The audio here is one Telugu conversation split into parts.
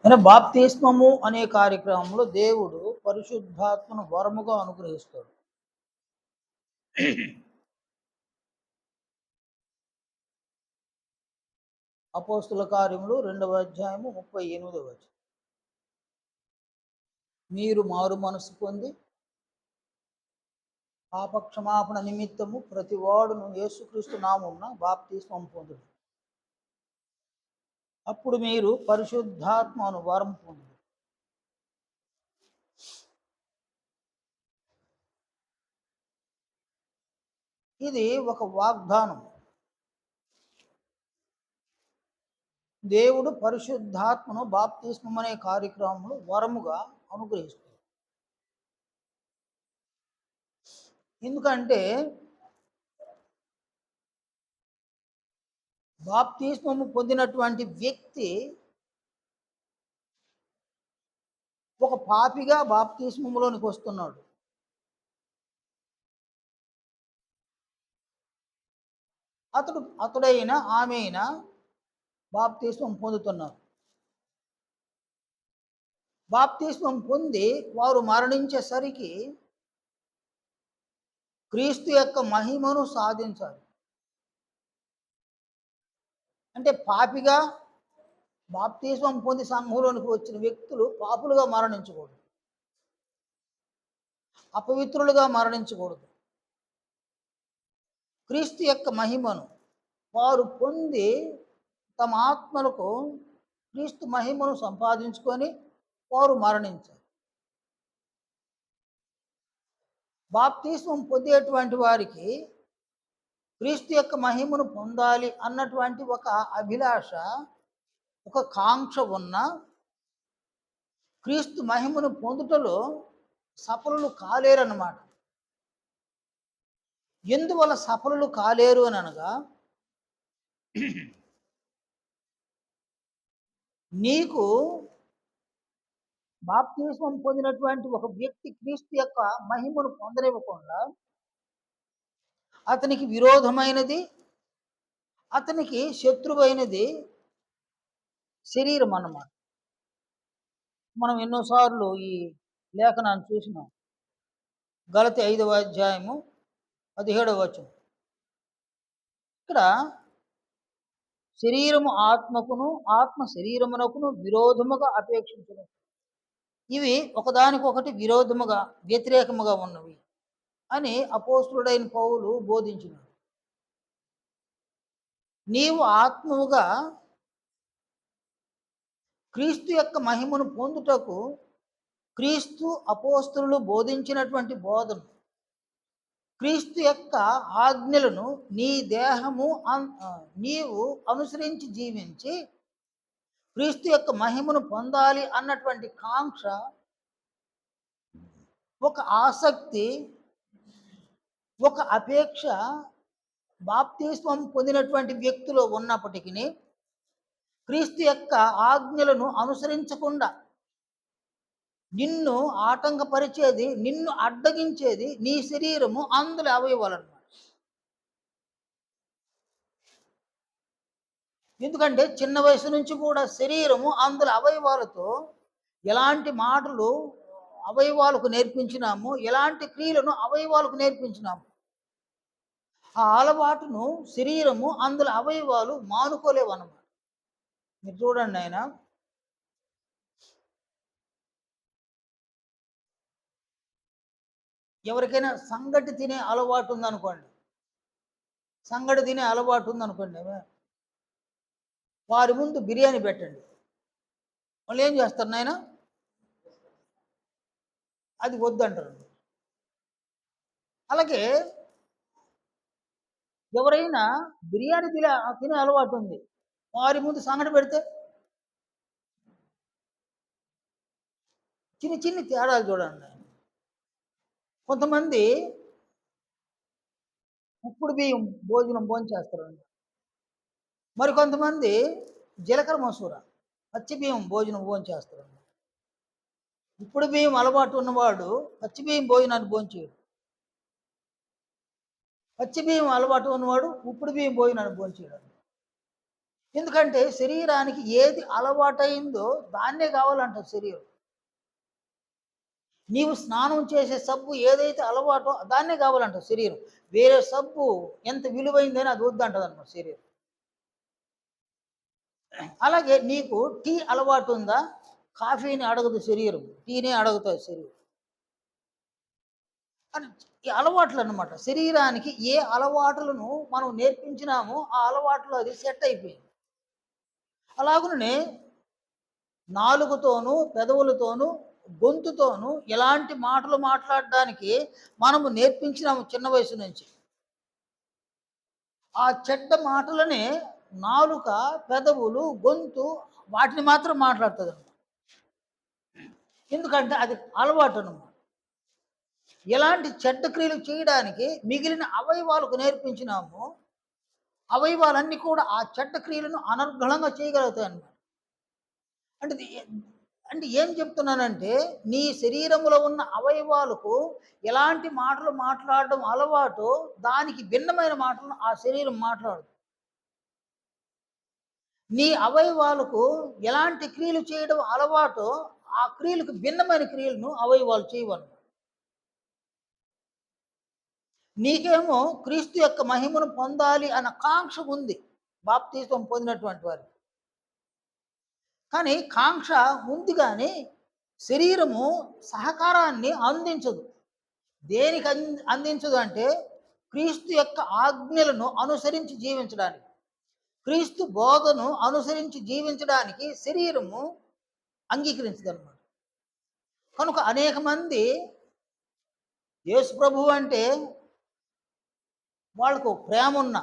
అంటే బాప్తిస్మము అనే కార్యక్రమంలో దేవుడు పరిశుద్ధాత్మను వరముగా అనుగ్రహిస్తాడు. అపోస్తుల కార్యములు 2వ అధ్యాయము 38వ వచనం. మీరు మారు మనసు పొంది పాపక్షమాపణ నిమిత్తము ప్రతివాడును యేసుక్రీస్తు నామమున బాప్తిస్మం పొందుడు. అప్పుడు మీరు పరిశుద్ధాత్మను వరం పొందుడు. ఇది ఒక వాగ్దానం. దేవుడు పరిశుద్ధాత్మను బాప్తిస్మం అనే కార్యక్రమంలో వరముగా అనుగ్రహిస్తాడు. ఎందుకంటే బాప్తిస్మము పొందినటువంటి వ్యక్తి ఒక పాపిగా బాప్తిస్మములోనికి వస్తున్నాడు. అతడైనా ఆమె అయినా బాప్తిస్మం పొందుతున్నారు. బాప్తిస్మం పొంది వారు మరణించేసరికి క్రీస్తు యొక్క మహిమను సాధించాలి. అంటే పాపిగా బాప్తిస్మం పొంది సంఘంలోనికి వచ్చిన వ్యక్తులు పాపులుగా మరణించకూడదు, అపవిత్రులుగా మరణించకూడదు. క్రీస్తు యొక్క మహిమను వారు పొంది తమ ఆత్మలకు క్రీస్తు మహిమను సంపాదించుకొని వారు మరణించారు. బాప్తిస్మం పొందేటువంటి వారికి క్రీస్తు యొక్క మహిమను పొందాలి అన్నటువంటి ఒక అభిలాష, ఒక కాంక్ష ఉన్న క్రీస్తు మహిమను పొందుటలో సఫలులు కాలేరన్నమాట. ఎందువల్ల సఫలులు కాలేరు అని అనగా, నీకు బాప్తిస్మం పొందినటువంటి ఒక వ్యక్తి క్రీస్తు యొక్క మహిమను పొందనివ్వకుండా అతనికి విరోధమైనది, అతనికి శత్రువైనది శరీరం అన్నమాట. మనం ఎన్నోసార్లు ఈ లేఖనాన్ని చూసినాం. గలతీ 5వ అధ్యాయము 17వ వచనం. ఇక్కడ శరీరము ఆత్మకును, ఆత్మ శరీరమునకును విరోధముగా అపేక్షించును. ఇవి ఒకదానికొకటి విరోధముగా, వ్యతిరేకముగా ఉన్నవి అని అపోస్తులుడైన పౌలు బోధించినాడు. నీవు ఆత్మముగా క్రీస్తు యొక్క మహిమను పొందుటకు క్రీస్తు అపోస్తులు బోధించినటువంటి బోధను, క్రీస్తు యొక్క ఆజ్ఞలను నీ దేహము నీవు అనుసరించి జీవించి క్రీస్తు యొక్క మహిమను పొందాలి అన్నటువంటి కాంక్ష, ఒక ఆసక్తి, ఒక అపేక్ష బాప్తిస్మం పొందినటువంటి వ్యక్తిలో ఉన్నప్పటికీ క్రీస్తు యొక్క ఆజ్ఞలను అనుసరించకుండా నిన్ను ఆటంకపరిచేది, నిన్ను అడ్డగించేది నీ శరీరము, అందులో అవయవాలన్నమాట. ఎందుకంటే చిన్న వయసు నుంచి కూడా శరీరము, అందులో అవయవాలతో ఎలాంటి మాటలు అవయవాలకు నేర్పించినాము, ఎలాంటి క్రియలను అవయవాలకు నేర్పించినాము, ఆ అలవాటును శరీరము, అందులో అవయవాలు మానుకోలేవన్నమాట. మీరు చూడండి ఆయన, ఎవరికైనా సంగటి తినే అలవాటు ఉందనుకోండి, వారి ముందు బిర్యానీ పెట్టండి, వాళ్ళు ఏం చేస్తారు నాయన? అది వద్దంటారు. అలాగే ఎవరైనా బిర్యానీ తినే అలవాటు ఉంది, వారి ముందు సంగటి పెడితే చిన్ని చిన్ని తేడాలు చూడండి. కొంతమంది ఉప్పుడు బియ్యం భోంచేస్తారండి, మరికొంతమంది జీలకర్ర మసూర పచ్చి బియ్యం భోంచేస్తారండి. ఇప్పుడు బియ్యం అలవాటు ఉన్నవాడు పచ్చి బియ్యం భోజనాన్ని భోంచేయడు, పచ్చి బియ్యం అలవాటు ఉన్నవాడు ఇప్పుడు బియ్యం భోజనాన్ని భోంచేయడు. ఎందుకంటే శరీరానికి ఏది అలవాటైందో దాన్నే కావాలంట శరీరం. నీవు స్నానం చేసే సబ్బు ఏదైతే అలవాటో దాన్నే కావాలంట శరీరం. వేరే సబ్బు ఎంత విలువైందని అది వద్దంటది అనమాట శరీరం. అలాగే నీకు టీ అలవాటు ఉందా? కాఫీని అడగదు శరీరం, టీనే అడుగుతుంది శరీరం. అని ఈ అలవాట్లు అన్నమాట. శరీరానికి ఏ అలవాట్లను మనం నేర్పించినామో ఆ అలవాట్లు అది సెట్ అయిపోయింది. అలాగునే నాలుగుతోనూ, పెదవులతోనూ, గొంతుతోనూ ఎలాంటి మాటలు మాట్లాడడానికి మనము నేర్పించినాము చిన్న వయసు నుంచి. ఆ చెడ్డ మాటలనే నాలుక, పెదవులు, గొంతు వాటిని మాత్రం మాట్లాడుతుంది. ఎందుకంటే అది అలవాటు అన్నమాట. ఎలాంటి చెడ్డ క్రియలు చేయడానికి మిగిలిన అవయవాలకు నేర్పించినామో అవయవాలన్నీ కూడా ఆ చెడ్డ క్రియలను అనర్గళంగా చేయగలుగుతాయి అన్నమాట. అంటే అంటే ఏం చెప్తున్నానంటే నీ శరీరంలో ఉన్న అవయవాలకు ఎలాంటి మాటలు మాట్లాడడం అలవాటు దానికి భిన్నమైన మాటలను ఆ శరీరం మాట్లాడదు. నీ అవయవాలకు ఎలాంటి క్రియలు చేయడం అలవాటు ఆ క్రియలకు భిన్నమైన క్రియలను అవయవాలు చేయవను. నీకేమో క్రీస్తు యొక్క మహిమను పొందాలి అన్న కాంక్ష ఉంది బాప్తిసం పొందినటువంటి వారికి. కానీ కాంక్ష ఉంది కానీ శరీరము సహకారాన్ని అందించదు. దేనికి అందించదు అంటే క్రీస్తు యొక్క ఆజ్ఞలను అనుసరించి జీవించడానికి, క్రీస్తు బోధను అనుసరించి జీవించడానికి శరీరము అంగీకరించదు అన్నమాట. కనుక అనేక మంది యేసు ప్రభు అంటే వాళ్ళకు ప్రేమ ఉన్న,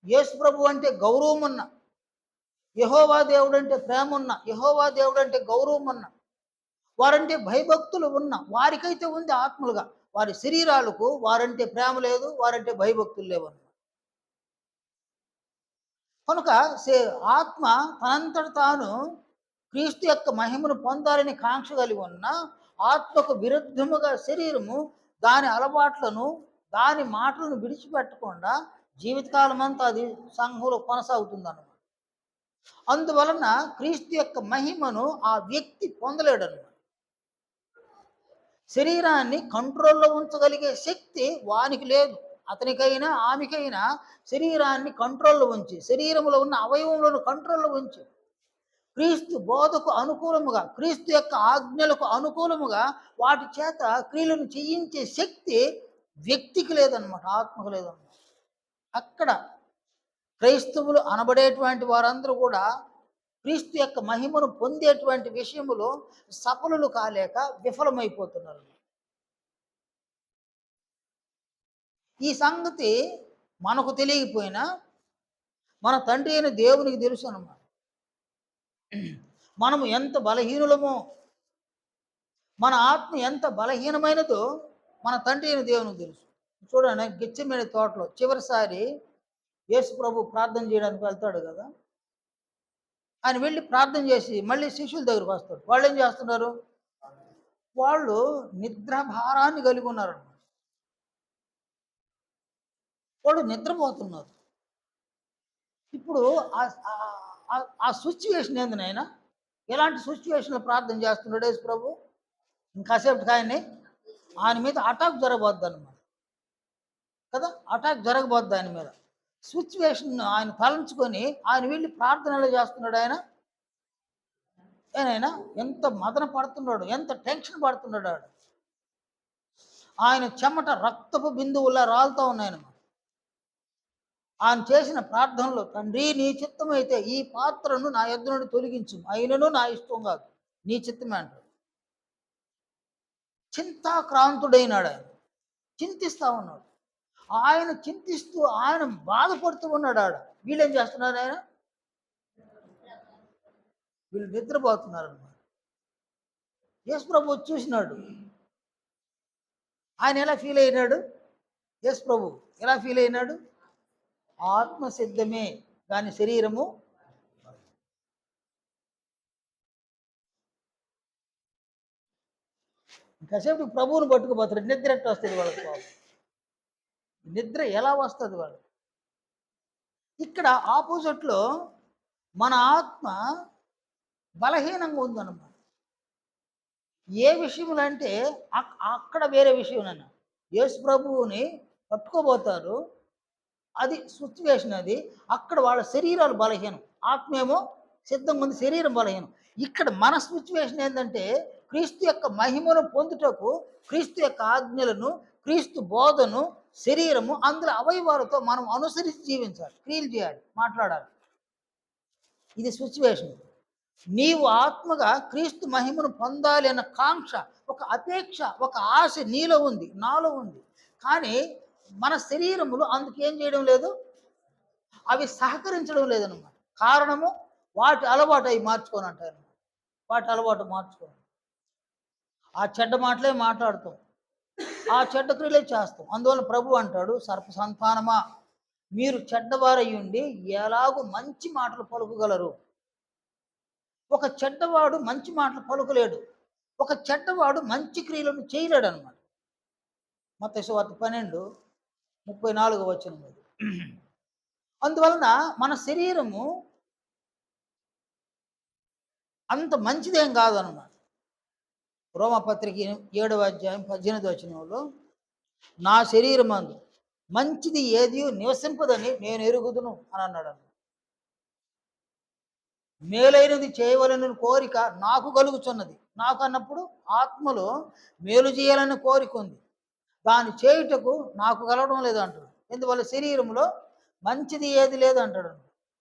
యేసు ప్రభు అంటే గౌరవం ఉన్న, యెహోవా దేవుడు అంటే ప్రేమ ఉన్న, యెహోవా దేవుడు అంటే గౌరవం ఉన్న, వారంటే భయభక్తులు ఉన్న వారికైతే ఉంది ఆత్మలుగా. వారి శరీరాలకు వారంటే ప్రేమ లేదు, వారంటే భయభక్తులు లేవన్న. కనుక ఆత్మ తనంతట తాను క్రీస్తు యొక్క మహిమను పొందాలని కాంక్ష కలిగి ఉన్న ఆత్మకు విరుద్ధముగా శరీరము దాని అలవాట్లను దాని మాటలను విడిచిపెట్టకుండా జీవితకాలం అంతా అది సంఘంలో కొనసాగుతుందన్నమాట. అందువలన క్రీస్తు యొక్క మహిమను ఆ వ్యక్తి పొందలేడన్నమాట. శరీరాన్ని కంట్రోల్లో ఉంచగలిగే శక్తి వానికి లేదు. అతనికైనా ఆమెకైనా శరీరాన్ని కంట్రోల్లో ఉంచి, శరీరంలో ఉన్న అవయవంలో కంట్రోల్లో ఉంచి క్రీస్తు బోధకు అనుకూలముగా, క్రీస్తు యొక్క ఆజ్ఞలకు అనుకూలముగా వాటి చేత క్రియలను చేయించే శక్తి వ్యక్తికి లేదన్నమాట, ఆత్మకు లేదన్నమాట. అక్కడ క్రైస్తవులు అనబడేటువంటి వారందరూ కూడా క్రీస్తు యొక్క మహిమను పొందేటువంటి విషయములో సఫలులు కాలేక విఫలమైపోతున్నారు. ఈ సంగతి మనకు తెలియకపోయినా మన తండ్రి అయిన దేవునికి తెలుసు అన్నమాట. మనము ఎంత బలహీనులమో, మన ఆత్మ ఎంత బలహీనమైనదో మన తండ్రి అయిన దేవునికి తెలుసు. చూడండి, గెత్సేమనే తోటలో చివరిసారి యేసు ప్రభు ప్రార్థన చేయడానికి వెళ్తాడు కదా, ఆయన వెళ్ళి ప్రార్థన చేసి మళ్ళీ శిష్యుల దగ్గరకు వస్తాడు. వాళ్ళు ఏం చేస్తున్నారు? వాళ్ళు నిద్ర భారాన్ని కలిగి ఉన్నారు. వాళ్ళు నిద్రపోతున్నారు. ఇప్పుడు ఆ సిచ్యువేషన్ ఏంది నాయన? ఎలాంటి సిచ్యువేషన్లో ప్రార్థన చేస్తున్నాడు యేసు ప్రభు? ఇంకాసేపటికి ఆయన మీద అటాక్ జరగబోద్ది అన్నమాట కదా, అటాక్ జరగబోద్ది ఆయన మీద. సిచ్యువేషన్ ఆయన తలంచుకొని ఆయన వెళ్ళి ప్రార్థన ఎలా చేస్తున్నాడు? ఏనైనా ఎంత మదన పడుతున్నాడు, ఎంత టెన్షన్ పడుతున్నాడు. ఆయన చెమట రక్తపు బిందువులా రాలుతూ ఉన్నాయన్నమాట. ఆయన చేసిన ప్రార్థనలో, తండ్రి నీ చిత్తమైతే ఈ పాత్రను నా యొద్ద నుండి తొలగించు, అయినను నా ఇష్టం కాదు నీ చిత్తమే అంటాడు. చింతాక్రాంతుడైనాడు ఆయన, చింతిస్తూ ఉన్నాడు. ఆయన చింతిస్తూ ఆయన బాధపడుతూ ఉన్నాడు. వీళ్ళేం చేస్తున్నారు? వీళ్ళు నిద్రపోతున్నారు అన్నమాట. యేసు ప్రభు చూసినాడు. ఆయన ఎలా ఫీల్ అయినాడు? యేసు ప్రభు ఎలా ఫీల్ అయినాడు? ఆత్మ సిద్ధమే కానీ శరీరము. కాసేపు ప్రభువుని పట్టుకుపోతారు, నిద్ర ఎట్లా వస్తుంది వాళ్ళకి? నిద్ర ఎలా వస్తుంది వాళ్ళు? ఇక్కడ ఆపోజిట్లో మన ఆత్మ బలహీనంగా ఉందన్నమాట. ఏ విషయంలో అంటే అక్కడ వేరే విషయం అన్న. యేసు ప్రభువుని పట్టుకోబోతారు. అది సిచ్యువేషన్ అది. అక్కడ వాళ్ళ శరీరాలు బలహీనం. ఆత్మేమో సిద్ధంగా ఉంది, శరీరం బలహీనం. ఇక్కడ మన సిచ్యువేషన్ ఏంటంటే క్రీస్తు యొక్క మహిమను పొందుటకు క్రీస్తు యొక్క ఆజ్ఞలను, క్రీస్తు బోధను, శరీరము అందులో అవయవాలతో మనం అనుసరించి జీవించాలి, క్రియలు చేయాలి, మాట్లాడాలి. ఇది సిచ్యువేషన్. నీవు ఆత్మగా క్రీస్తు మహిమను పొందాలి అన్న కాంక్ష, ఒక అపేక్ష, ఒక ఆశ నీలో ఉంది, నాలో ఉంది. కానీ మన శరీరములు అందుకేం చేయడం లేదు, అవి సహకరించడం లేదన్నమాట. కారణము వాటి అలవాటు అవి మార్చుకొని అంటారు. వాటి అలవాటు మార్చుకోని ఆ చెడ్డ మాటలే మాట్లాడుతాం, ఆ చెడ్డ క్రియలే చేస్తాం. అందువల్ల ప్రభు అంటాడు, సర్ప సంతానమా, మీరు చెడ్డవారయ్యుండి ఎలాగూ మంచి మాటలు పలుకగలరు. ఒక చెడ్డవాడు మంచి మాటలు పలుకలేడు, ఒక చెడ్డవాడు మంచి క్రియలను చేయలేడు అనమాట. మత్తయి సువార్త 12:34 అందువలన మన శరీరము అంత మంచిదేం కాదనమాట. రోమపత్రిక 7:18 నా శరీరమందు మంచిది ఏది నివసింపదని నేను ఎరుగుదును అని అన్నాడు. మేలైనది చేయవలన కోరిక నాకు కలుగుచున్నది. నాకు అన్నప్పుడు ఆత్మలో మేలు చేయాలని కోరిక ఉంది, దాన్ని చేయుటకు నాకు కలవడం లేదు అంటాడు. ఎందువల్ల శరీరంలో మంచిది ఏది లేదు అంటాడు.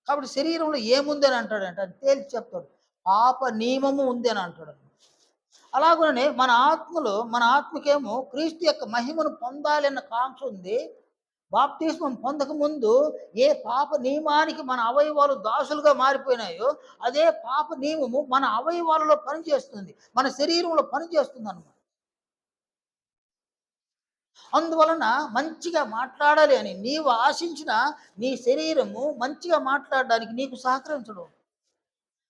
కాబట్టి శరీరంలో ఏముందని అంటాడంటే అది తేల్చి చెప్తాడు, పాప నియమము ఉంది అని అంటాడు. అలాగనే మన ఆత్మలో, మన ఆత్మకేమో క్రీస్తు యొక్క మహిమను పొందాలి అన్న కాంక్ష ఉంది. బాప్తిస్మం పొందక ముందు ఏ పాప నియమానికి మన అవయవాలు దాసులుగా మారిపోయినాయో అదే పాప నియమము మన అవయవాలలో పనిచేస్తుంది, మన శరీరంలో పనిచేస్తుంది అన్నమాట. అందువలన మంచిగా మాట్లాడాలి అని నీవు ఆశించిన నీ శరీరము మంచిగా మాట్లాడడానికి నీకు సహకరించడం,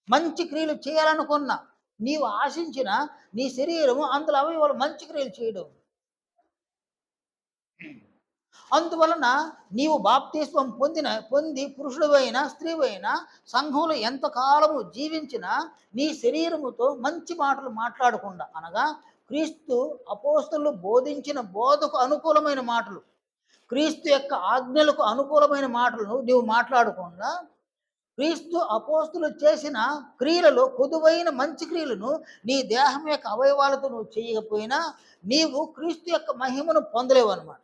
మంచి క్రియలు చేయాలనుకున్నా నీవు ఆశించిన నీ శరీరము అందులో అవయవాలు మంచి క్రియలు చేయడం. అందువలన నీవు బాప్తిస్మం పొంది పురుషుడివైనా స్త్రీవైనా సంఘంలో ఎంతకాలము జీవించినా నీ శరీరముతో మంచి మాటలు మాట్లాడకుండా, అనగా క్రీస్తు అపోస్తలులు బోధించిన బోధకు అనుకూలమైన మాటలు, క్రీస్తు యొక్క ఆజ్ఞలకు అనుకూలమైన మాటలను నీవు మాట్లాడకుండా, క్రీస్తు అపోస్తులు చేసిన క్రియలలో కొదువైన మంచి క్రియలను నీ దేహం యొక్క అవయవాలతో నువ్వు చేయకపోయినా నీవు క్రీస్తు యొక్క మహిమను పొందలేవు అనమాట.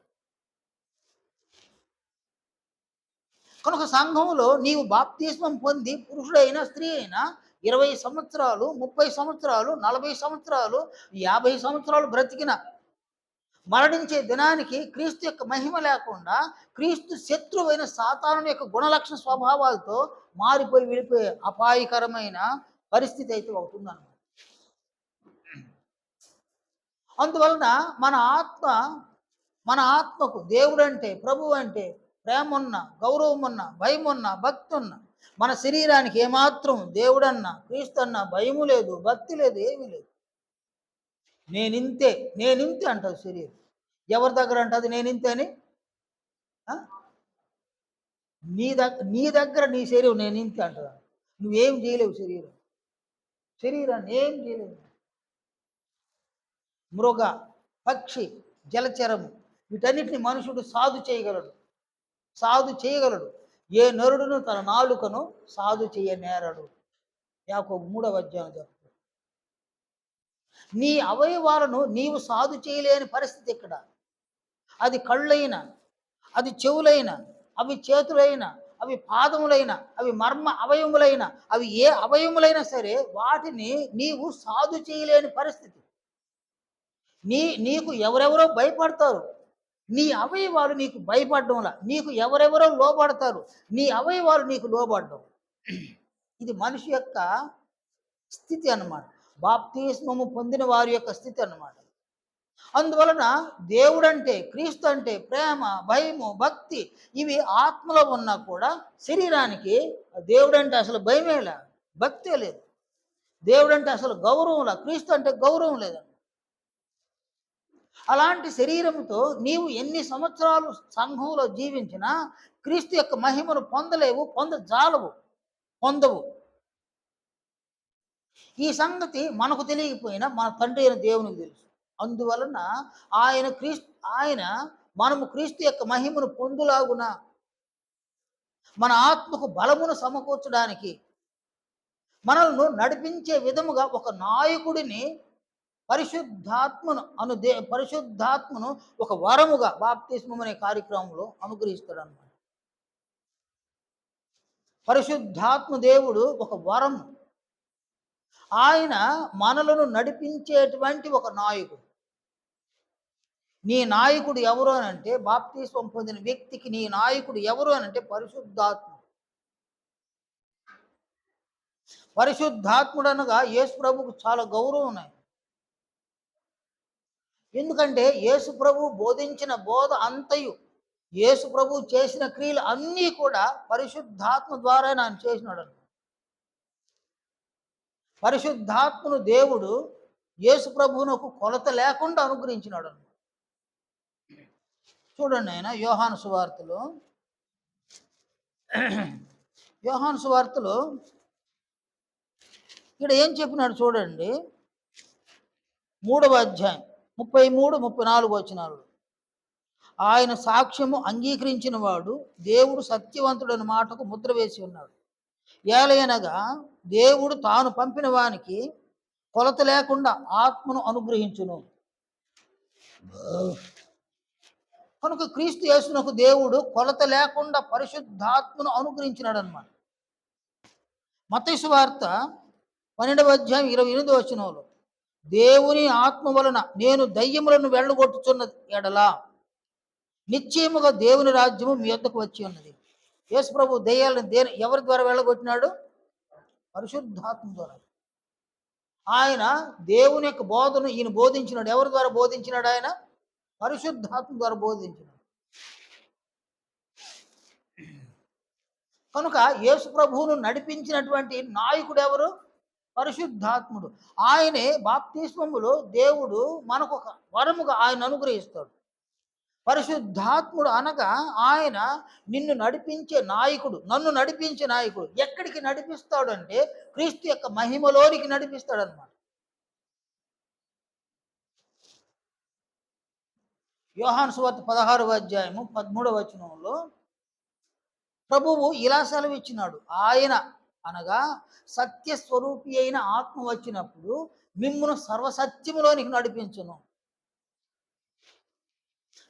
కనుక సంఘంలో నీవు బాప్తిస్మం పొంది పురుషుడైనా స్త్రీ అయినా 20 సంవత్సరాలు, 30 సంవత్సరాలు, 40 సంవత్సరాలు, 50 సంవత్సరాలు బ్రతికిన మరణించే దినానికి క్రీస్తు యొక్క మహిమ లేకుండా క్రీస్తు శత్రువైన సాతాను యొక్క గుణలక్షణ స్వభావాలతో మారిపోయి వెళ్ళిపోయే అపాయకరమైన పరిస్థితి అయితే అవుతుందన్నమాట. అందువలన మన ఆత్మకు దేవుడు అంటే, ప్రభు అంటే ప్రేమ ఉన్న, గౌరవం ఉన్న, భయం ఉన్న, భక్తి ఉన్న, మన శరీరానికి ఏమాత్రం దేవుడన్నా, క్రీస్తు అన్నా భయము లేదు, భక్తి లేదు, ఏమీ లేదు. నేనింతే అంటది శరీరం. ఎవరి దగ్గర అంటది నేనింతే అని? నీ దగ్గర నీ శరీరం నేనింతే అంటదా? నువ్వేం చేయలేవు శరీరాన్ని ఏం చేయలేవు. మృగ, పక్షి, జలచరము వీటన్నిటిని మనుషుడు సాధు చేయగలడు. ఏ నరుడును తన నాలుకను సాధు చేయనేరడు. యాకోబు 3:3 చెప్తాడు. నీ అవయవాలను నీవు సాధు చేయలేని పరిస్థితి ఇక్కడ. అది కళ్ళైనా, అది చెవులైనా, అవి చేతులైనా, అవి పాదములైనా, అవి మర్మ అవయములైనా, అవి ఏ అవయములైనా సరే వాటిని నీవు సాధు చేయలేని పరిస్థితి. నీకు ఎవరెవరో భయపడతారు, నీ అవయవాలు నీకు భయపడడంలా. నీకు ఎవరెవరో లోబడతారు, నీ అవయవాలు నీకు లోబడడం. ఇది మనిషి యొక్క స్థితి అన్నమాట, బాప్తిస్మము పొందిన వారి యొక్క స్థితి అన్నమాట. అందువలన దేవుడంటే, క్రీస్తు అంటే ప్రేమ, భయము, భక్తి ఇవి ఆత్మలో ఉన్నా కూడా శరీరానికి దేవుడంటే అసలు భయమేలా, భక్తే లేదు. దేవుడంటే అసలు గౌరవంలా, క్రీస్తు అంటే గౌరవం లేదండి. అలాంటి శరీరంతో నీవు ఎన్ని సంవత్సరాలు సంఘంలో జీవించినా క్రీస్తు యొక్క మహిమను పొందలేవు, పొందజాలవు. పొందవు. ఈ సంగతి మనకు తెలియకపోయినా మన తండ్రి అయిన దేవునికి తెలుసు. అందువలన ఆయన ఆయన మనము క్రీస్తు యొక్క మహిమను పొందులాగున మన ఆత్మకు బలమును సమకూర్చడానికి మనల్ని నడిపించే విధముగా ఒక నాయకుడిని పరిశుద్ధాత్మను ఒక వరముగా బాప్తిస్మం అనే కార్యక్రమంలో అనుగ్రహిస్తాడు అన్నమాట. పరిశుద్ధాత్మ దేవుడు ఒక వరము. ఆయన మనలను నడిపించేటువంటి ఒక నాయకుడు. నీ నాయకుడు ఎవరు అని అంటే, బాప్తిస్మం పొందిన వ్యక్తికి నీ నాయకుడు ఎవరు అని అంటే పరిశుద్ధాత్మ. పరిశుద్ధాత్ముడు అనగా యేసు ప్రభువుకు చాలా గౌరవం ఉన్నాయి. ఎందుకంటే యేసు ప్రభు బోధించిన బోధ అంతయు, యేసు ప్రభు చేసిన క్రియలు అన్నీ కూడా పరిశుద్ధాత్మ ద్వారా ఆయన చేసినాడు. పరిశుద్ధాత్మను దేవుడు యేసు ప్రభువునకు కొలత లేకుండా అనుగ్రహించినాడు. చూడండి, ఆయన యోహాను సువార్తలో ఇక్కడ ఏం చెప్పినాడు చూడండి. 3వ అధ్యాయం 33, 34 వచనాలు. ఆయన సాక్ష్యము అంగీకరించిన వాడు దేవుడు సత్యవంతుడని మాటకు ముద్ర వేసి ఉన్నాడు. ఏలయనగా దేవుడు తాను పంపిన వానికి కొలత లేకుండా ఆత్మను అనుగ్రహించును. కనుక క్రీస్తు యేసునకు దేవుడు కొలత లేకుండా పరిశుద్ధాత్మను అనుగ్రహించినాడు అన్నమాట. మత్తయి సువార్త 12వ అధ్యాయం 28వ వచనంలో, దేవుని ఆత్మ వలన నేను దయ్యములను వెళ్ళగొట్టుచున్న ఎడలా నిశ్చయముగా దేవుని రాజ్యము మీ యొద్దకు వచ్చి ఉన్నది. యేసు ప్రభు దయ్యాలను ఎవరి ద్వారా వెళ్ళగొట్టినాడు? పరిశుద్ధాత్మ ద్వారా. ఆయన దేవుని యొక్క బోధను ఈయన బోధించినాడు. ఎవరి ద్వారా బోధించినాడు? ఆయన పరిశుద్ధాత్మ ద్వారా బోధించినాడు. కనుక యేసు ప్రభువును నడిపించినటువంటి నాయకుడు ఎవరు? పరిశుద్ధాత్ముడు. ఆయనే బాప్తిస్మములో దేవుడు మనకు ఒక వరముగా ఆయన అనుగ్రహిస్తాడు. పరిశుద్ధాత్ముడు అనగా ఆయన నిన్ను నడిపించే నాయకుడు, నన్ను నడిపించే నాయకుడు. ఎక్కడికి నడిపిస్తాడు అంటే క్రీస్తు యొక్క మహిమలోనికి నడిపిస్తాడు అన్నమాట. యోహాను సువార్త 16వ అధ్యాయము 13వ వచనంలో ప్రభువు ఇలా సెలవిచ్చినాడు, ఆయన అనగా సత్యస్వరూపి అయిన ఆత్మ వచ్చినప్పుడు మిమ్మును సర్వసత్యములోనికి నడిపించును.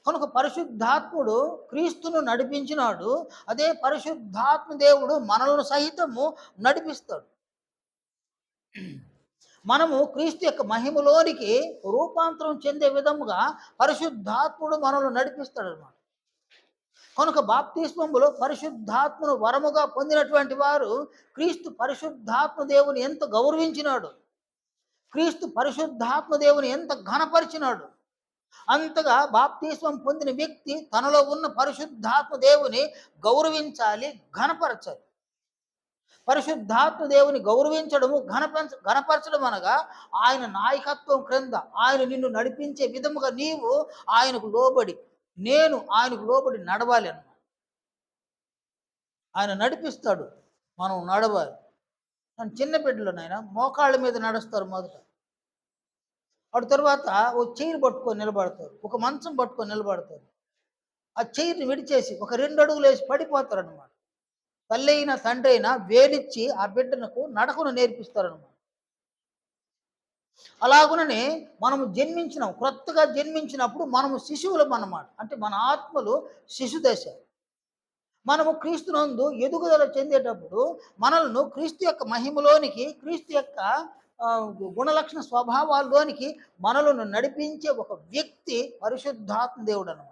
కనుక పరిశుద్ధాత్ముడు క్రీస్తును నడిపించినాడు. అదే పరిశుద్ధాత్మ దేవుడు మనలను సహితము నడిపిస్తాడు. మనము క్రీస్తు యొక్క మహిమలోనికి రూపాంతరం చెందే విధముగా పరిశుద్ధాత్ముడు మనల్ని నడిపిస్తాడు అన్నమాట. కనుక బాప్తిస్మములో పరిశుద్ధాత్మను వరముగా పొందినటువంటి వారు క్రీస్తు పరిశుద్ధాత్మ దేవుని ఎంత గౌరవించినాడు, క్రీస్తు పరిశుద్ధాత్మ దేవుని ఎంత ఘనపరిచినాడు. అంతగా బాప్తిస్మం పొందిన వ్యక్తి తనలో ఉన్న పరిశుద్ధాత్మ దేవుని గౌరవించాలి, ఘనపరచాలి. పరిశుద్ధాత్మ దేవుని గౌరవించడము, ఘనపరచడం అనగా ఆయన నాయకత్వం క్రింద ఆయన నిన్ను నడిపించే విధముగా నీవు ఆయనకు లోబడి, నేను ఆయనకు లోబడి నడవాలి అన్న. ఆయన నడిపిస్తాడు, మనం నడవాలి. చిన్న బిడ్డలోనైనా మోకాళ్ళ మీద నడుస్తారు మొదట. అటు తర్వాత ఓ చైర్ పట్టుకొని నిలబడతారు, ఒక మంచం పట్టుకొని నిలబడతారు. ఆ చైర్ని విడిచేసి ఒక 2 అడుగులు వేసి పడిపోతారు అనమాట. తల్లి అయినా తండ్రి అయినా వేలిచ్చి ఆ బిడ్డనకు నడకను నేర్పిస్తారనమాట. అలాగుననే మనము క్రొత్తగా జన్మించినప్పుడు మనము శిశువులం అన్నమాట. అంటే మన ఆత్మలు శిశు దశ. మనము క్రీస్తునందు ఎదుగుదల చెందేటప్పుడు మనల్ని క్రీస్తు యొక్క మహిమలోనికి, క్రీస్తు యొక్క గుణలక్షణ స్వభావాల్లోనికి మనలను నడిపించే ఒక వ్యక్తి పరిశుద్ధాత్మ దేవుడు అన్నమాట.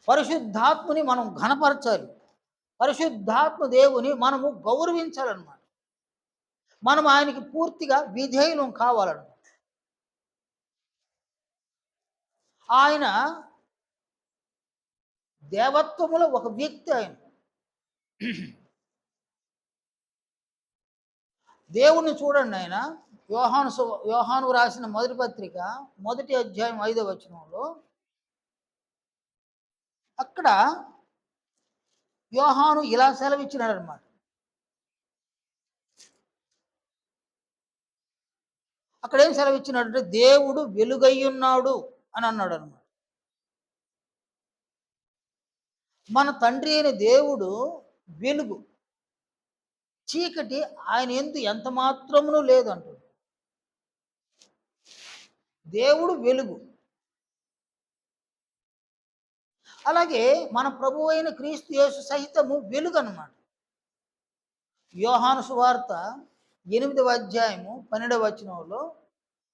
పరిశుద్ధాత్మని మనం ఘనపరచాలి, పరిశుద్ధాత్మ దేవుని మనము గౌరవించాలన్నమాట. మనం ఆయనకి పూర్తిగా విధేయులం కావాలన్నమాట. ఆయన దేవత్వములో ఒక వ్యక్తి. ఆయన దేవుణ్ణి చూడండి. ఆయన యోహాను రాసిన మొదటి పత్రిక 1వ అధ్యాయం 5వ వచనంలో అక్కడ యోహాను ఇలా సెలవిచ్చినాడు అనమాట. అక్కడ ఏం సెలవిచ్చినాడు అంటే దేవుడు వెలుగయ్యున్నాడు అని అన్నాడు అనమాట. మన తండ్రి అయిన దేవుడు వెలుగు, చీకటి ఆయన యందు ఎంత మాత్రమును లేదంటాడు. దేవుడు వెలుగు. అలాగే మన ప్రభువు అయిన క్రీస్తు యేసు సహితము వెలుగు అన్నమాట. యోహాను సువార్త 8వ అధ్యాయము 12వ వచనంలో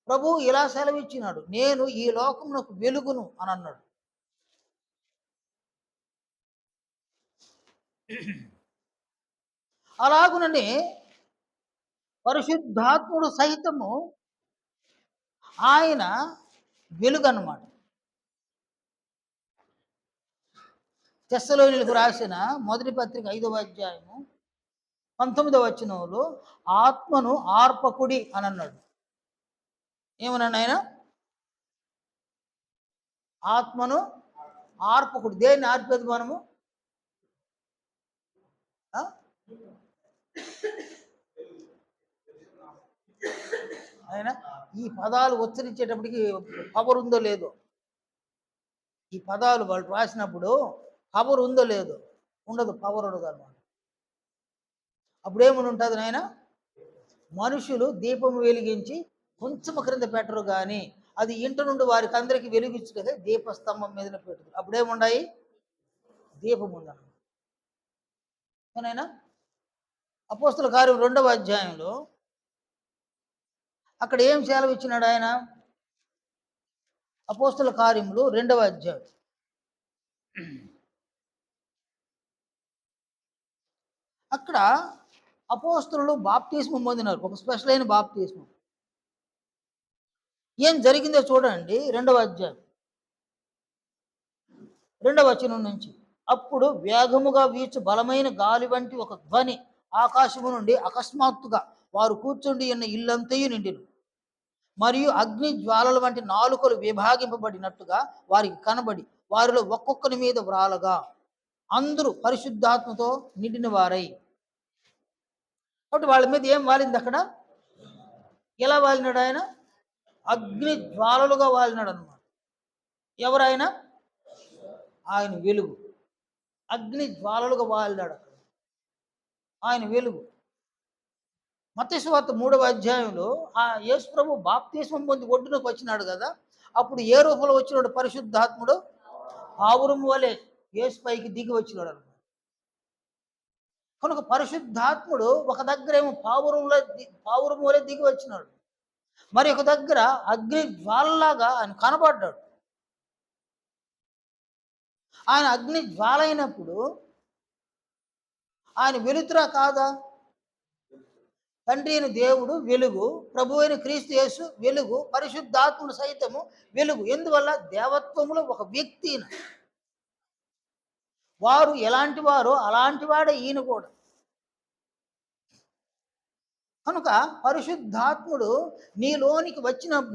ప్రభువు ఇలా సెలవిచ్చినాడు, నేను ఈ లోకమునకు వెలుగును అని అన్నాడు. అలాగునని పరిశుద్ధాత్ముడు సహితము ఆయన వెలుగు అన్నమాట. తెస్సలోనిలకు రాసిన మొదటి పత్రిక 5వ అధ్యాయము 19వ వచనంలో ఆత్మను ఆర్పకుడి అని అన్నాడు. ఏమన్నాడు ఆయన? ఆత్మను ఆర్పకుడు. దేన్ని ఆర్పేది మనము? ఆయన ఈ పదాలు ఉచ్చరించేటప్పటికి పవర్ ఉందో లేదో, ఈ పదాలు వాళ్ళు రాసినప్పుడు పవర్ ఉందో లేదో, ఉండదు, పవర్ ఉండదు అనమాట. అప్పుడేమని ఉంటుంది నాయన? మనుషులు దీపము వెలిగించి కొంచెం క్రింద పెట్టరు కానీ అది ఇంటి నుండి వారికి అందరికీ వెలిగించుటే దీపస్తంభం మీద పెట్టురు. అప్పుడేముండాయి? దీపం ఉందన్న. అపోస్తుల కార్యం 2వ అధ్యాయంలో అక్కడ ఏం సెలవిచ్చినాడు ఆయన? అపోస్తుల కార్యములు 2వ అధ్యాయం అక్కడ అపోస్తులు బాప్తిస్మం పొందినారు, ఒక స్పెషల్ అయిన బాప్తిస్మం. ఏం జరిగిందో చూడండి. 2వ అధ్యాయం 2వ వచనం నుంచి. అప్పుడు వేగముగా వీచు బలమైన గాలి వంటి ఒక ధ్వని ఆకాశము నుండి అకస్మాత్తుగా వారు కూర్చుండి ఉన్న ఇల్లంతయు నిండిను. మరియు అగ్ని జ్వాలల వంటి నాలుకలు విభాగింపబడినట్టుగా వారికి కనబడి వారిలో ఒక్కొక్కరి మీద వ్రాలగా అందరూ పరిశుద్ధాత్మతో నిండిన వారై. కాబట్టి వాళ్ళ మీద ఏం వాలింది అక్కడ? ఎలా వాలినాడు ఆయన? అగ్ని జ్వాలలుగా వాలినాడు అనమాట. ఎవరైనా? ఆయన వెలుగు. అగ్ని జ్వాలలుగా వాలినాడు అక్కడ. ఆయన వెలుగు. మత్తయి సువార్త 3వ అధ్యాయంలో ఆ యేసు ప్రభు బాప్తిస్మం పొంది ఒడ్డునకు వచ్చినాడు కదా, అప్పుడు ఏ రూపంలో వచ్చినాడు? పరిశుద్ధాత్ముడు పావురము వలె యేసు పైకి దిగి వచ్చినాడు అనమాట. కనుక పరిశుద్ధాత్ముడు ఒక దగ్గర ఏమో పావురము వలె దిగి వచ్చినాడు, మరి ఒక దగ్గర అగ్ని జ్వాలలాగా ఆయన కనబడ్డాడు. ఆయన అగ్ని జ్వాల అయినప్పుడు ఆయన వెలుతురా కాదా? తండ్రి అయిన దేవుడు వెలుగు, ప్రభు అయిన క్రీస్తు యేసు వెలుగు, పరిశుద్ధాత్ముడు సైతము వెలుగు. ఎందువల్ల? దేవత్వములో ఒక వ్యక్తి. వారు ఎలాంటి వారో అలాంటి వాడే ఈయన కూడా. కనుక పరిశుద్ధాత్ముడు నీలోనికి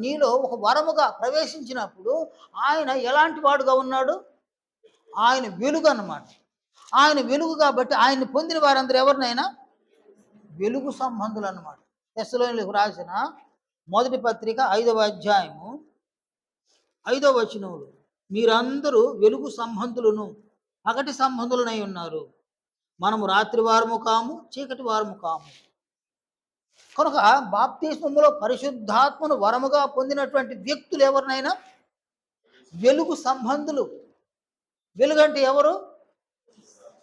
నీలో ఒక వరముగా ప్రవేశించినప్పుడు ఆయన ఎలాంటి వాడుగా ఉన్నాడు? ఆయన వెలుగు అన్నమాట. ఆయన వెలుగు కాబట్టి ఆయన్ని పొందిన వారందరూ ఎవరినైనా వెలుగు సంబంధులు అన్నమాట. తెస్సలోనిలకు రాసిన మొదటి పత్రిక 5వ అధ్యాయము 5వ వచనములు, మీరందరూ వెలుగు సంబంధులను పగటి సంబంధులనై ఉన్నారు. మనము రాత్రి వారము కాము, చీకటి వారము కాము. కనుక బాప్తిస్మములో పరిశుద్ధాత్మను వరముగా పొందినటువంటి వ్యక్తులు ఎవరినైనా వెలుగు సంబంధులు. వెలుగు అంటే ఎవరు?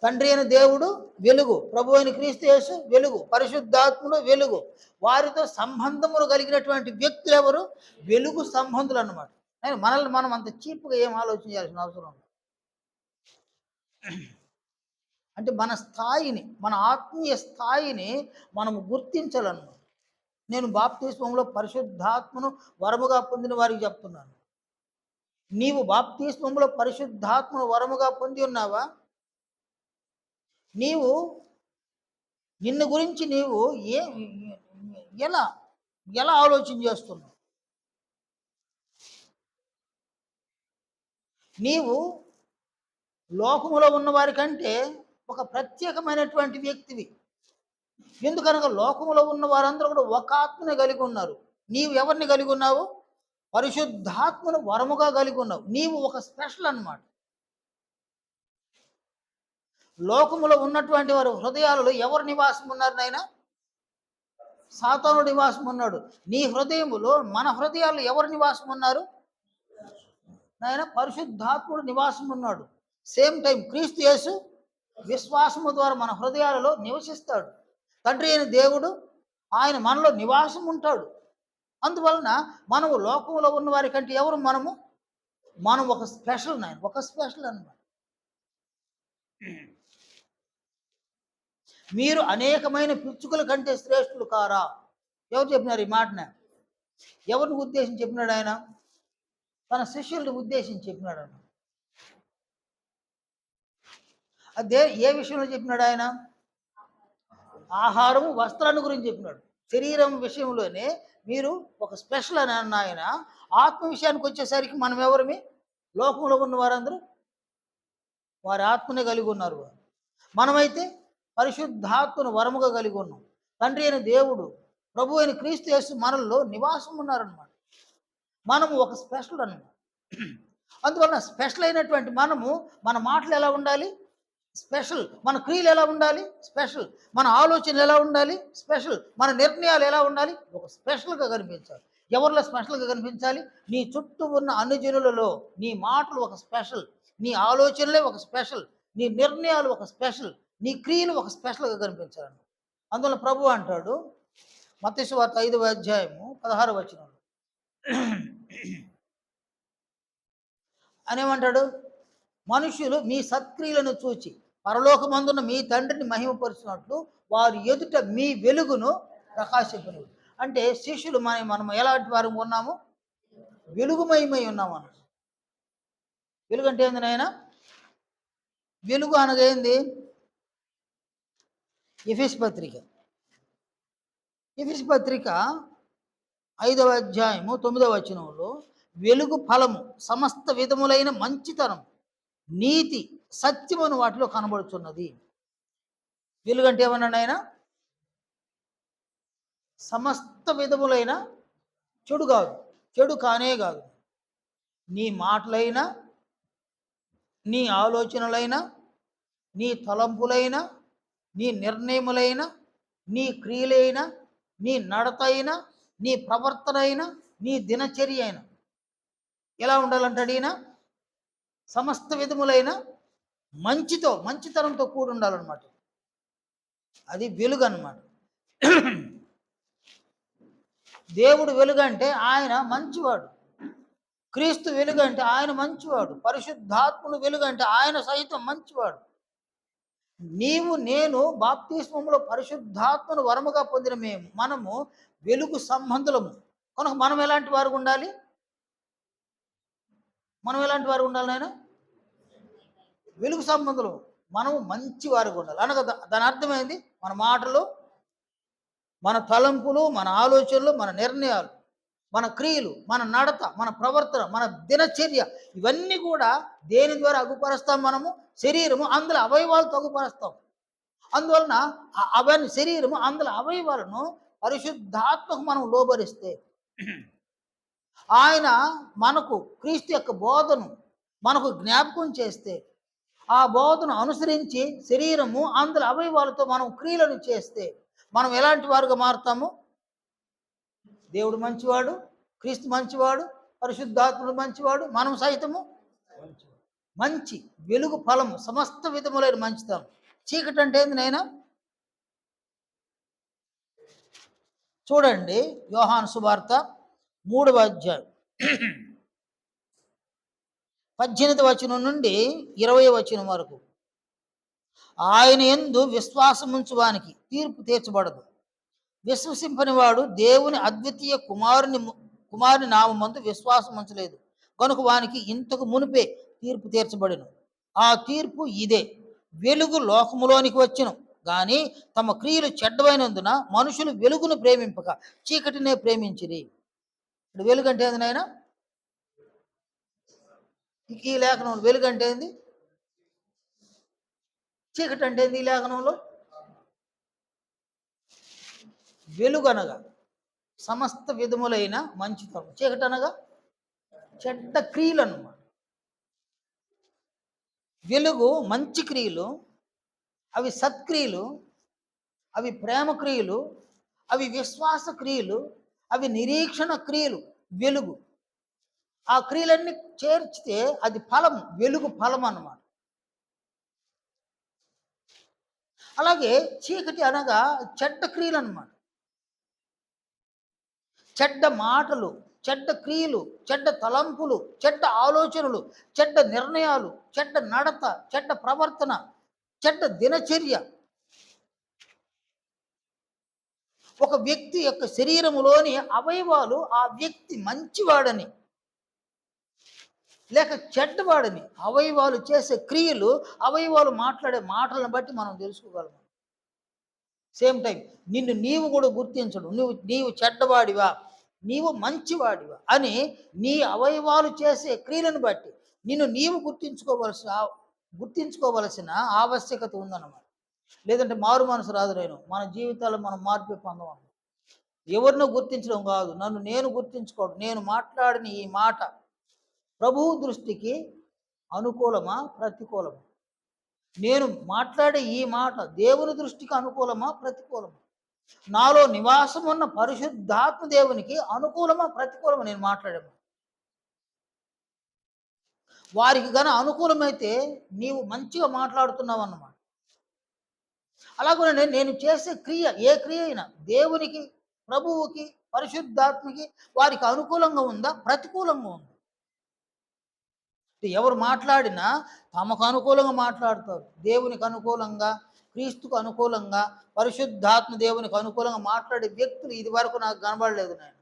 తండ్రి అయిన దేవుడు వెలుగు, ప్రభు అయిన క్రీస్తు యేసు వెలుగు, పరిశుద్ధాత్ముడు వెలుగు. వారితో సంబంధములు కలిగినటువంటి వ్యక్తులు ఎవరు? వెలుగు సంబంధులు అన్నమాట. మనల్ని మనం అంత చీప్గా ఏం ఆలోచన చేయాల్సిన అవసరం. అంటే మన స్థాయిని, మన ఆత్మీయ స్థాయిని మనం గుర్తించాలన్నమాట. నేను బాప్తిస్మంలో పరిశుద్ధాత్మను వరముగా పొందిన వారికి చెప్తున్నాను. నీవు బాప్తిస్మంలో పరిశుద్ధాత్మను వరముగా పొంది ఉన్నావా? నీవు నిన్ను గురించి నీవు ఎలా ఎలా ఆలోచన చేస్తున్నావు? నీవు లోకములో ఉన్న వారి కంటే ఒక ప్రత్యేకమైనటువంటి వ్యక్తివి. ఎందుకనగా లోకములో ఉన్న వారందరూ కూడా ఒక ఆత్మని కలిగి ఉన్నారు. నీవు ఎవరిని కలిగి ఉన్నావు? పరిశుద్ధాత్మను వరముగా కలిగి ఉన్నావు. నీవు ఒక స్పెషల్ అన్నమాట. లోకములో ఉన్నటువంటి వారు హృదయాలలో ఎవరు నివాసం ఉన్నారు నాయనా? సాతాను నివాసం ఉన్నాడు. నీ హృదయములో, మన హృదయాల్లో ఎవరు నివాసం ఉన్నారు నాయన? పరిశుద్ధాత్ముడు నివాసం ఉన్నాడు. సేమ్ టైం క్రీస్తు యేసు విశ్వాసము ద్వారా మన హృదయాలలో నివసిస్తాడు. తండ్రి అయిన దేవుడు ఆయన మనలో నివాసం ఉంటాడు. అందువలన మనము లోకంలో ఉన్న వారి కంటే ఎవరు మనం ఒక స్పెషల్ నాయన, ఒక స్పెషల్ అన్నమాట. మీరు అనేకమైన పిచ్చుకల కంటే శ్రేష్ఠులు కారా? ఎవరు చెప్పినారు ఈ మాటనే? ఎవరిని ఉద్దేశించి చెప్పినాడు ఆయన? తన శిష్యుల్ని ఉద్దేశించి చెప్పినాడు ఆయన. అదే ఏ విషయంలో చెప్పినాడు ఆయన? ఆహారము వస్త్రాన్ని గురించి చెప్పినాడు. శరీరం విషయంలోనే మీరు ఒక స్పెషల్ అని అన్న ఆయన. ఆత్మ విషయానికి వచ్చేసరికి మనం ఎవరిమి? లోకంలో ఉన్న వారందరూ వారి ఆత్మనే కలిగి ఉన్నారు. మనమైతే పరిశుద్ధాత్మను వరముగా కలిగి ఉన్నాం. తండ్రి అయిన దేవుడు, ప్రభు అయిన క్రీస్తు యేసు మనల్లో నివాసం ఉన్నారనమాట. మనము ఒక స్పెషల్ అన్నమాట. అందువలన స్పెషల్ అయినటువంటి మనము, మన మాటలు ఎలా ఉండాలి? స్పెషల్. మన క్రియలు ఎలా ఉండాలి? స్పెషల్. మన ఆలోచనలు ఎలా ఉండాలి? స్పెషల్. మన నిర్ణయాలు ఎలా ఉండాలి? ఒక స్పెషల్గా కనిపించాలి. ఎవరిలో స్పెషల్గా కనిపించాలి? నీ చుట్టూ ఉన్న అన్ని జనులలో నీ మాటలు ఒక స్పెషల్, నీ ఆలోచనలే ఒక స్పెషల్, నీ నిర్ణయాలు ఒక స్పెషల్, నీ క్రియలు ఒక స్పెషల్గా కనిపించాలి. అందువల్ల ప్రభు అంటాడు మత్తయి సువార్త 5వ అధ్యాయము 16వ వచనంలో అనేమంటాడు? మనుషులు మీ సత్క్రియలను చూచి పరలోకమందున్న మీ తండ్రిని మహిమపరుచినట్లు వారి ఎదుట మీ వెలుగును ప్రకాశింపను. అంటే శిష్యులు మనం ఎలాంటి వారు ఉన్నాము? వెలుగుమయమై ఉన్నాము అన్న. వెలుగు అంటే ఏంది నాయన? వెలుగు అనగా ఏంది? ఎఫెసు పత్రిక 5వ అధ్యాయము 9వ వచనంలో వెలుగు ఫలము సమస్త విధములైన మంచితనం, నీతి, సత్యమును వాటిలో కనబడుతున్నది. వెలుగు అంటే ఏమన్నాడు ఆయన? సమస్త విధములైన చెడు కాదు, చెడు కానే కాదు. నీ మాటలైనా, నీ ఆలోచనలైనా, నీ తలంపులైనా, నీ నిర్ణయములైనా, నీ క్రియలైనా, నీ నడత అయినా, నీ ప్రవర్తన అయినా, నీ దినచర్య అయినా ఎలా ఉండాలంటాడు ఈయన? సమస్త విధములైన మంచితనంతో కూడి ఉండాలన్నమాట. అది వెలుగు అన్నమాట. దేవుడు వెలుగు అంటే ఆయన మంచివాడు. క్రీస్తు వెలుగు అంటే ఆయన మంచివాడు. పరిశుద్ధాత్ముడు వెలుగు అంటే ఆయన సైతం మంచివాడు. నీవు నేను బాప్తిస్మములో పరిశుద్ధాత్మను వరముగా పొందిన మనము వెలుగు సంబంధులము. కనుక మనం ఎలాంటి వారు ఉండాలి? నాయన? వెలుగు సంబంధులు. మనము మంచి వారుగా ఉండాలి. అనగా దాని అర్థమైంది, మన మాటలు, మన తలంపులు, మన ఆలోచనలు, మన నిర్ణయాలు, మన క్రియలు, మన నడత, మన ప్రవర్తన, మన దినచర్య, ఇవన్నీ కూడా దేని ద్వారా అగుపరుస్తాం? మనము శరీరము అందులో అవయవాలతో అగుపరుస్తాం. అందువలన అవన్నీ శరీరము అందులో అవయవాలను పరిశుద్ధాత్మకు మనం లోబరిస్తే, ఆయన మనకు క్రీస్తు యొక్క బోధను మనకు జ్ఞాపకం చేస్తే, ఆ బోధను అనుసరించి శరీరము అందులో అవయవాలతో మనం క్రియలను చేస్తే మనం ఎలాంటి వారుగా మారుతాము? దేవుడు మంచివాడు, క్రీస్తు మంచివాడు, పరిశుద్ధాత్ముడు మంచివాడు, మనం సైతము మంచి వెలుగు ఫలము సమస్త విధములైన మంచితనం. చీకటి అంటే ఏంది నాయనా? చూడండి యోహాను సువార్త 3వ అధ్యాయం 18వ వచనం నుండి 20వ వచనం వరకు. ఆయన యందు విశ్వాసముంచువానికి తీర్పు తీర్చబడదు. విశ్వసింపని వాడు దేవుని అద్వితీయ కుమారుని నామమందు విశ్వాసం ఉంచలేదు కనుక వానికి ఇంతకు మునిపే తీర్పు తీర్చబడిను. ఆ తీర్పు ఇదే: వెలుగు లోకములోనికి వచ్చును కానీ తమ క్రియలు చెడ్డమైనందున మనుషులు వెలుగును ప్రేమింపక చీకటినే ప్రేమించిరి. ఇప్పుడు వెలుగు అంటే ఏంది నాయన? ఈ లేఖనం వెలుగు అంటే ఏంది? చీకటి అంటే ఏంది ఈ లేఖనంలో? వెలుగనగా సమస్త విధములైన మంచితనం, చీకటి అనగా చెడ్డ క్రియలు అన్నమాట. వెలుగు మంచి క్రియలు, అవి సత్క్రియలు, అవి ప్రేమ క్రియలు, అవి విశ్వాస క్రియలు, అవి నిరీక్షణ క్రియలు. వెలుగు ఆ క్రియలన్నీ చేర్చితే అది ఫలం, వెలుగు ఫలం అన్నమాట. అలాగే చీకటి అనగా చెడ్డ క్రియలు అన్నమాట. చెడ్డ మాటలు, చెడ్డ క్రియలు, చెడ్డ తలంపులు, చెడ్డ ఆలోచనలు, చెడ్డ నిర్ణయాలు, చెడ్డ నడత, చెడ్డ ప్రవర్తన, చెడ్డ దినచర్య. ఒక వ్యక్తి యొక్క శరీరములోని అవయవాలు ఆ వ్యక్తి మంచివాడని లేక చెడ్డవాడని, అవయవాలు చేసే క్రియలు, అవయవాలు మాట్లాడే మాటలను బట్టి మనం తెలుసుకోగలం. సేమ్ టైం నిన్ను నీవు కూడా గుర్తించడు, నీవు చెడ్డవాడివా, నీవు మంచివాడివా అని నీ అవయవాలు చేసే క్రియలను బట్టి నిన్ను నీవు గుర్తించుకోవలసిన ఆవశ్యకత ఉందన్నమాట. లేదంటే మారు మనసు రాదు. మన జీవితాల్లో మనం మార్పు పొందం. ఎవరినో గుర్తించడం కాదు, నన్ను నేను గుర్తించుకోవడం. నేను మాట్లాడిన ఈ మాట ప్రభువు దృష్టికి అనుకూలమా ప్రతికూలమా? నేను మాట్లాడే ఈ మాట దేవుని దృష్టికి అనుకూలమా ప్రతికూలమా? నాలో నివాసం ఉన్న పరిశుద్ధాత్మ దేవునికి అనుకూలమా ప్రతికూలమా నేను మాట్లాడాను? వారికి గన అనుకూలమైతే నీవు మంచిగా మాట్లాడుతున్నావు అన్నమాట. అలాగే నేను చేసే క్రియ, ఏ క్రియ అయినా దేవునికి, ప్రభువుకి, పరిశుద్ధాత్మకి వారికి అనుకూలంగా ఉందా ప్రతికూలంగా ఉందా? ఎవరు మాట్లాడినా తమకు అనుకూలంగా మాట్లాడతారు. దేవునికి అనుకూలంగా, క్రీస్తుకు అనుకూలంగా, పరిశుద్ధాత్మ దేవునికి అనుకూలంగా మాట్లాడే వ్యక్తులు ఇది వరకు నాకు కనబడలేదు. నేను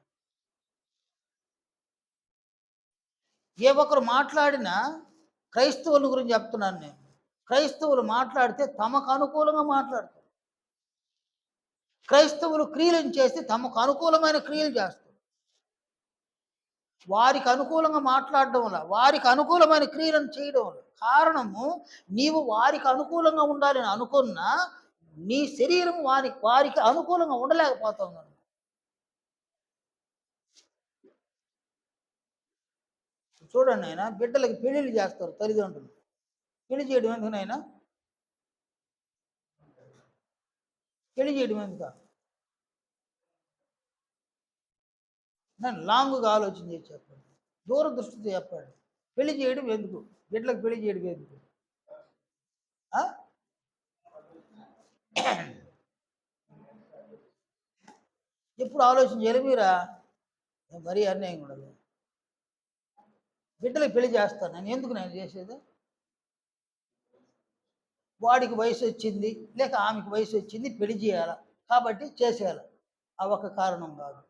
ఏ ఒక్కరు మాట్లాడినా, క్రైస్తవుల గురించి చెప్తున్నాను నేను, క్రైస్తవులు మాట్లాడితే తమకు అనుకూలంగా మాట్లాడతారు. క్రైస్తవులు క్రియలను చేస్తే తమకు అనుకూలమైన క్రియలు చేస్తారు. వారికి అనుకూలంగా మాట్లాడడం వల్ల, వారికి అనుకూలమైన క్రియలను చేయడం వల్ల. కారణము, నీవు వారికి అనుకూలంగా ఉండాలని అనుకున్నా నీ శరీరం వారికి అనుకూలంగా ఉండలేకపోతుంది. చూడండి ఆయన, బిడ్డలకి పెళ్ళిళ్ళు చేస్తారు తల్లిదండ్రులు. పెళ్లి చేయడం ఎందుకు నాయన? పెళ్లి చేయడం ఎందుకు? నేను లాంగ్గా ఆలోచన చేసి చెప్పండి, దూరదృష్టితో చెప్పండి. పెళ్లి చేయడం ఎందుకు? బిడ్డలకు పెళ్లి చేయడం ఎందుకు? ఎప్పుడు ఆలోచన చేయాలి మీరా? మరీ అన్యాయం కూడా. బిడ్డలకు పెళ్లి చేస్తాను నేను, ఎందుకు నేను చేసేది? వాడికి వయసు వచ్చింది లేక ఆమెకి వయసు వచ్చింది, పెళ్లి చేయాలి కాబట్టి చేసేయాలి. ఆ ఒక కారణం కాదు.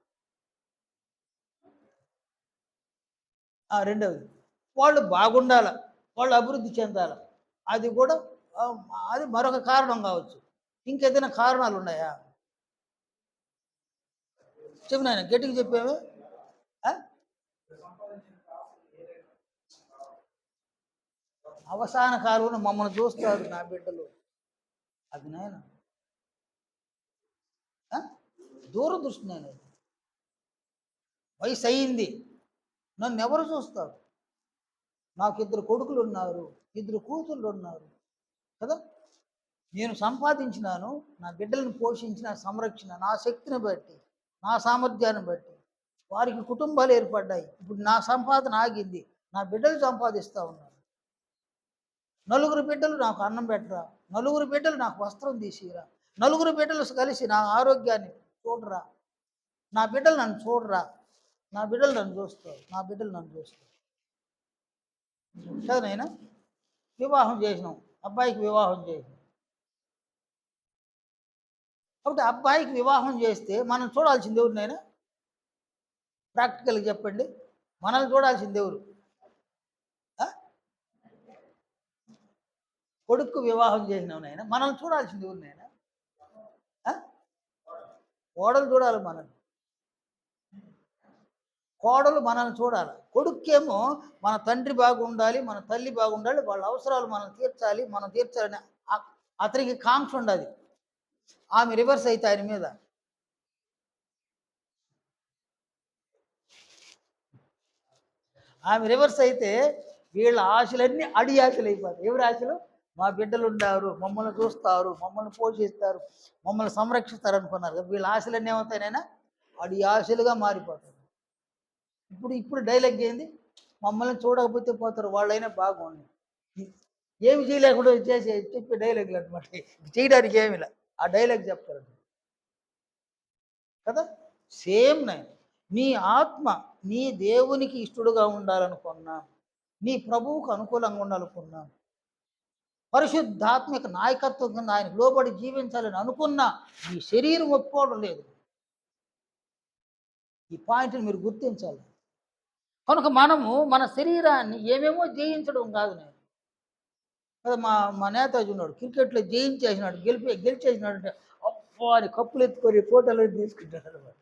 రెండవది, వాళ్ళు బాగుండాలి, వాళ్ళు అభివృద్ధి చెందాలి, అది కూడా అది మరొక కారణం కావచ్చు. ఇంకేదైనా కారణాలు ఉన్నాయా? చెప్పు నాయన, గట్టిగా చెప్పావే. అవసాన కాలంలో మమ్మల్ని చూస్తారు నా బిడ్డలు, అది నాయన దూరదృష్టి. నేను వయసు అయింది, నన్ను ఎవరు చూస్తారు? నాకు 2 కొడుకులు ఉన్నారు, 2 కూతుళ్ళు ఉన్నారు కదా. నేను సంపాదించినాను, నా బిడ్డలను పోషించిన సంరక్షణ నా శక్తిని బట్టి, నా సామర్థ్యాన్ని బట్టి వారికి కుటుంబాలు ఏర్పడ్డాయి. ఇప్పుడు నా సంపాదన ఆగింది, నా బిడ్డలు సంపాదిస్తూ ఉన్నారు. నలుగురు బిడ్డలు నాకు అన్నం పెట్టరా, నలుగురు బిడ్డలు నాకు వస్త్రం తీసిరా, నలుగురు బిడ్డలు కలిసి నా ఆరోగ్యాన్ని చూడరా, నా బిడ్డలు నన్ను చూడరా, నా బిడ్డలు నన్ను చూస్తారు, నా బిడ్డలు నన్ను చూస్తారు కదా. నైనా వివాహం చేసినాం, అబ్బాయికి వివాహం చేసినాం. కాబట్టి అబ్బాయికి వివాహం చేస్తే మనం చూడాల్సింది ఎవరినైనా? ప్రాక్టికల్గా చెప్పండి, మనల్ని చూడాల్సింది ఎవరు? కొడుకు వివాహం చేసినావు నాయన, మనల్ని చూడాల్సింది ఎవరినైనా? కోడలు చూడాలి మనల్ని, కోడలు మనల్ని చూడాలి. కొడుక్కేమో మన తండ్రి బాగుండాలి, మన తల్లి బాగుండాలి, వాళ్ళ అవసరాలు మనం తీర్చాలి, మనం తీర్చాలని అతనికి కాంక్ష ఉండదు, ఆమె రివర్స్ అయితే ఆయన మీద. ఆమె రివర్స్ అయితే వీళ్ళ ఆశలన్నీ అడి ఆశలు అయిపోతాయి. ఎవరి ఆశలు? మా బిడ్డలు ఉండారు, మమ్మల్ని చూస్తారు, మమ్మల్ని పోషిస్తారు, మమ్మల్ని సంరక్షిస్తారు అనుకున్నారు కదా, వీళ్ళ ఆశలన్నీ ఏమవుతాయినైనా అడి ఆశలుగా మారిపోతాయి. ఇప్పుడు ఇప్పుడు డైలాగ్ ఏంది? మమ్మల్ని చూడకపోతే పోతారు, వాళ్ళైనా బాగుంది. ఏమి చేయలేకుండా చేసే చెప్పే డైలాగులు అనమాట. చేయడానికి ఏమిలా, ఆ డైలాగ్ చెప్తారు కదా. Same nine. నీ ఆత్మ నీ దేవునికి ఇష్టడుగా ఉండాలనుకున్నా, నీ ప్రభువుకు అనుకూలంగా ఉండాలనుకున్నా, పరిశుద్ధాత్మిక నాయకత్వం కింద ఆయన లోబడి జీవించాలని అనుకున్నా, ఈ శరీరం ఒప్పుకోవడం లేదు. ఈ పాయింట్ని మీరు గుర్తించాలి. కనుక మనము మన శరీరాన్ని ఏమేమో జయించడం కాదు. నేను కదా, మా నేతాజీ ఉన్నాడు, క్రికెట్లో జయించేసినాడు, గెలిచేసినాడు అంటే అబ్బా అని కప్పులు ఎత్తుకొని ఫోటోలు తీసుకుంటాడు అనమాట.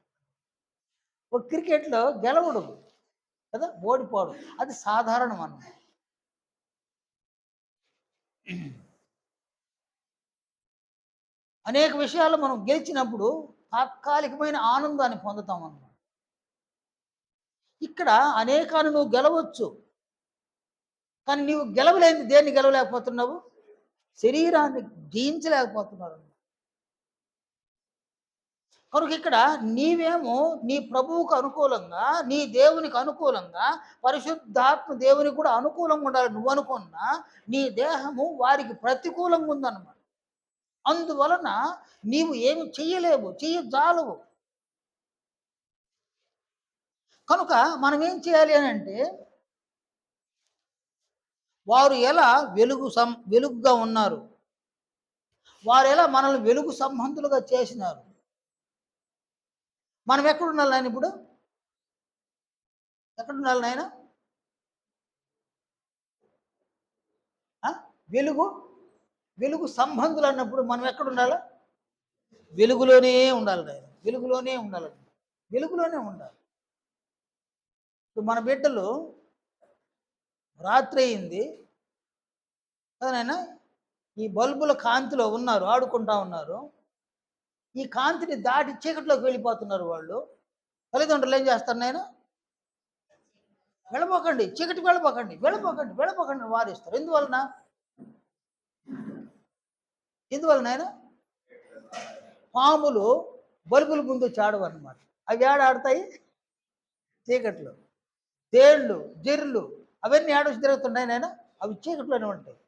ఒక క్రికెట్లో గెలవడం కదా, ఓడిపోవడం అది సాధారణం అన్నమాట. అనేక విషయాలు మనం గెలిచినప్పుడు తాత్కాలికమైన ఆనందాన్ని పొందుతాం అన్నమాట. ఇక్కడ అనేకాన్ని నువ్వు గెలవచ్చు, కానీ నువ్వు గెలవలేని దేన్ని గెలవలేకపోతున్నావు? శరీరాన్ని జయించలేకపోతున్నారు. కనుక ఇక్కడ నీవేమో నీ ప్రభువుకు అనుకూలంగా, నీ దేవునికి అనుకూలంగా, పరిశుద్ధాత్మ దేవునికి కూడా అనుకూలంగా ఉండాలి నువ్వు అనుకున్నా, నీ దేహము వారికి ప్రతికూలంగా ఉందన్నమాట. అందువలన నీవు ఏమి చెయ్యలేవు, చెయ్యజాలవు. కనుక మనం ఏం చేయాలి అని అంటే, వారు ఎలా వెలుగుగా ఉన్నారు, వారు ఎలా మనల్ని వెలుగు సంబంధులుగా చేసినారు, మనం ఎక్కడుండాలి నాయన? ఇప్పుడు ఎక్కడుండాలి నాయన? వెలుగు వెలుగు సంబంధులు అన్నప్పుడు మనం ఎక్కడుండాలి? వెలుగులోనే ఉండాలి నాయన, వెలుగులోనే ఉండాలి, వెలుగులోనే ఉండాలి. ఇప్పుడు మన బిడ్డలు రాత్రి అయింది కదనైనా, ఈ బల్బుల కాంతిలో ఉన్నారు, ఆడుకుంటా ఉన్నారు. ఈ కాంతిని దాటి చీకటిలోకి వెళ్ళిపోతున్నారు వాళ్ళు. తల్లిదండ్రులు ఏం చేస్తారు నాయన? వెళ్ళబోకండి, చీకటికి వెళ్ళబోకండి, వెళ్ళబోకండి, వెళ్ళబోకండి వారిస్తారు. ఎందువలన? ఎందువలన ఆయన? పాములు బల్బుల ముందు చాడవన్నమాట. అవి ఆడతాయి చీకట్లో. తేళ్ళు, జిర్లు అవన్నీ ఆడొచ్చి తిరుగుతున్నాయి నాయన, అవి చీకట్లోనే ఉంటాయి.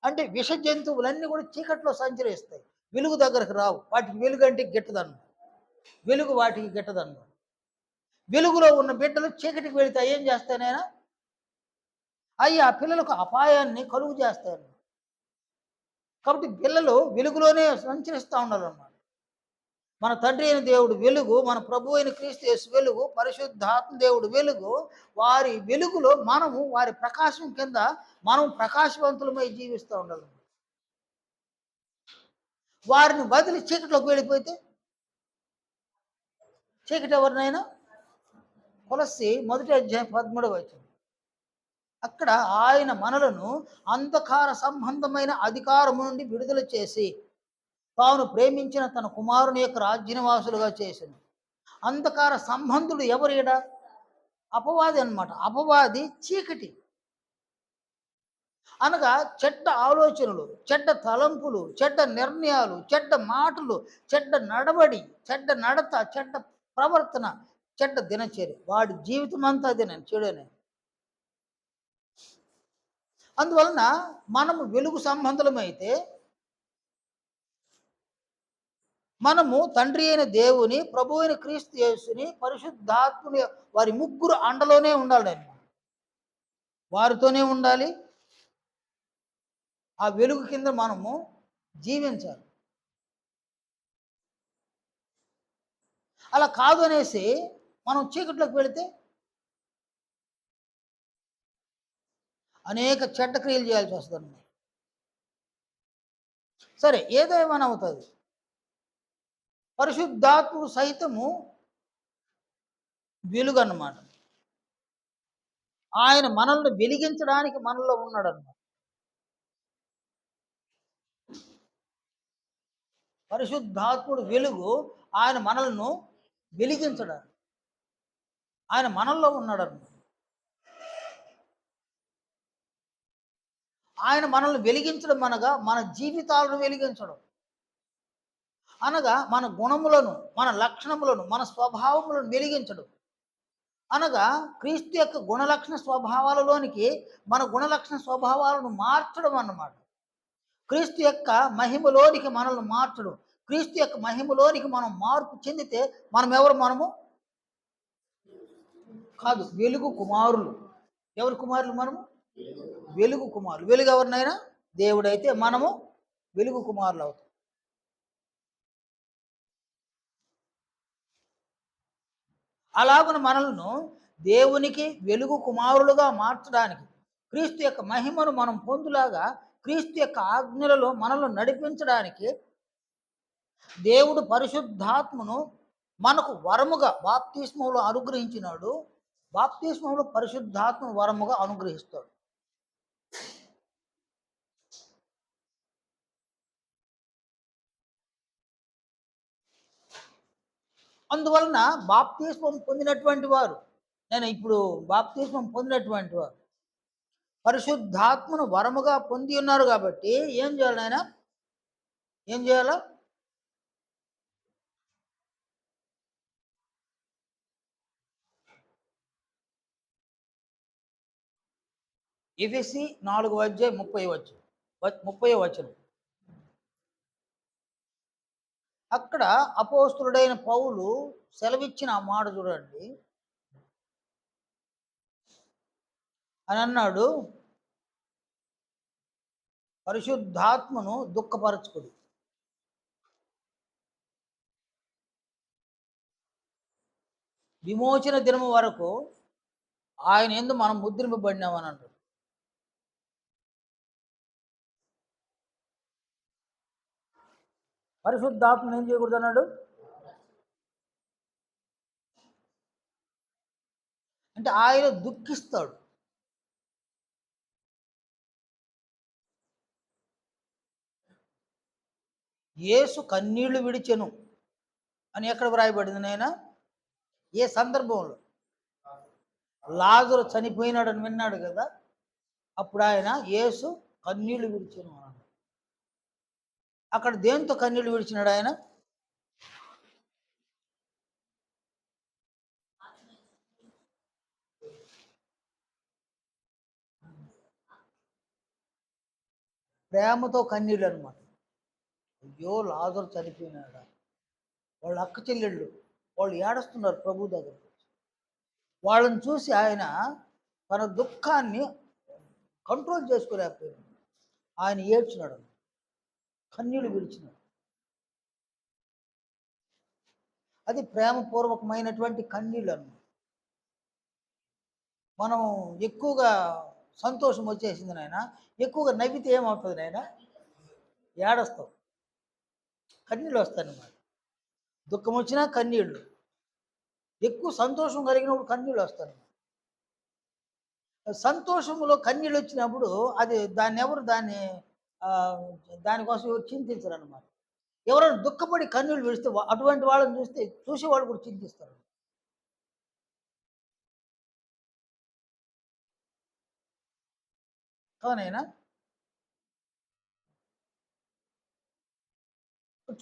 అంటే విష జంతువులన్నీ కూడా చీకట్లో సంచరిస్తాయి, వెలుగు దగ్గరకు రావు. వాటికి వెలుగు అంటే గిట్టదన్నమాట, వెలుగు వాటికి గిట్టదన్నమాట. వెలుగులో ఉన్న బిడ్డలు చీకటికి వెళితే ఏం చేస్తానైనా అవి ఆ పిల్లలకు అపాయాన్ని కలుగు చేస్తాయి. కాబట్టి పిల్లలు వెలుగులోనే సంచరిస్తూ ఉండాలన్నమాట. మన తండ్రి అయిన దేవుడు వెలుగు, మన ప్రభు అయిన క్రీస్తు యేసు వెలుగు, పరిశుద్ధాత్మ దేవుడు వెలుగు. వారి వెలుగులో మనము, వారి ప్రకాశం కింద మనం ప్రకాశవంతులమై జీవిస్తూ ఉండాలి. వారిని వదిలి చీకటిలోకి వెళ్ళిపోతే, చీకటి ఎవరినైనా కొలస్సి 1:13 అక్కడ ఆయన మనలను అంధకార సంబంధమైన అధికారము నుండి విడుదల చేసి తాను ప్రేమించిన తన కుమారుని యొక్క రాజ్యనివాసులుగా చేసిన. అంధకార సంబంధుడు ఎవరీడ? అపవాది అన్నమాట. అపవాది చీకటి అనగా చెడ్డ ఆలోచనలు, చెడ్డ తలంపులు, చెడ్డ నిర్ణయాలు, చెడ్డ మాటలు, చెడ్డ నడవడి, చెడ్డ నడత, చెడ్డ ప్రవర్తన, చెడ్డ దినచర్య. వాడి జీవితం అంతా అదేనే, చెడునే. అందువలన మనము వెలుగు సంబంధులమైతే మనము తండ్రి అయిన దేవుని, ప్రభు అయిన క్రీస్తు యేసుని, పరిశుద్ధాత్ముని వారి ముగ్గురు అండలోనే ఉండాలి. వారితోనే ఉండాలి. ఆ వెలుగు కింద మనము జీవించాలి. అలా కాదు అనేసి మనం చీకట్లోకి వెళితే అనేక చెడ్డ క్రియలు చేయాల్సి వస్తుంది. సరే, ఏదేమైనా అవుతుంది. పరిశుద్ధాత్ముడు సైతము వెలుగు అన్నమాట. ఆయన మనల్ని వెలిగించడానికి మనలో ఉన్నాడు అన్నమాట. పరిశుద్ధాత్ముడు వెలుగు. ఆయన మనల్ని వెలిగించడానికి, ఆయన మనల్లో ఉన్నాడన్నమాట. ఆయన మనల్ని వెలిగించడం అనగా మన జీవితాలను వెలిగించడం అనగా మన గుణములను, మన లక్షణములను, మన స్వభావములను వెలిగించడం అనగా క్రీస్తు యొక్క గుణలక్షణ స్వభావాలలోనికి మన గుణలక్షణ స్వభావాలను మార్చడం అన్నమాట. క్రీస్తు యొక్క మహిమలోనికి మనల్ని మార్చడం. క్రీస్తు యొక్క మహిమలోనికి మనం మార్పు చెందితే మనం ఎవరు? మనము కాదు, వెలుగు కుమారులు. ఎవరు కుమారులు? మనము వెలుగు కుమారులు. వెలుగు ఎవరినైనా దేవుడైతే మనము వెలుగు కుమారులు అవుతాం. అలాగున మనల్ని దేవునికి వెలుగు కుమారులుగా మార్చడానికి, క్రీస్తు యొక్క మహిమను మనం పొందులాగా, క్రీస్తు యొక్క ఆజ్ఞలలో మనల్ని నడిపించడానికి దేవుడు పరిశుద్ధాత్మను మనకు వరముగా బాప్తిస్మంలో అనుగ్రహించినాడు. బాప్తిస్మంలో పరిశుద్ధాత్మను వరముగా అనుగ్రహిస్తాడు. అందువలన బాప్తిస్మం పొందినటువంటి వారు, నేను ఇప్పుడు బాప్తిస్మం పొందినటువంటి వారు పరిశుద్ధాత్మను వరముగా పొంది ఉన్నారు కాబట్టి ఏం చేయాలి నాయన? ఏం చేయాలా? ఎఫెసీ 4:30 అక్కడ అపోస్తులుడైన పౌలు సెలవిచ్చిన ఆ మాట చూడండి. అని అన్నాడు, పరిశుద్ధాత్మను దుఃఖపరచుకుడు. విమోచన దినము వరకు ఆయన యందు మనం ముద్రింపబడినామని అన్నాడు. పరిశుద్ధాత్మను ఏం చేయకూడదు అన్నాడు? అంటే ఆయన దుఃఖిస్తాడు. యేసు కన్నీళ్లు విడిచెను అని ఎక్కడ వ్రాయబడింది నాయన? ఏ సందర్భంలో? లాజరు చనిపోయినాడని విన్నాడు కదా, అప్పుడు ఆయన యేసు కన్నీళ్లు విడిచెను అన్నాడు. అక్కడ దేంతో కన్నీళ్లు విడిచినాడు ఆయన? ప్రేమతో కన్నీళ్ళు అనమాట. అయ్యో లాజరు చనిపోయినాడా, వాళ్ళ అక్క చెల్లెళ్ళు వాళ్ళు ఏడుస్తున్నారు ప్రభు దగ్గర. వాళ్ళని చూసి ఆయన తన దుఃఖాన్ని కంట్రోల్ చేసుకోలేకపోయాడు. ఆయన ఏడ్చినాడు, కన్నీళ్ళు విడిచినాడు. అది ప్రేమపూర్వకమైనటువంటి కన్నీళ్ళు అన్నమాట. మనం ఎక్కువగా సంతోషం వచ్చేసింది నాయన, ఎక్కువగా నవ్వితే ఏమవుతుంది నాయన? ఏడస్తాం, కన్నీళ్ళు వస్తాయన్నమాట. దుఃఖం వచ్చినా కన్నీళ్ళు, ఎక్కువ సంతోషం కలిగినప్పుడు కన్నీళ్ళు వస్తాయి. సంతోషంలో కన్నీళ్ళు వచ్చినప్పుడు అది దాన్ని ఎవరు దానికోసం ఎవరు చింతించరు అనమాట. ఎవరైనా దుఃఖపడి కన్నీళ్ళు విడిస్తే అటువంటి వాళ్ళని చూస్తే చూసేవాళ్ళు కూడా చింతిస్తారు. అవునైనా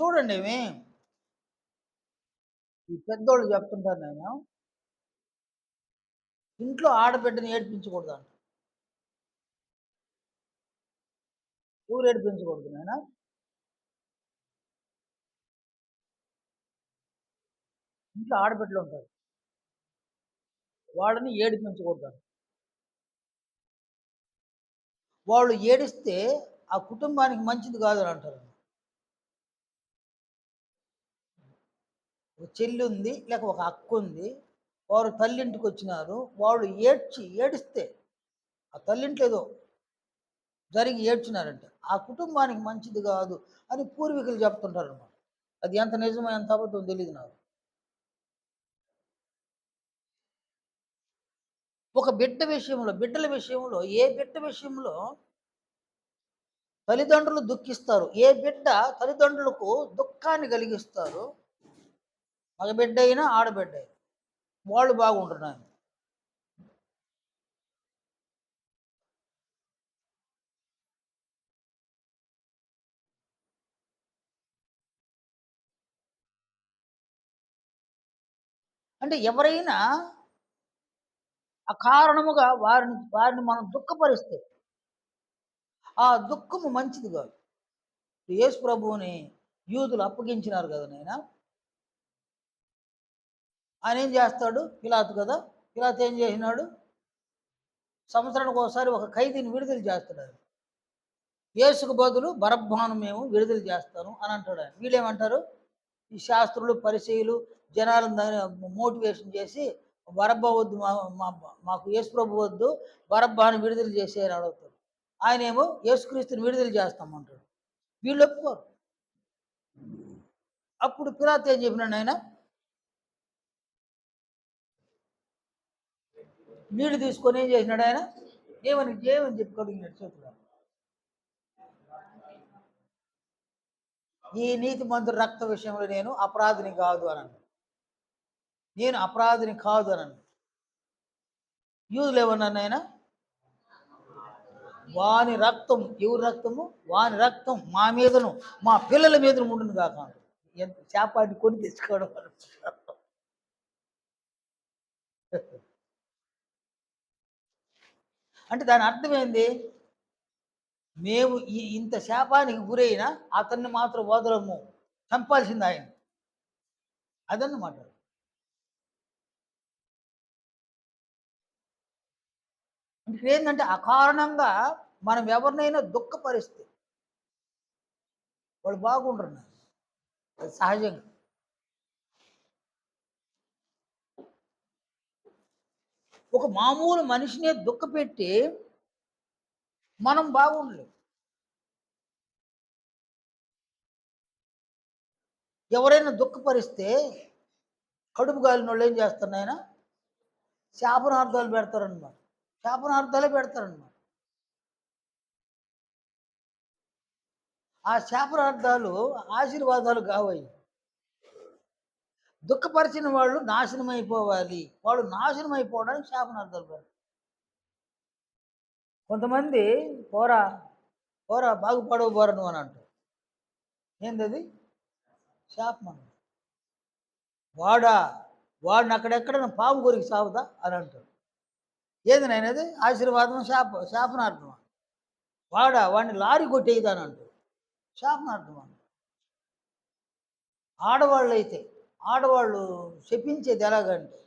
చూడండి, ఈ పెద్దోళ్ళు చెప్తుంటారు నేను, ఇంట్లో ఆడబిడ్డని ఏడిపించకూడదు అంట. ఎవరు ఏడిపించకూడదు నాయన? ఇంట్లో ఆడబిడ్డలు ఉంటారు, వాళ్ళని ఏడిపించకూడదు అంట. వాళ్ళు ఏడిస్తే ఆ కుటుంబానికి మంచిది కాదు అని అంటారు. ఒక చెల్లి ఉంది, లేక ఒక అక్క ఉంది, వారు తల్లింటికి వచ్చినారు, వాళ్ళు ఏడిస్తే ఆ తల్లింట్లో ఏదో జరిగి ఏడ్చినారంటే ఆ కుటుంబానికి మంచిది కాదు అని పూర్వీకులు చెప్తుంటారు అన్నమాట. అది ఎంత నిజమో ఎంత అబద్ధం తెలియదు నాకు. ఒక బిడ్డల విషయంలో ఏ బిడ్డ విషయంలో తల్లిదండ్రులు దుఃఖిస్తారు. ఏ బిడ్డ తల్లిదండ్రులకు దుఃఖాన్ని కలిగిస్తారు, మగబిడ్డ అయినా ఆడబిడ్డ అయినా వాళ్ళు బాగుంటున్నారు. అంటే ఎవరైనా అకారణముగా వారిని వారిని మనం దుఃఖపరిస్తే ఆ దుఃఖము మంచిది కాదు. యేసు ప్రభువుని యూదులు అప్పగించినారు కదా నాయన. ఆయన ఏం చేస్తాడు? పిలాతు కదా. పిలాతు ఏం చేసినాడు? సంవత్సరానికి ఒకసారి ఒక ఖైదీని విడుదల చేస్తాడు ఆయన. యేసుకు బదులు బరబ్బాను మేము విడుదల చేస్తాను అని అంటాడు ఆయన. వీళ్ళేమంటారు? ఈ శాస్త్రులు పరిచయులు జనాలను దాని మోటివేషన్ చేసి బరబ్బా వద్దు, మాకు యేసు ప్రభు వద్దు, బరబ్బాను విడుదల చేసేయని అడుగుతాడు. ఆయన ఏమో యేసుక్రీస్తుని విడుదల చేస్తామంటాడు. వీళ్ళు ఒప్పుకోరు. అప్పుడు పిలాతు ఏం చెప్పినాడు ఆయన? నీళ్లు తీసుకొని ఏం చేసినాడు ఆయన? ఏమని చెప్పి కడిగినాడు చేతులు. ఈ నీతి మంతుడు రక్త విషయంలో నేను అపరాధిని కాదు అని అన్నాడు. నేను అపరాధిని కాదు అని అన్నాడు. యూదులు ఏమన్నాను ఆయన? వాని రక్తం, ఎవరి రక్తము? వాని రక్తం మా మీదను మా పిల్లల మీదను ఉండును కాక. ఎంత చేపాటి కొని తెచ్చుకోవడం. అంటే దాని అర్థం ఏంది? మేము ఇంత శాపానికి గురైనా అతన్ని మాత్రం వదలము, చంపాల్సింది ఆయన. అదన్నమాట. ఇక్కడ ఏంటంటే అకారణంగా మనం ఎవరినైనా దుఃఖపరిస్తే వాళ్ళు బాగుంటున్నారు. అది సహజంగా. ఒక మామూలు మనిషినే దుఃఖపెట్టి మనం బాగుండలేం. ఎవరైనా దుఃఖపరిస్తే కడుపు గాలిన వాళ్ళు ఏం చేస్తారు ఆయన? శాపనార్థాలు పెడతారనమాట. శాపనార్థాలే పెడతారనమాట. ఆ శాపనార్థాలు ఆశీర్వాదాలు కావయి. దుఃఖపరిచిన వాళ్ళు నాశనం అయిపోవాలి, వాళ్ళు నాశనం అయిపోవడానికి శాపనార్థాలు పెడతారు. కొంతమంది పోరా పోరా బాగుపడవు పోరా నువ్వు అని అంటారు. ఏంటది? శాపం. వాడిని అక్కడెక్కడ పాము కొరికి సాగుదా అని అంటారు. ఏది నాయనది? ఆశీర్వాదం శాపనార్థం. వాడిని లారీ కొట్టేయదా అని అంటారు. శాపనార్థం. ఆడవాళ్ళు శపించేది ఎలాగంటే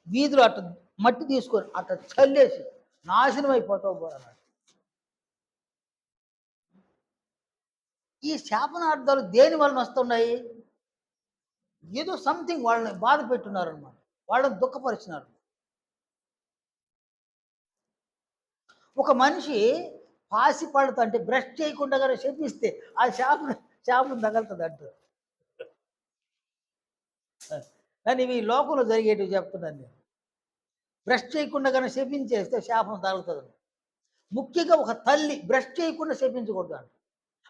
వీధులు అట్ట మట్టి తీసుకొని అట్ట చల్లేసి నాశనం అయిపోతావు పోరాడు. ఈ శాపనార్థాలు దేని వలన వస్తున్నాయి? ఏదో సంథింగ్ వాళ్ళని బాధ పెట్టున్నారనమాట, వాళ్ళని దుఃఖపరిచినారు. ఒక మనిషి పాసి పడుతా అంటే బ్రష్ చేయకుండా కానీ శపిస్తే ఆ శాపం తగలుతుంది అంటారు. కానీ ఇవి లోకంలో జరిగేటివి చెప్తున్నాను నేను. బ్రష్ చేయకుండా కానీ శపించేస్తే శాపం తగులుతుంది. ముఖ్యంగా ఒక తల్లి బ్రష్ చేయకుండా శపించకూడదు అంట.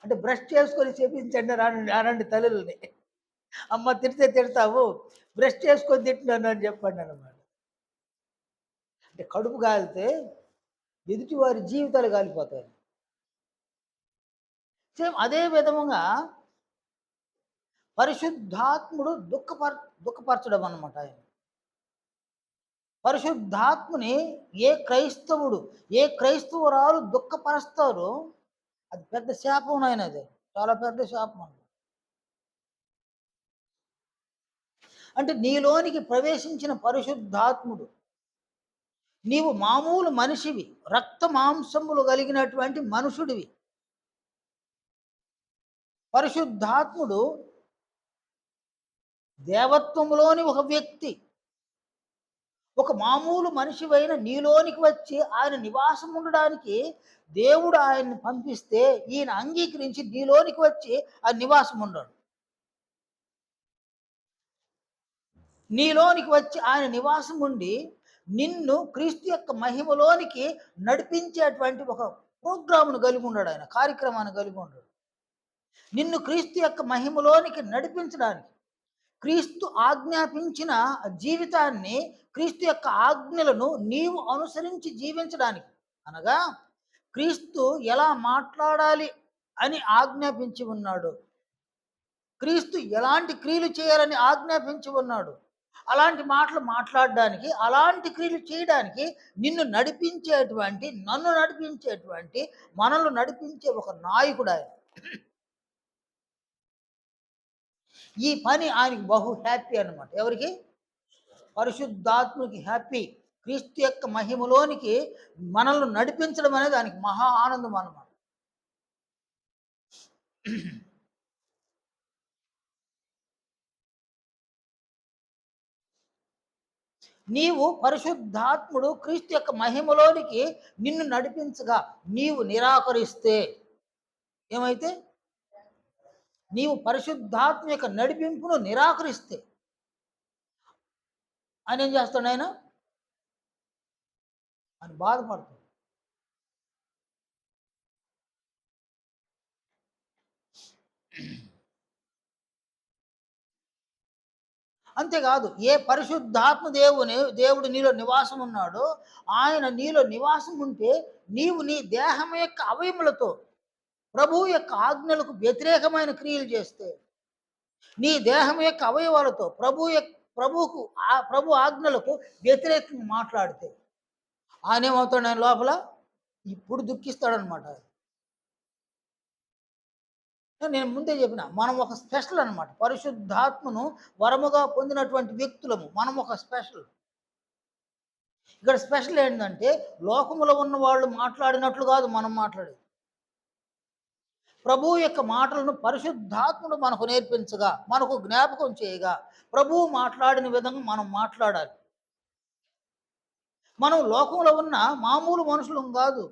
అంటే బ్రష్ చేసుకొని శపించండి అనండి తల్లుల్ని. అమ్మ తిడితే తిడతావు, బ్రష్ చేసుకొని తిట్టినాను అని చెప్పండి అన్నమాట. అంటే కడుపు కాలితే ఎదుటి వారి జీవితాలు కాలిపోతాయి. సేమ్ అదే విధముగా పరిశుద్ధాత్ముడు దుఃఖపరచడం అన్నమాట. ఆయన పరిశుద్ధాత్ముని ఏ క్రైస్తవురాలు దుఃఖపరుస్తారో అది పెద్ద శాపం అయినది, చాలా పెద్ద శాపం. అంటే నీలోనికి ప్రవేశించిన పరిశుద్ధాత్ముడు, నీవు మామూలు మనిషివి, రక్త మాంసములు కలిగినటువంటి మనుషుడివి. పరిశుద్ధాత్ముడు దేవత్వంలోని ఒక వ్యక్తి, ఒక మామూలు మనిషివైన నీలోనికి వచ్చి ఆయన నివాసం ఉండడానికి దేవుడు ఆయన్ని పంపిస్తే ఈయన అంగీకరించి నీలోనికి వచ్చి ఆ నివాసం ఉన్నాడు. నీలోనికి వచ్చి ఆయన నివాసం ఉండి నిన్ను క్రీస్తు యొక్క మహిమలోనికి నడిపించేటువంటి ఒక ప్రోగ్రామును కలిగి ఉన్నాడు, ఆయన కార్యక్రమాన్ని కలిగి ఉన్నాడు. నిన్ను క్రీస్తు యొక్క మహిమలోనికి నడిపించడానికి, క్రీస్తు ఆజ్ఞాపించిన జీవితాన్ని, క్రీస్తు యొక్క ఆజ్ఞలను నీవు అనుసరించి జీవించడానికి, అనగా క్రీస్తు ఎలా మాట్లాడాలి అని ఆజ్ఞాపించి ఉన్నాడు, క్రీస్తు ఎలాంటి క్రియలు చేయాలని ఆజ్ఞాపించి ఉన్నాడు, అలాంటి మాటలు మాట్లాడడానికి, అలాంటి క్రియలు చేయడానికి నిన్ను నడిపించేటువంటి, నన్ను నడిపించేటువంటి, మనల్ని నడిపించే ఒక నాయకుడు ఆయన. ఈ పని ఆయనకి బహు హ్యాపీ అనమాట. ఎవరికి? పరిశుద్ధాత్మకి హ్యాపీ. క్రీస్తు యొక్క మహిమలోనికి మనల్ని నడిపించడం అనేది ఆయనకి మహా ఆనందం అన్నమాట. నీవు పరిశుద్ధాత్ముడు క్రీస్తు యొక్క మహిమలోనికి నిన్ను నడిపించగా నీవు నిరాకరిస్తే ఏమైతే, నీవు పరిశుద్ధాత్మ యొక్క నడిపింపును నిరాకరిస్తే ఆయన ఏం చేస్తాడు? ఆయన బాధపడతాడు. అంతేకాదు, ఏ పరిశుద్ధాత్మ దేవుడు నీలో నివాసం ఉన్నాడో, ఆయన నీలో నివాసం ఉంటే నీవు నీ దేహం యొక్క అవయములతో ప్రభువు యొక్క ఆజ్ఞలకు వ్యతిరేకమైన క్రియలు చేస్తే, నీ దేహం యొక్క అవయవాలతో ప్రభు ఆజ్ఞలకు వ్యతిరేకంగా మాట్లాడితే ఆయన ఏమవుతాడు? ఆయన లోపల ఇప్పుడు దుఃఖిస్తాడనమాట. నేను ముందే చెప్పిన, మనం ఒక స్పెషల్ అనమాట. పరిశుద్ధాత్మను వరముగా పొందినటువంటి వ్యక్తులము మనం ఒక స్పెషల్. ఇక్కడ స్పెషల్ ఏంటంటే, లోకములో ఉన్న వాళ్ళు మాట్లాడినట్లు కాదు మనం మాట్లాడేది. ప్రభువు యొక్క మాటలను పరిశుద్ధాత్ముడు మనకు నేర్పించగా, మనకు జ్ఞాపకం చేయగా, ప్రభువు మాట్లాడిన విధంగా మనం మాట్లాడాలి. మనం లోకంలో ఉన్న మామూలు మనుషులం కాదు.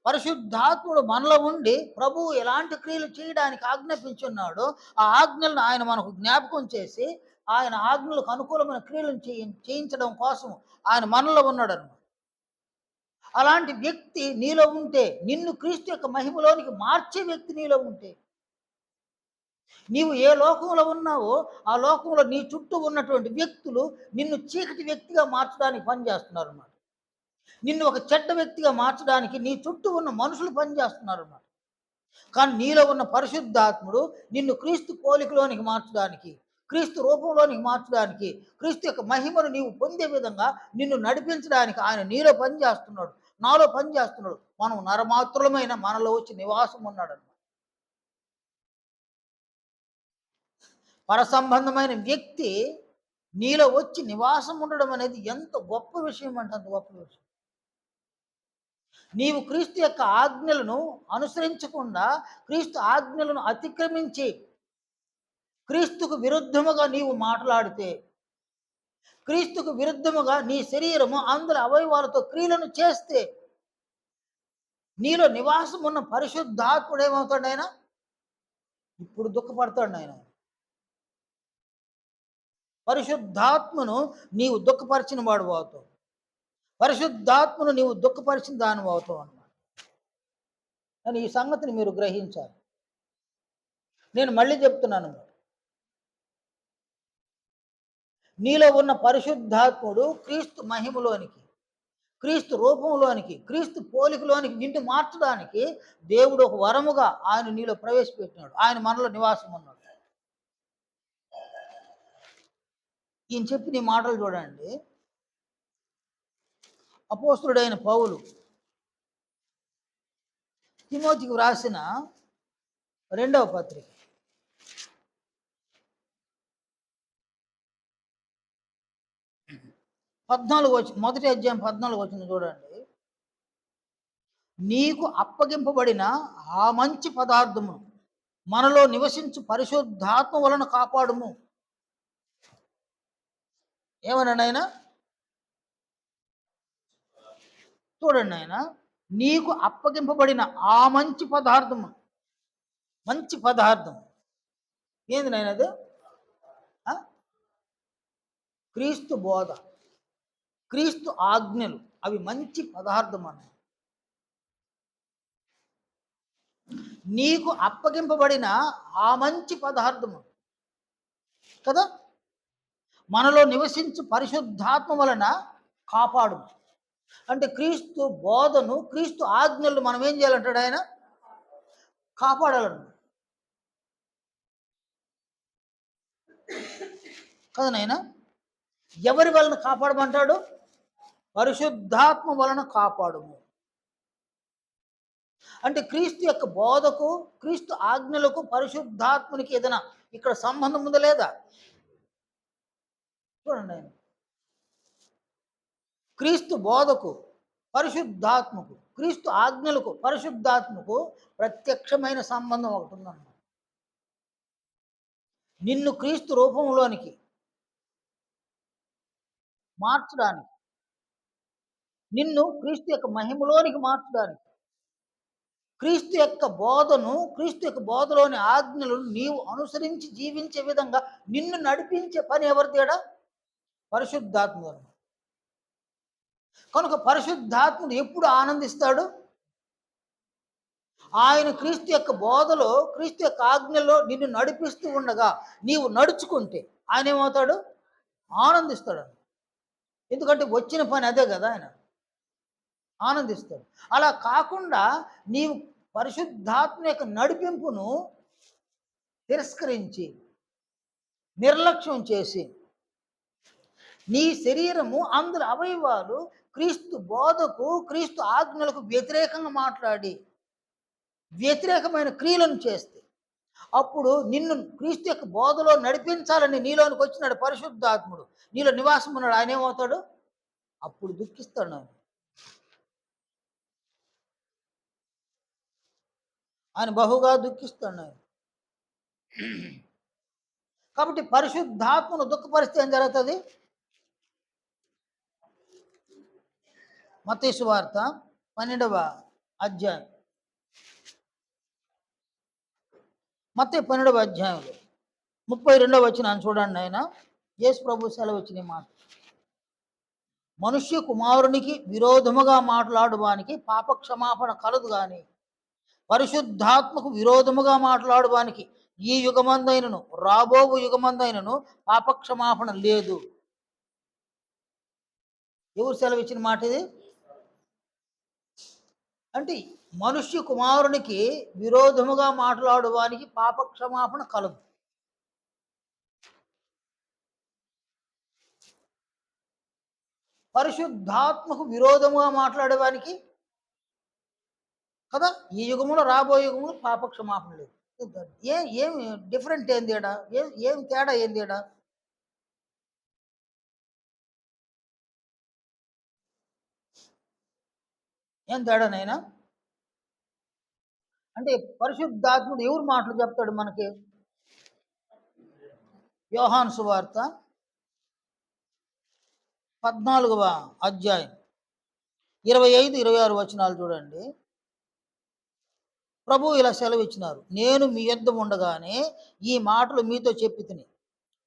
పరిశుద్ధాత్ముడు మనలో ఉండి ప్రభువు ఎలాంటి క్రియలు చేయడానికి ఆజ్ఞాపించున్నాడో ఆ ఆజ్ఞలను ఆయన మనకు జ్ఞాపకం చేసి, ఆయన ఆజ్ఞలకు అనుకూలమైన క్రియలను చేయించడం కోసం ఆయన మనలో ఉన్నాడు అన్నమాట. అలాంటి వ్యక్తి నీలో ఉంటే, నిన్ను క్రీస్తు యొక్క మహిమలోనికి మార్చే వ్యక్తి నీలో ఉంటే, నీవు ఏ లోకంలో ఉన్నావో ఆ లోకంలో నీ చుట్టూ ఉన్నటువంటి వ్యక్తులు నిన్ను చీకటి వ్యక్తిగా మార్చడానికి పనిచేస్తున్నారు అన్నమాట. నిన్ను ఒక చెడ్డ వ్యక్తిగా మార్చడానికి నీ చుట్టూ ఉన్న మనుషులు పనిచేస్తున్నారు అన్నమాట. కానీ నీలో ఉన్న పరిశుద్ధాత్ముడు నిన్ను క్రీస్తు పోలికలోనికి మార్చడానికి, క్రీస్తు రూపంలోనికి మార్చడానికి, క్రీస్తు యొక్క మహిమను నీవు పొందే విధంగా నిన్ను నడిపించడానికి ఆయన నీలో పనిచేస్తున్నాడు, నాలో పనిచేస్తున్నాడు. మనం నరమాత్రులమైన మనలో వచ్చి నివాసం ఉన్నాడు. పరసంబంధమైన వ్యక్తి నీలో వచ్చి నివాసం ఉండడం అనేది ఎంత గొప్ప విషయం అంటే అంత గొప్ప విషయం. నీవు క్రీస్తు యొక్క ఆజ్ఞలను అనుసరించకుండా, క్రీస్తు ఆజ్ఞలను అతిక్రమించి క్రీస్తుకు విరుద్ధముగా నీవు మాట్లాడితే, క్రీస్తుకు విరుద్ధముగా నీ శరీరము అందులో అవయవాలతో క్రియలను చేస్తే, నీలో నివాసం ఉన్న పరిశుద్ధాత్ముడు ఏమవుతాడు? ఆయన ఇప్పుడు దుఃఖపడతాడు. ఆయన పరిశుద్ధాత్మను నీవు దుఃఖపరిచిన వాడు అవుతావు. పరిశుద్ధాత్మను నీవు దుఃఖపరిచిన దాని అవుతావు అన్నమాట. కానీ ఈ సంగతిని మీరు గ్రహించాలి. నేను మళ్ళీ చెప్తున్నాను, నీలో ఉన్న పరిశుద్ధాత్ముడు క్రీస్తు మహిమలోనికి, క్రీస్తు రూపంలోనికి, క్రీస్తు పోలికలోనికి నిన్ను మార్చడానికి దేవుడు ఒక వరముగా ఆయన నీలో ప్రవేశపెట్టినాడు. ఆయన మనలో నివాసం ఉన్నాడు. ఈయన చెప్పిన ఈ మాటలు చూడండి. అపోస్తుడైన పౌలు తిమోతికి వ్రాసిన 2వ పత్రిక 14 మొదటి అధ్యాయం 14 వచనం చూడండి. నీకు అప్పగింపబడిన ఆ మంచి పదార్థము మనలో నివసించు పరిశుద్ధాత్మ వలన కాపాడుము. ఏమన్నాడు ఆయన? చూడండి, ఆయన నీకు అప్పగింపబడిన ఆ మంచి పదార్థం ఏంది నాయన? అది క్రీస్తు బోధ, క్రీస్తు ఆజ్ఞలు, అవి మంచి పదార్థం అన్న. నీకు అప్పగింపబడిన ఆ మంచి పదార్థము కదా, మనలో నివసించు పరిశుద్ధాత్మ వలన కాపాడు. అంటే క్రీస్తు బోధను, క్రీస్తు ఆజ్ఞలు మనం ఏం చేయాలంటాడు ఆయన? కాపాడాలను కదా నాయన. ఎవరి వలన కాపాడమంటాడు? పరిశుద్ధాత్మ వలన కాపాడుము. అంటే క్రీస్తు యొక్క బోధకు, క్రీస్తు ఆజ్ఞలకు, పరిశుద్ధాత్మనికి ఏదైనా ఇక్కడ సంబంధం ఉందా లేదా? చూడండి ఆయన, క్రీస్తు బోధకు, పరిశుద్ధాత్మకు, క్రీస్తు ఆజ్ఞలకు, పరిశుద్ధాత్మకు ప్రత్యక్షమైన సంబంధం ఒకటి ఉందన్నమాట. నిన్ను క్రీస్తు రూపంలోనికి మార్చడానికి, నిన్ను క్రీస్తు యొక్క మహిమలోనికి మార్చడానికి, క్రీస్తు యొక్క బోధను, క్రీస్తు యొక్క బోధలోని ఆజ్ఞలను నీవు అనుసరించి జీవించే విధంగా నిన్ను నడిపించే పని ఎవరిదేడా? పరిశుద్ధాత్మ. కనుక పరిశుద్ధాత్ముడు ఎప్పుడు ఆనందిస్తాడు? ఆయన క్రీస్తు యొక్క బోధలో, క్రీస్తు యొక్క ఆజ్ఞలో నిన్ను నడిపిస్తూ ఉండగా నీవు నడుచుకుంటే ఆయన ఏమవుతాడు? ఆనందిస్తాడు. ఎందుకంటే వచ్చిన పని అదే కదా, ఆయన ఆనందిస్తాడు. అలా కాకుండా నీవు పరిశుద్ధాత్మ యొక్క నడిపింపును తిరస్కరించి, నిర్లక్ష్యం చేసి, నీ శరీరము, అందరి అవయవాలు క్రీస్తు బోధకు, క్రీస్తు ఆజ్ఞలకు వ్యతిరేకంగా మాట్లాడి వ్యతిరేకమైన క్రియలను చేస్తే, అప్పుడు నిన్ను క్రీస్తు యొక్క బోధలో నడిపించాలని నీలోనికి వచ్చినాడు పరిశుద్ధాత్ముడు, నీలో నివాసం ఉన్నాడు. ఆయన ఏమవుతాడు? అప్పుడు దుఃఖిస్తాడు. ఆయన బహుగా దుఃఖిస్తాడు. కాబట్టి పరిశుద్ధాత్మను దుఃఖపరిస్తే ఏం జరుగుతుంది? మత్తయి సువార్త 12వ అధ్యాయం, మత్తయి 12వ అధ్యాయంలో 32వ వచనాన్ని చూడండి. ఆయన యేసు ప్రభు సెలవు వచ్చిన మాట, మనుష్య కుమారునికి విరోధముగా మాట్లాడువానికి పాపక్షమాపణ కలదు కానీ పరిశుద్ధాత్మకు విరోధముగా మాట్లాడువానికి ఈ యుగమందైనను రాబోవు యుగమందైనను పాపక్షమాపణ లేదు. ఎవరు సెలవు ఇచ్చిన మాట ఇది? అంటే మనుష్య కుమారునికి విరోధముగా మాట్లాడువానికి పాపక్షమాపణ కలదు. పరిశుద్ధాత్మకు విరోధముగా మాట్లాడేవానికి కదా, ఈ యుగములో రాబోయే యుగములో పాపక్షమాపణ లేదు. ఏమి డిఫరెంట్ ఏంది ఏడా? ఏం తేడా ఏంది ఏడా? ఏం తేడానైనా? అంటే పరిశుద్ధాత్ముడు ఎవరు మాటలు చెప్తాడు మనకి? యోహాను సువార్త 14వ అధ్యాయం 25-26 వచనాలు చూడండి. ప్రభు ఇలా సెలవు ఇచ్చినారు, నేను మీ యొద్ద ఉండగానే ఈ మాటలు మీతో చెప్పి తిని,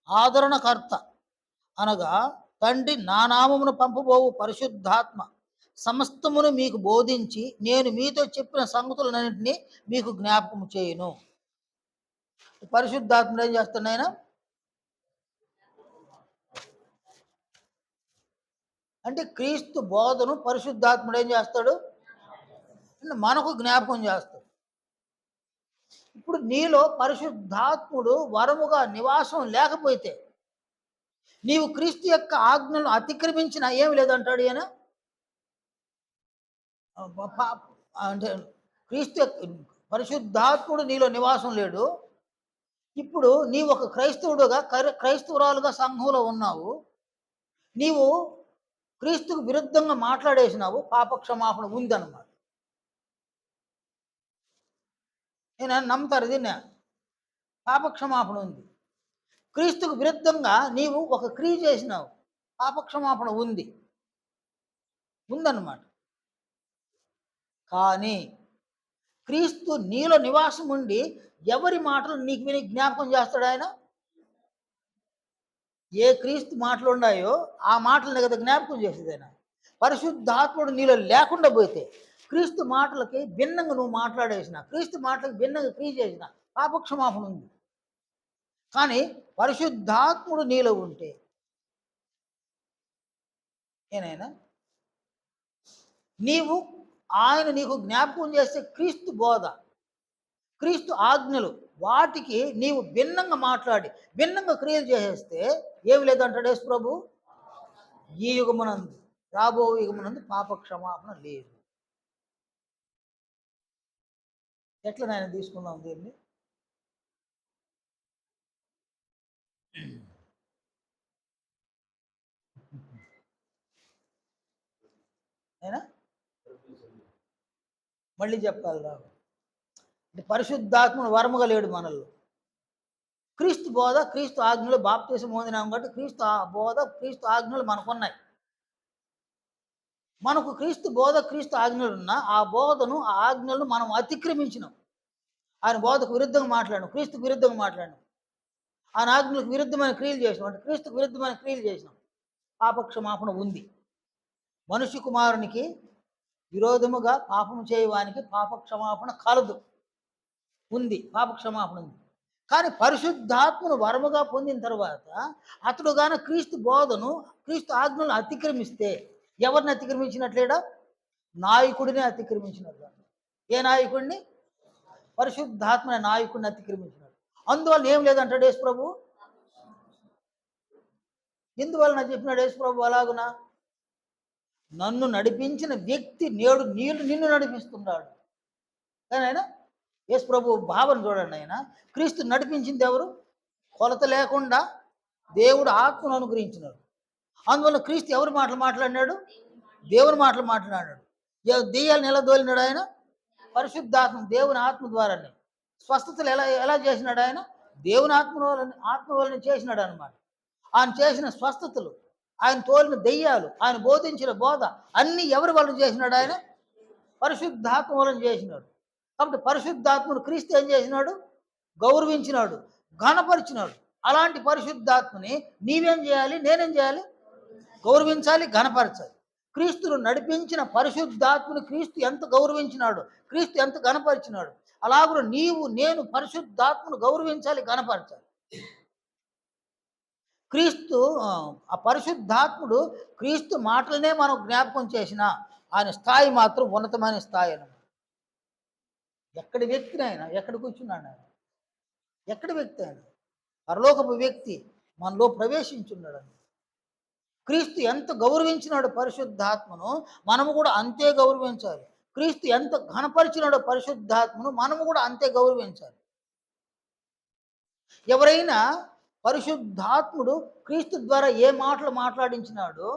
ఆదరణకర్త అనగా తండ్రి నా నామమును పంపబోవు పరిశుద్ధాత్మ సమస్తమును మీకు బోధించి నేను మీతో చెప్పిన సంగతులన్నింటినీ మీకు జ్ఞాపకం చేయును. పరిశుద్ధాత్ముడు ఏం చేస్తాడు ఆయన? అంటే క్రీస్తు బోధను పరిశుద్ధాత్ముడు ఏం చేస్తాడు? మనకు జ్ఞాపకం చేస్తాడు. ఇప్పుడు నీలో పరిశుద్ధాత్ముడు వరముగా నివాసం లేకపోతే, నీవు క్రీస్తు యొక్క ఆజ్ఞలను అతిక్రమించిన ఏమి లేదంటాడు ఈయన. అంటే క్రీస్తు పరిశుద్ధాత్ముడు నీలో నివాసం లేడు. ఇప్పుడు నీవు ఒక క్రైస్తవుడుగా, క్రైస్తవురాలుగా సంఘంలో ఉన్నావు, నీవు క్రీస్తుకు విరుద్ధంగా మాట్లాడేసినావు, పాపక్షమాపణ ఉందన్నమాట. నేను నమ్ముతారు దీన్ని, పాపక్షమాపణ ఉంది. క్రీస్తుకు విరుద్ధంగా నీవు ఒక క్రియ చేసినావు, పాపక్షమాపణ ఉందన్నమాట. కానీ క్రీస్తు నీలో నివాసం ఉండి ఎవరి మాటలు నీకు విని జ్ఞాపకం చేస్తాడు ఆయన? ఏ క్రీస్తు మాటలు ఉన్నాయో ఆ మాటలను కదా జ్ఞాపకం చేసేది ఆయన. పరిశుద్ధాత్ముడు నీలో లేకుండా పోతే, క్రీస్తు మాటలకి భిన్నంగా నువ్వు మాట్లాడేసిన, క్రీస్తు మాటలకు భిన్నంగా క్రియ చేసిన పాపక్షమాపణ ఉంది. కానీ పరిశుద్ధాత్ముడు నీలో ఉంటే ఏనైనా నీవు ఆయన నీకు జ్ఞాపకం చేస్తే క్రీస్తు బోధ, క్రీస్తు ఆజ్ఞలు, వాటికి నీవు భిన్నంగా మాట్లాడి భిన్నంగా క్రియలు చేసేస్తే ఏమి లేదంటాడు యేసు ప్రభు, ఈ యుగమునందు రాబో యుగమునందు పాప క్షమాపణ లేదు. ఎట్లా నాయన తీసుకుందాం దీన్ని? అయినా మళ్ళీ చెప్పాలి రావు అంటే పరిశుద్ధాత్మను వరముగా లేడు మనల్లో. క్రీస్తు బోధ, క్రీస్తు ఆజ్ఞలు బాప్తీసం పొందినాం కాబట్టి క్రీస్తు బోధ, క్రీస్తు ఆజ్ఞలు మనకున్నాయి. మనకు క్రీస్తు బోధ, క్రీస్తు ఆజ్ఞలు ఉన్నా ఆ బోధను, ఆ ఆజ్ఞలను మనం అతిక్రమించినాం. ఆయన బోధకు విరుద్ధంగా మాట్లాడినాం, క్రీస్తుకు విరుద్ధంగా మాట్లాడినాం, ఆయన ఆజ్ఞలకు విరుద్ధమైన క్రియలు చేసినాం, అంటే క్రీస్తుకు విరుద్ధమైన క్రియలు చేసినాం. పాపక్షమాపణ ఉంది. మనుష్య కుమారునికి విరోధముగా పాపం చేయవానికి పాపక్షమాపణ కలదు, ఉంది, పాపక్షమాపణ ఉంది. కానీ పరిశుద్ధాత్మను వరముగా పొందిన తర్వాత అతడు గాన క్రీస్తు బోధను, క్రీస్తు ఆజ్ఞలను అతిక్రమిస్తే ఎవరిని అతిక్రమించినట్లేడా? నాయకుడిని అతిక్రమించినట్లు. ఏ నాయకుడిని? పరిశుద్ధాత్మ నాయకుడిని అతిక్రమించినాడు. అందువల్ల ఏం లేదంటాడు యేసు ప్రభు. ఎందువలన చెప్పినాడు యేసు ప్రభు అలాగునా? నన్ను నడిపించిన వ్యక్తి నేడు నిన్ను నడిపిస్తున్నాడు. కానీ ఆయన యేసు ప్రభు భావన చూడండి. ఆయన క్రీస్తు నడిపించింది ఎవరు? కొలత లేకుండా దేవుడు ఆత్మను అనుగ్రహించినాడు. అందువల్ల క్రీస్తు ఎవరి మాటలు మాట్లాడినాడు? దేవుని మాటలు మాట్లాడినాడు. దెయ్యాలను ఎలా దోలినాడు ఆయన? పరిశుద్ధాత్మ, దేవుని ఆత్మ ద్వారానే. స్వస్థతలు ఎలా ఎలా చేసినాడు ఆయన? దేవుని ఆత్మ వలన చేసినాడు అనమాట. ఆయన చేసిన స్వస్థతలు, ఆయన తోలిన దెయ్యాలు, ఆయన బోధించిన బోధ అన్నీ ఎవరి వలన చేసినాడు? ఆయన పరిశుద్ధాత్మ వలన చేసినాడు. కాబట్టి పరిశుద్ధాత్మను క్రీస్తు ఏం చేసినాడు? గౌరవించినాడు, ఘనపరిచినాడు. అలాంటి పరిశుద్ధాత్మని నీవేం చేయాలి? నేనేం చేయాలి? గౌరవించాలి, ఘనపరచాలి. క్రీస్తును నడిపించిన పరిశుద్ధాత్మను క్రీస్తు ఎంత గౌరవించినాడు, క్రీస్తు ఎంత ఘనపరిచినాడు, అలాగే నీవు నేను పరిశుద్ధాత్మను గౌరవించాలి, ఘనపరచాలి. క్రీస్తు ఆ పరిశుద్ధాత్ముడు క్రీస్తు మాటలనే మనం జ్ఞాపకం చేసిన ఆయన స్థాయి మాత్రం ఉన్నతమైన స్థాయి అన్నమాట. ఎక్కడి వ్యక్తిని ఆయన, ఎక్కడ కూర్చున్నాడు ఆయన, ఎక్కడి వ్యక్తి ఆయన? పరలోకపు వ్యక్తి మనలో ప్రవేశించున్నాడు. క్రీస్తు ఎంత గౌరవించినాడు పరిశుద్ధాత్మను, మనము కూడా అంతే గౌరవించాలి. క్రీస్తు ఎంత ఘనపరిచినాడో పరిశుద్ధాత్మను మనము కూడా అంతే గౌరవించాలి. ఎవరైనా పరిశుద్ధాత్ముడు క్రీస్తు ద్వారా ఏ మాటలు మాట్లాడించినాడో,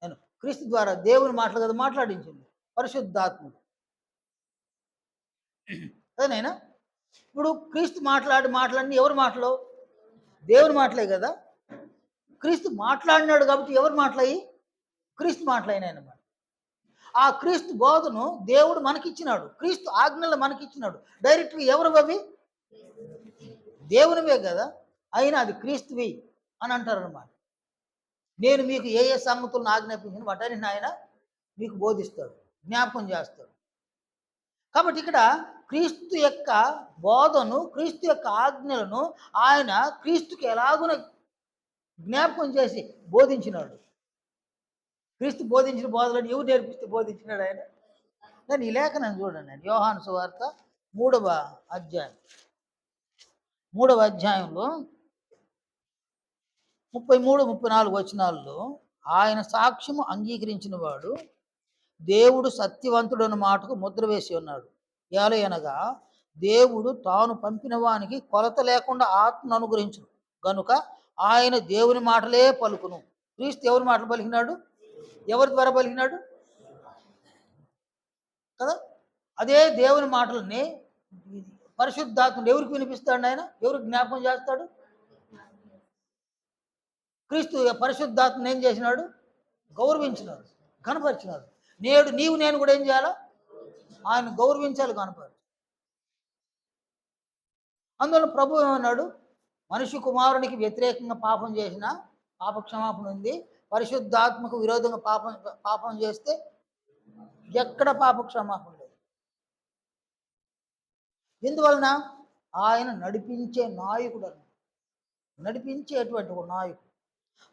నేను క్రీస్తు ద్వారా దేవుని మాటలు కదా మాట్లాడించింది పరిశుద్ధాత్ముడు అదేనైనా. ఇప్పుడు క్రీస్తు మాటలన్నీ ఎవరి మాటలు? దేవుని మాటలే కదా. క్రీస్తు మాట్లాడినాడు కాబట్టి ఎవరు మాట్లాయి? క్రీస్తు మాట్లాడినాయన్నమాట. ఆ క్రీస్తు బోధను దేవుడు మనకిచ్చినాడు, క్రీస్తు ఆజ్ఞలు మనకిచ్చినాడు. డైరెక్ట్గా ఎవరు అవి? దేవునివే కదా. అయినా అది క్రీస్తువి అని అంటారు అన్నమాట. నేను మీకు ఏ ఏ సంగతులను ఆజ్ఞాపించిన వాటని ఆయన మీకు బోధిస్తాడు, జ్ఞాపకం చేస్తాడు. కాబట్టి ఇక్కడ క్రీస్తు యొక్క బోధను, క్రీస్తు యొక్క ఆజ్ఞలను ఆయన క్రీస్తుకి ఎలాగున జ్ఞాపకం చేసి బోధించినాడు. క్రీస్తు బోధించిన బోధలను ఎవరు నేర్పిస్తే బోధించినాడు ఆయన? నేను ఈ లేఖనం చూడండి. యోహాను సువార్త 3వ అధ్యాయం, 3వ అధ్యాయంలో 33-34 వచనాల్లో ఆయన సాక్ష్యము అంగీకరించిన వాడు దేవుడు సత్యవంతుడన్న మాటకు ముద్ర వేసి ఉన్నాడు. ఏలయనగా దేవుడు తాను పంపిన వానికి కొలత లేకుండా ఆత్మను అనుగ్రహించును గనుక ఆయన దేవుని మాటలే పలుకును. క్రీస్తు ఎవరి మాటలు పలికినాడు? ఎవరి ద్వారా పలికినాడు కదా. అదే దేవుని మాటలని పరిశుద్ధాత్మను ఎవరికి వినిపిస్తాడు ఆయన? ఎవరికి జ్ఞాపకం చేస్తాడు? క్రీస్తు పరిశుద్ధాత్మను ఏం చేసినాడు? గౌరవించినాడు, కనపరిచినాడు. నేడు నీవు నేను కూడా ఏం చేయాలా? ఆయన గౌరవించాలి, కనపరచాలి. అందువల్ల ప్రభు ఏమన్నాడు? మనిషి కుమారునికి వ్యతిరేకంగా పాపం చేసిన పాప క్షమాపణ ఉంది, పరిశుద్ధాత్మకు విరోధంగా పాపం చేస్తే ఎక్కడ పాప క్షమాపణ లేదు. ఎందువలన? ఆయన నడిపించే నాయకుడు, నడిపించేటువంటి ఒక నాయకుడు,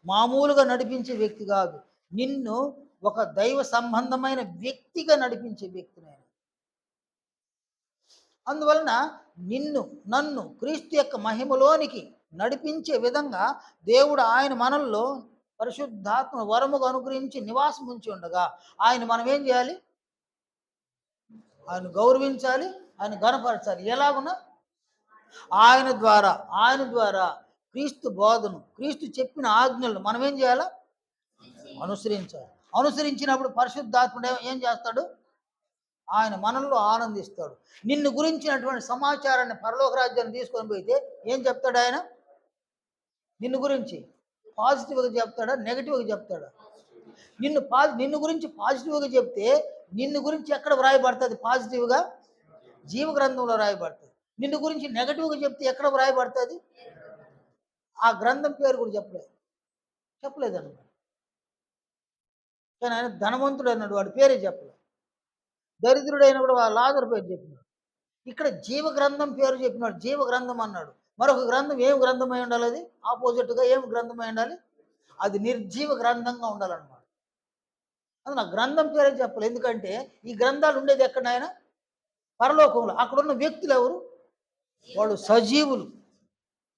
మామూలుగా నడిపించే వ్యక్తి కాదు. నిన్ను ఒక దైవ సంబంధమైన వ్యక్తిగా నడిపించే వ్యక్తి నేను. అందువలన నిన్ను నన్ను క్రీస్తు యొక్క మహిమలోనికి నడిపించే విధంగా దేవుడు ఆయన మనల్లో పరిశుద్ధాత్మ వరముగా అనుగ్రహించి నివాసం ఉంచి ఉండగా ఆయన మనం ఏం చేయాలి? ఆయన గౌరవించాలి, ఆయన గణపరచాలి. ఎలాగున్నా ఆయన ద్వారా క్రీస్తు బోధను, క్రీస్తు చెప్పిన ఆజ్ఞలను మనం ఏం చేయాలా? అనుసరించాలి. అనుసరించినప్పుడు పరిశుద్ధాత్ముడు ఏం చేస్తాడు? ఆయన మనల్లో ఆనందిస్తాడు. నిన్ను గురించినటువంటి సమాచారాన్ని పరలోక రాజ్యాన్ని తీసుకొని పోయితే ఏం చెప్తాడు ఆయన? నిన్ను గురించి పాజిటివ్గా చెప్తాడా, నెగిటివ్గా చెప్తాడా? నిన్ను గురించి పాజిటివ్గా చెప్తే నిన్ను గురించి ఎక్కడ వ్రాయబడుతుంది? పాజిటివ్గా జీవ గ్రంథంలో రాయబడుతుంది. నిన్ను గురించి నెగటివ్గా చెప్తే ఎక్కడ వ్రాయబడుతుంది? ఆ గ్రంథం పేరు కూడా చెప్పలేదన్నమాట. కానీ ఆయన ధనవంతుడు అన్నాడు, వాడి పేరే చెప్పలేదు. దరిద్రుడైన కూడా వాళ్ళ లాజరు పేరు చెప్పినాడు. ఇక్కడ జీవ గ్రంథం పేరు చెప్పినాడు, జీవ గ్రంథం అన్నాడు. మరొక గ్రంథం ఏం గ్రంథమై ఉండాలి? అది ఆపోజిట్గా ఏం గ్రంథమై ఉండాలి? అది నిర్జీవ గ్రంథంగా ఉండాలన్నమాట. అది నా గ్రంథం పేరే చెప్పలేదు. ఎందుకంటే ఈ గ్రంథాలు ఉండేది ఎక్కడ? ఆయన పరలోకంలో. అక్కడున్న వ్యక్తులు ఎవరు? వాళ్ళు సజీవులు,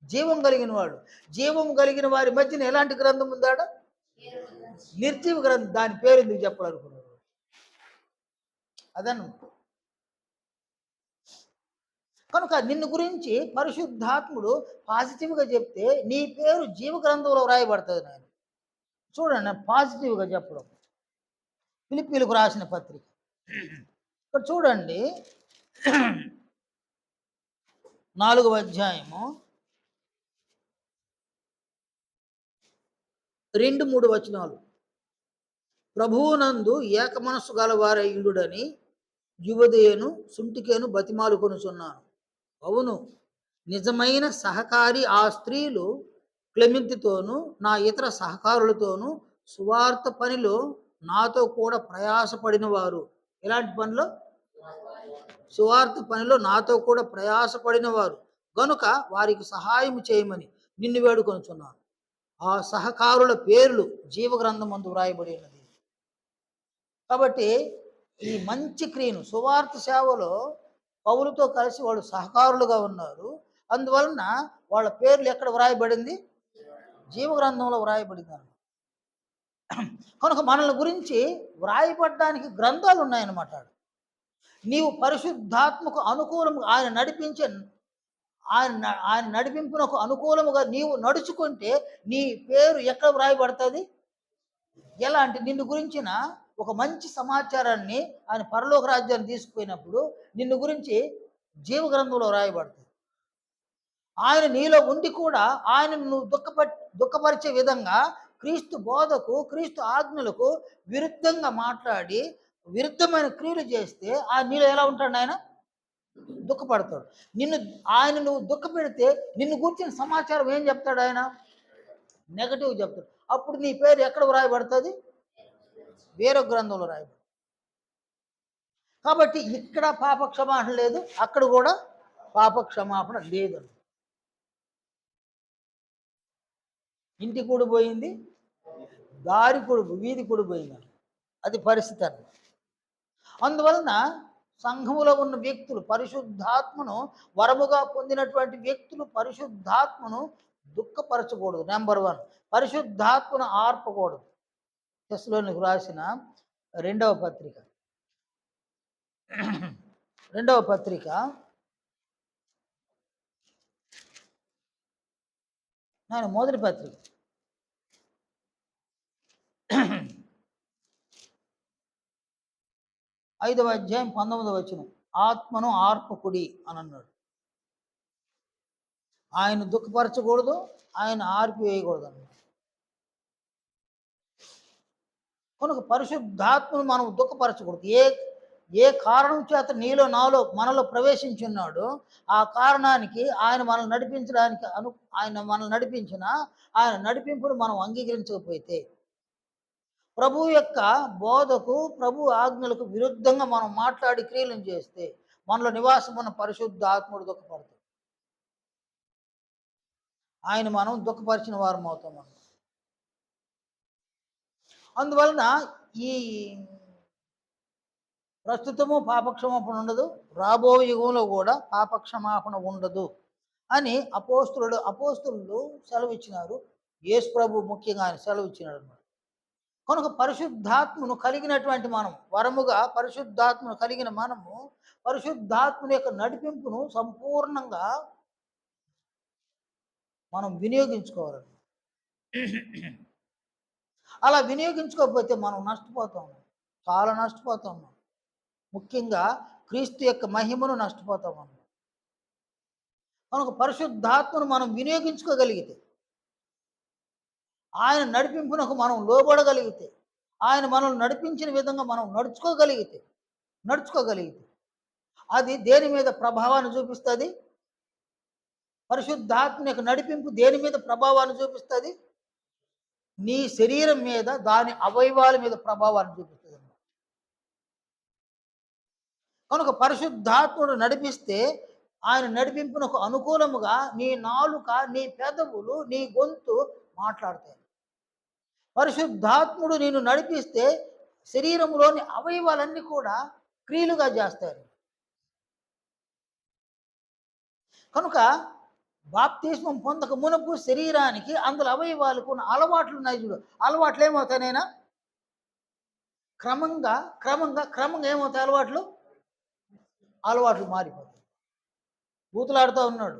జీవం కలిగిన వాడు. జీవం కలిగిన వారి మధ్యన ఎలాంటి గ్రంథం ఉందాడ? నిర్జీవ గ్రంథం. దాని పేరు ఎందుకు చెప్పాలనుకున్నారు? అదన్నమాట. కనుక నిన్ను గురించి పరిశుద్ధాత్ముడు పాజిటివ్గా చెప్తే నీ పేరు జీవ గ్రంథంలో రాయబడుతుంది. నేను చూడండి, పాజిటివ్గా చెప్పడం. ఫిలిప్పీలకు రాసిన పత్రిక ఇక్కడ చూడండి, 4వ అధ్యాయము 2-3 వచనాలు. ప్రభువునందు ఏక మనస్సు గలవారయుడని యువదేను సుంటికేను బతిమాలు కొనుచున్నాను. అవును, నిజమైన సహకారి ఆ స్త్రీలు క్లెమెంతితోనూ నా ఇతర సహకారులతోనూ సువార్త పనిలో నాతో కూడా ప్రయాసపడిన వారు. ఎలాంటి పనిలో? సువార్త పనిలో నాతో కూడా ప్రయాసపడిన వారు గనుక వారికి సహాయం చేయమని నిన్ను వేడుకొనుచున్నాను. ఆ సహకారుల పేర్లు జీవగ్రంథమందు వ్రాయబడి ఉన్నది. కాబట్టి ఈ మంచి క్రియను, సువార్త సేవలో పౌలుతో కలిసి వాళ్ళు సహకారులుగా ఉన్నారు. అందువలన వాళ్ళ పేర్లు ఎక్కడ వ్రాయబడింది? జీవగ్రంథంలో వ్రాయబడింది అన్నమాట. కనుక మనల్ని గురించి వ్రాయబడడానికి గ్రంథాలు ఉన్నాయన్నమాట. నీవు పరిశుద్ధాత్మకు అనుకూలముగా ఆయన నడిపించే ఆయన నడిపింపునకు అనుకూలముగా నీవు నడుచుకుంటే నీ పేరు ఎక్కడ వ్రాయబడుతుంది? ఎలా అంటే నిన్ను గురించిన ఒక మంచి సమాచారాన్ని ఆయన పరలోక రాజ్యాన్ని తీసుకుపోయినప్పుడు నిన్ను గురించి జీవ గ్రంథంలో రాయబడుతుంది. ఆయన నీలో ఉండి కూడా ఆయన నువ్వు దుఃఖపరిచే విధంగా క్రీస్తు బోధకు, క్రీస్తు ఆజ్ఞలకు విరుద్ధంగా మాట్లాడి విరుద్ధమైన క్రియలు చేస్తే ఆ నీలో ఎలా ఉంటాడు? ఆయన దుఃఖపడతాడు. నువ్వు దుఃఖపెడితే నిన్ను గురించిన సమాచారం ఏం చెప్తాడు? ఆయన నెగటివ్ చెప్తాడు. అప్పుడు నీ పేరు ఎక్కడ వ్రాయబడుతుంది? వేరే గ్రంథంలో రాయబడుతుంది. కాబట్టి ఇక్కడ పాప క్షమాపణ లేదు, అక్కడ కూడా పాప క్షమాపణ లేదు. ఇంటి కూడి పోయింది, దారి కూడి, వీధి కూడి పోయింది. అది పరిస్థితి అన్నమాట. అందువలన సంఘములో ఉన్న వ్యక్తులు పరిశుద్ధాత్మను వరముగా పొందినటువంటి వ్యక్తులు పరిశుద్ధాత్మను దుఃఖపరచకూడదు. నెంబర్ 1, పరిశుద్ధాత్మను ఆర్పకూడదు. తెస్సలోనికి రాసిన 2వ పత్రిక నేను మొదటి పత్రిక 5వ అధ్యాయం 19వ వచనం. ఆత్మను ఆర్పకుడి అని అన్నాడు. ఆయన దుఃఖపరచకూడదు, ఆయన ఆర్పివేయకూడదు అన్నాడు. కనుక పరిశుద్ధాత్మను మనం దుఃఖపరచకూడదు. ఏ కారణం చేత నీలో నాలో మనలో ప్రవేశించున్నాడో ఆ కారణానికి ఆయన మనల్ని నడిపించడానికి ఆయన మనల్ని నడిపించిన ఆయన నడిపింపును మనం అంగీకరించకపోతే ప్రభు యొక్క బోధకు, ప్రభు ఆజ్ఞలకు విరుద్ధంగా మనం మాట్లాడి క్రియలను చేస్తే మనలో నివాసం ఉన్న పరిశుద్ధ ఆత్ముడు దుఃఖపడతాడు. ఆయన మనం దుఃఖపరిచిన వారం అవుతాం మనం. అందువలన ఈ ప్రస్తుతము పాపక్షమాపణ ఉండదు, రాబో యుగంలో కూడా పాపక్షమాపణ ఉండదు అని అపోస్తులు సెలవు ఇచ్చినారు. యేసు ప్రభు ముఖ్యంగా ఆయన సెలవు ఇచ్చినాడు అన్నమాట. కనుక పరిశుద్ధాత్మను కలిగినటువంటి మనం, వరముగా పరిశుద్ధాత్మను కలిగిన మనము పరిశుద్ధాత్మని యొక్క నడిపింపును సంపూర్ణంగా మనం వినియోగించుకోవాలి. అలా వినియోగించుకోకపోతే మనం నష్టపోతాం, చాలా నష్టపోతాం. ముఖ్యంగా క్రీస్తు యొక్క మహిమను నష్టపోతాం మనం. కనుక పరిశుద్ధాత్మను మనం వినియోగించుకోగలిగితే, ఆయన నడిపింపునకు మనం లోబడగలిగితే, ఆయన మనల్ని నడిపించిన విధంగా మనం నడుచుకోగలిగితే అది దేని మీద ప్రభావాన్ని చూపిస్తుంది? పరిశుద్ధాత్మ యొక్క నడిపింపు దేని మీద ప్రభావాన్ని చూపిస్తుంది? నీ శరీరం మీద, దాని అవయవాల మీద ప్రభావాన్ని చూపిస్తుంది. కనుక పరిశుద్ధాత్ముడు నడిపిస్తే ఆయన నడిపింపునకు అనుకూలముగా నీ నాలుక, నీ పెదవులు, నీ గొంతు మాట్లాడతాయి. పరిశుద్ధాత్ముడు నిన్ను నడిపిస్తే శరీరంలోని అవయవాలన్నీ కూడా క్రియలుగా చేస్తారు. కనుక బాప్తిస్మం పొందక మునుపు శరీరానికి అందులో అవయవాలకు ఉన్న అలవాట్లు ఉన్నాయి చూడు. అలవాట్లు ఏమవుతాయినైనా? క్రమంగా ఏమవుతాయి అలవాట్లు మారిపోతాయి. బూతులాడుతూ ఉన్నాడు.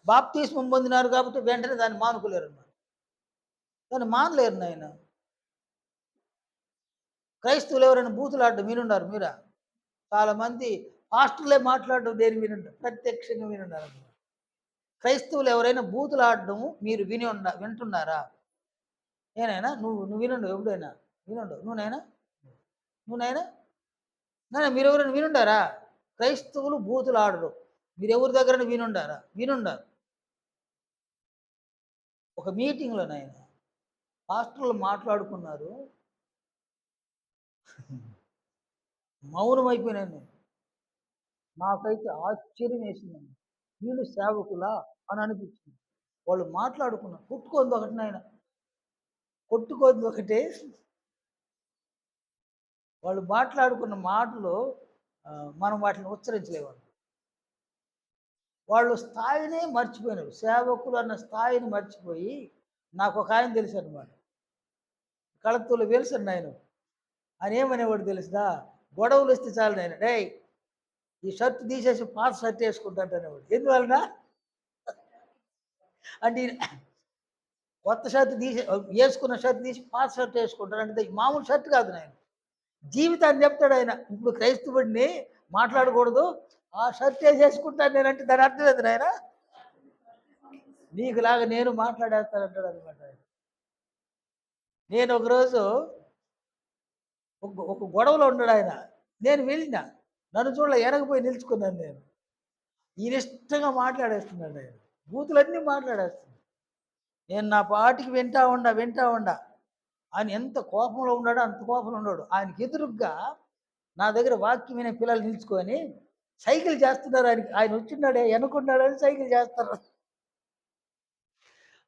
బాప్తిస్మం పొందినారు కాబట్టి వెంటనే దాన్ని మానుకోలేరు అన్నమాట. దాన్ని మానలేరు నాయన. క్రైస్తవులు ఎవరైనా బూతులాడడం వినున్నారు మీరా? చాలామంది పాస్టర్లే మాట్లాడడం దేని వినుంటారు, ప్రత్యక్షంగా వినున్నారు. క్రైస్తవులు ఎవరైనా బూతులాడడం మీరు వింటున్నారా? ఏనైనా నువ్వు వినుండు, ఎప్పుడైనా వినుండు. నువ్వునైనా మీరు ఎవరైనా వినుండారా? క్రైస్తవులు బూతులాడరు. మీరు ఎవరి దగ్గర వినుండారు. ఒక మీటింగ్లోనైనా పాస్టర్లు మాట్లాడుకున్నారు, మౌనం అయిపోయినాను నేను. నాకైతే ఆశ్చర్యం వేసిందండి. వీళ్ళు సేవకులా అని అనిపించింది. వాళ్ళు మాట్లాడుకున్నారు, కొట్టుకోంది ఒకటి నాయన, కొట్టుకోంది ఒకటే. వాళ్ళు మాట్లాడుకున్న మాటలు మనం వాటిని ఉచ్చరించలేవాళ్ళు. వాళ్ళు స్థాయినే మర్చిపోయినారు, సేవకులు అన్న స్థాయిని మర్చిపోయి. నాకు ఒక ఆయన తెలుసు అనమాట, కళత్తులు వెలుసండి ఆయన. ఆయన ఏమనేవాడు తెలుసుదా? గొడవలు వస్తే చాలు ఆయన, డే ఈ షర్ట్ తీసేసి పాత షర్ట్ వేసుకుంటాడు అనేవాడు. ఎందువలన అంటే కొత్త షర్ట్ వేసుకున్న షర్ట్ తీసి పాత షర్ట్ వేసుకుంటాడు. అంటే మామూలు షర్ట్ కాదు నాయన, జీవితాన్ని చెప్తాడు ఆయన. ఇప్పుడు క్రైస్తవుడిని మాట్లాడకూడదు, ఆ షర్ట్ వేసేసుకుంటాను నేనంటే దాని అర్థం లేదు నాయన. నీకులాగా నేను మాట్లాడేస్తానంటాడు అనమాట ఆయన. నేను ఒకరోజు ఒక గొడవలో ఉన్నాడు ఆయన. నేను వెళ్ళిన, నన్ను చూడలే, వెనకపోయి నిలుచుకున్నాను నేను. ఈయన ఇష్టంగా మాట్లాడేస్తున్నాడు ఆయన, బూతులన్నీ మాట్లాడేస్తున్నాడు. నేను నా పాటికి వింటా ఉండా. ఆయన ఎంత కోపంలో ఉన్నాడో అంత కోపంలో ఉన్నాడు. ఆయనకి ఎదురుగ్గా నా దగ్గర వాక్యం వినే పిల్లలు నిలుచుకొని సైకిల్ చేస్తున్నారు. ఆయన వచ్చిన్నాడే, వెనుకున్నాడని సైకిల్ చేస్తారు.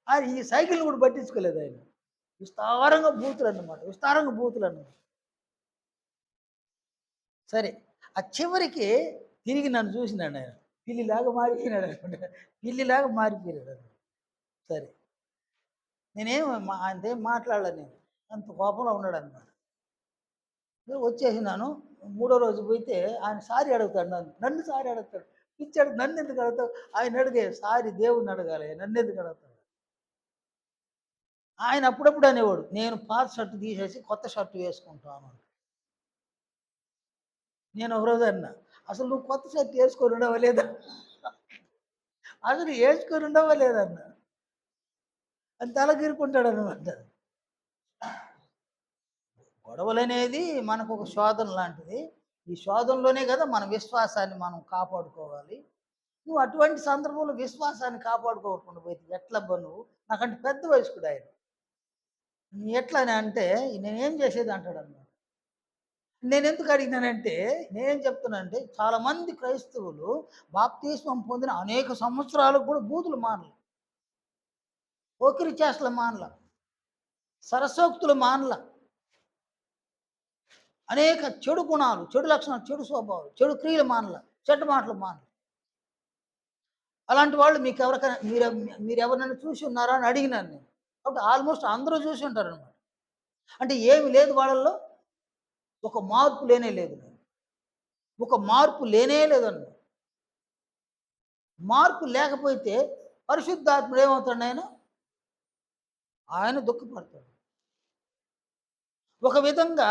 ఆయన ఈ సైకిల్ కూడా పట్టించుకోలేదు. ఆయన విస్తారంగా బూతులు అన్నమాట. సరే, ఆ చివరికి తిరిగి నన్ను చూసినాడు ఆయన, పిల్లిలాగా మారిపోయినాడు అనమాట. సరే, ఆయనతో ఏం మాట్లాడలేదు. నేను అంత కోపంలో ఉన్నాడు అనమాట. వచ్చేసినాను. మూడో రోజు పోయితే ఆయన సారీ అడుగుతాడు, నన్ను సారీ అడుగుతాడు. ఇచ్చాడు, నన్ను ఎందుకు అడుగుతాడు? ఆయన అడిగే సారీ దేవుణ్ణి అడగాలి, నన్ను ఎందుకు అడుగుతాడు? ఆయన అప్పుడప్పుడు అనేవాడు, నేను పాత షర్టు తీసేసి కొత్త షర్టు వేసుకుంటాను. నేను ఒకరోజు అన్నా, అసలు నువ్వు కొత్త షర్ట్ వేసుకొని ఉండవా లేదా? అసలు వేసుకొని ఉండవా లేదన్నా. అని తలగిరుకుంటాడు అనమాట. గొడవలు అనేది మనకు ఒక శోధన లాంటిది. ఈ శోధనలోనే కదా మన విశ్వాసాన్ని మనం కాపాడుకోవాలి. నువ్వు అటువంటి సందర్భంలో విశ్వాసాన్ని కాపాడుకోకుండా పోతే ఎట్లబ్బా నువ్వు? నాకంటే పెద్ద వయస్కుడు ఆయన. ఎట్లా అని అంటే నేనేం చేసేది అంటాడన్నమాట. నేనెందుకు అడిగినానంటే నేనేం చెప్తున్నానంటే చాలామంది క్రైస్తవులు బాప్తిస్మం పొందిన అనేక సంవత్సరాలకు కూడా బూతులు మానల, పోకిరి చేష్టలు మానల, సరసోక్తులు మానల, అనేక చెడు గుణాలు, చెడు లక్షణాలు, చెడు స్వభావాలు, చెడు క్రియలు మానల, చెడ్డ మాటలు మానల. అలాంటి వాళ్ళు మీకు ఎవరికైనా మీరు ఎవరినైనా చూసి ఉన్నారా అని అడిగినాను నేను. కాబట్టి ఆల్మోస్ట్ అందరూ చూసి ఉంటారనమాట. అంటే ఏమి లేదు వాళ్ళల్లో, ఒక మార్పు లేనే లేదు, ఒక మార్పు లేనే లేదన్న. మార్పు లేకపోతే పరిశుద్ధాత్ముడు ఏమవుతాడు ఆయన? ఆయన దుఃఖపడతాడు. ఒక విధంగా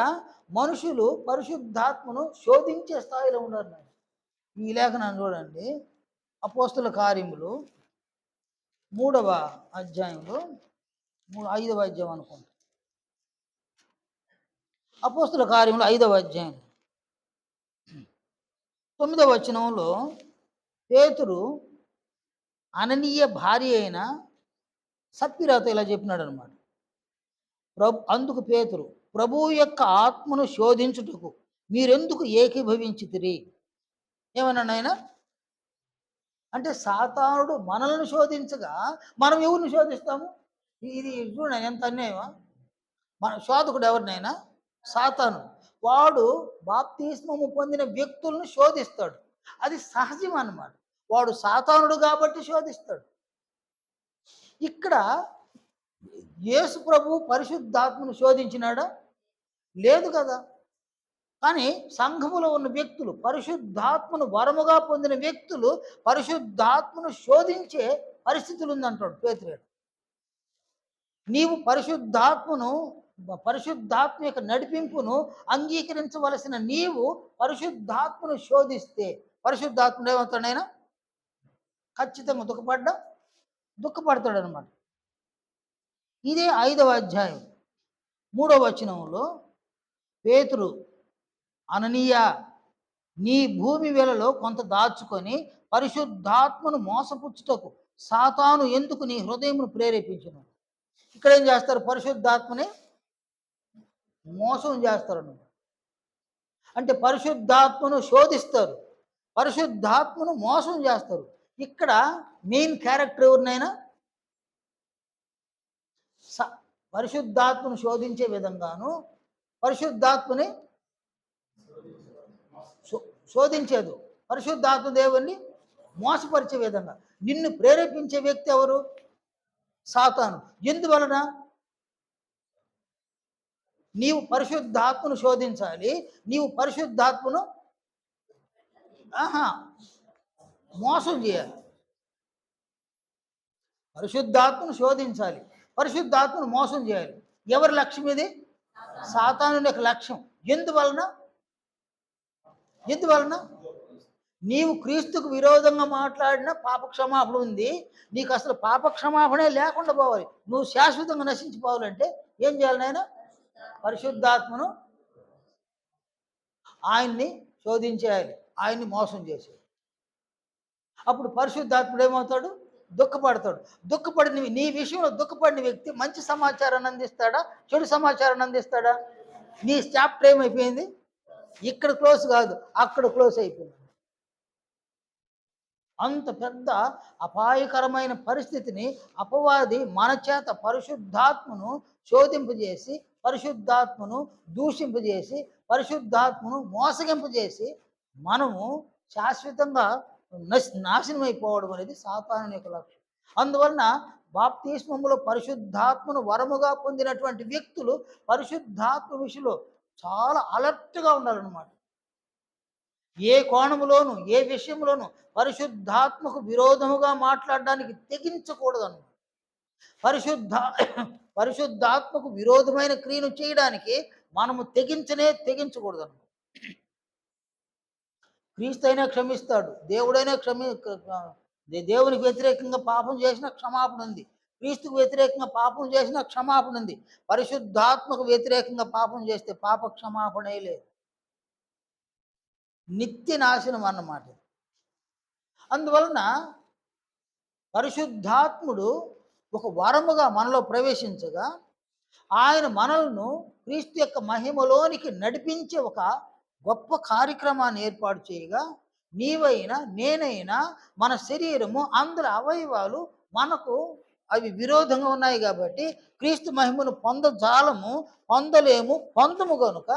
మనుషులు పరిశుద్ధాత్మను శోధించే స్థాయిలో ఉన్నారు. ఈ లేఖనాన్ని చూడండి, అపోస్తుల కార్యములు 3వ అధ్యాయంలో 5వ అధ్యాయం అనుకుంటా. అపోస్తుల కార్యములు 5వ అధ్యాయం 9వ వచనంలో పేతురు అననీయ భార్య అయిన సప్పిరాతో ఇలా చెప్పినాడు అనమాట. అందుకు పేతురు, ప్రభువు యొక్క ఆత్మను శోధించుటకు మీరెందుకు ఏకీభవించితిరి? ఏమన్నాడు ఆయన? అంటే సాతానుడు మనల్ని శోధించగా మనం ఎవరిని శోధిస్తాము? ఇది చూడండి ఎంత అన్యాయమా. మన శోధకుడు ఎవరినైనా సాతాను. వాడు బాప్తిస్మము పొందిన వ్యక్తులను శోధిస్తాడు. అది సహజం అన్నమాట. వాడు సాతానుడు కాబట్టి శోధిస్తాడు. ఇక్కడ యేసు ప్రభు పరిశుద్ధాత్మను శోధించినాడా? లేదు కదా. కానీ సంఘములో ఉన్న వ్యక్తులు, పరిశుద్ధాత్మను వరముగా పొందిన వ్యక్తులు పరిశుద్ధాత్మను శోధించే పరిస్థితులు ఉందంటాడు పేతురు. నీవు పరిశుద్ధాత్మ యొక్క నడిపింపును అంగీకరించవలసిన నీవు పరిశుద్ధాత్మను శోధిస్తే పరిశుద్ధాత్ముడు ఏమవుతాడు? ఆయన ఖచ్చితంగా దుఃఖపడతాడు అనమాట. ఇదే 5వ అధ్యాయం 3వ వచనంలో పేతురు, అననీయ, నీ భూమి వెలలో కొంత దాచుకొని పరిశుద్ధాత్మను మోసపుచ్చుటకు సాతాను ఎందుకు నీ హృదయమును ప్రేరేపించును? ఇక్కడ ఏం చేస్తారు? పరిశుద్ధాత్మని మోసం చేస్తారు అన్నమాట. అంటే పరిశుద్ధాత్మను శోధిస్తారు, పరిశుద్ధాత్మను మోసం చేస్తారు. ఇక్కడ మెయిన్ క్యారెక్టర్ ఎవరినైనా పరిశుద్ధాత్మను శోధించే విధంగాను పరిశుద్ధాత్మని శోధించేది, పరిశుద్ధాత్మ దేవుణ్ణి మోసపరిచే విధంగా నిన్ను ప్రేరేపించే వ్యక్తి ఎవరు? సాతాను. ఎందువలన? నీవు పరిశుద్ధాత్మను శోధించాలి, నీవు పరిశుద్ధాత్మను మోసం చేయాలి. పరిశుద్ధాత్మను శోధించాలి, పరిశుద్ధాత్మను మోసం చేయాలి. ఎవరి లక్ష్యం ఇది? సాతాను యొక్క లక్ష్యం. ఎందువలన? నీవు క్రీస్తుకు విరోధంగా మాట్లాడిన పాపక్షమాపణ ఉంది, నీకు అసలు పాపక్షమాపణే లేకుండా పోవాలి, నువ్వు శాశ్వతంగా నశించిపోవాలంటే ఏం చేయాలి నాయన? పరిశుద్ధాత్మను ఆయన్ని శోధించేయాలి, ఆయన్ని మోసం చేసేయాలి. అప్పుడు పరిశుద్ధాత్ముడు ఏమవుతాడు? దుఃఖపడతాడు. నీ విషయంలో దుఃఖపడిన వ్యక్తి మంచి సమాచారాన్ని అందిస్తాడా, చెడు సమాచారాన్ని అందిస్తాడా? నీ చాప్టర్ ఏమైపోయింది? ఇక్కడ క్లోజ్ కాదు, అక్కడ క్లోజ్ అయిపోయింది. అంత పెద్ద అపాయకరమైన పరిస్థితిని అపవాది మన చేత పరిశుద్ధాత్మను శోధింపజేసి, పరిశుద్ధాత్మను దూషింపజేసి, పరిశుద్ధాత్మను మోసగింపజేసి మనము శాశ్వతంగా నాశనం అయిపోవడం అనేది సాతాను యొక్క లక్ష్యం. అందువలన బాప్తిస్మములో పరిశుద్ధాత్మను వరముగా పొందినటువంటి వ్యక్తులు పరిశుద్ధాత్మ విషయంలో చాలా అలర్ట్గా ఉండాలన్నమాట. ఏ కోణములోను, ఏ విషయంలోనూ పరిశుద్ధాత్మకు విరోధముగా మాట్లాడడానికి తెగించకూడదన్నమాట. పరిశుద్ధాత్మకు విరోధమైన క్రియను చేయడానికి మనము తెగించకూడదన్నమాట. క్రీస్తు అయినా క్షమిస్తాడు, దేవుడైనా దేవునికి వ్యతిరేకంగా పాపం చేసిన క్షమాపణ ఉంది, క్రీస్తుకు వ్యతిరేకంగా పాపం చేసిన క్షమాపణ ఉంది. పరిశుద్ధాత్మకు వ్యతిరేకంగా పాపం చేస్తే పాప క్షమాపణే లేదు, నిత్య నాశనం అన్నమాట. అందువలన పరిశుద్ధాత్ముడు ఒక వరముగా మనలో ప్రవేశించగా ఆయన మనల్ని క్రీస్తు యొక్క మహిమలోనికి నడిపించే ఒక గొప్ప కార్యక్రమాన్ని ఏర్పాటు చేయగా, నీవైనా నేనైనా మన శరీరము అందరి అవయవాలు మనకు అవి విరోధంగా ఉన్నాయి కాబట్టి క్రీస్తు మహిమను పొందజాలము, పొందలేము, పొందము గనుక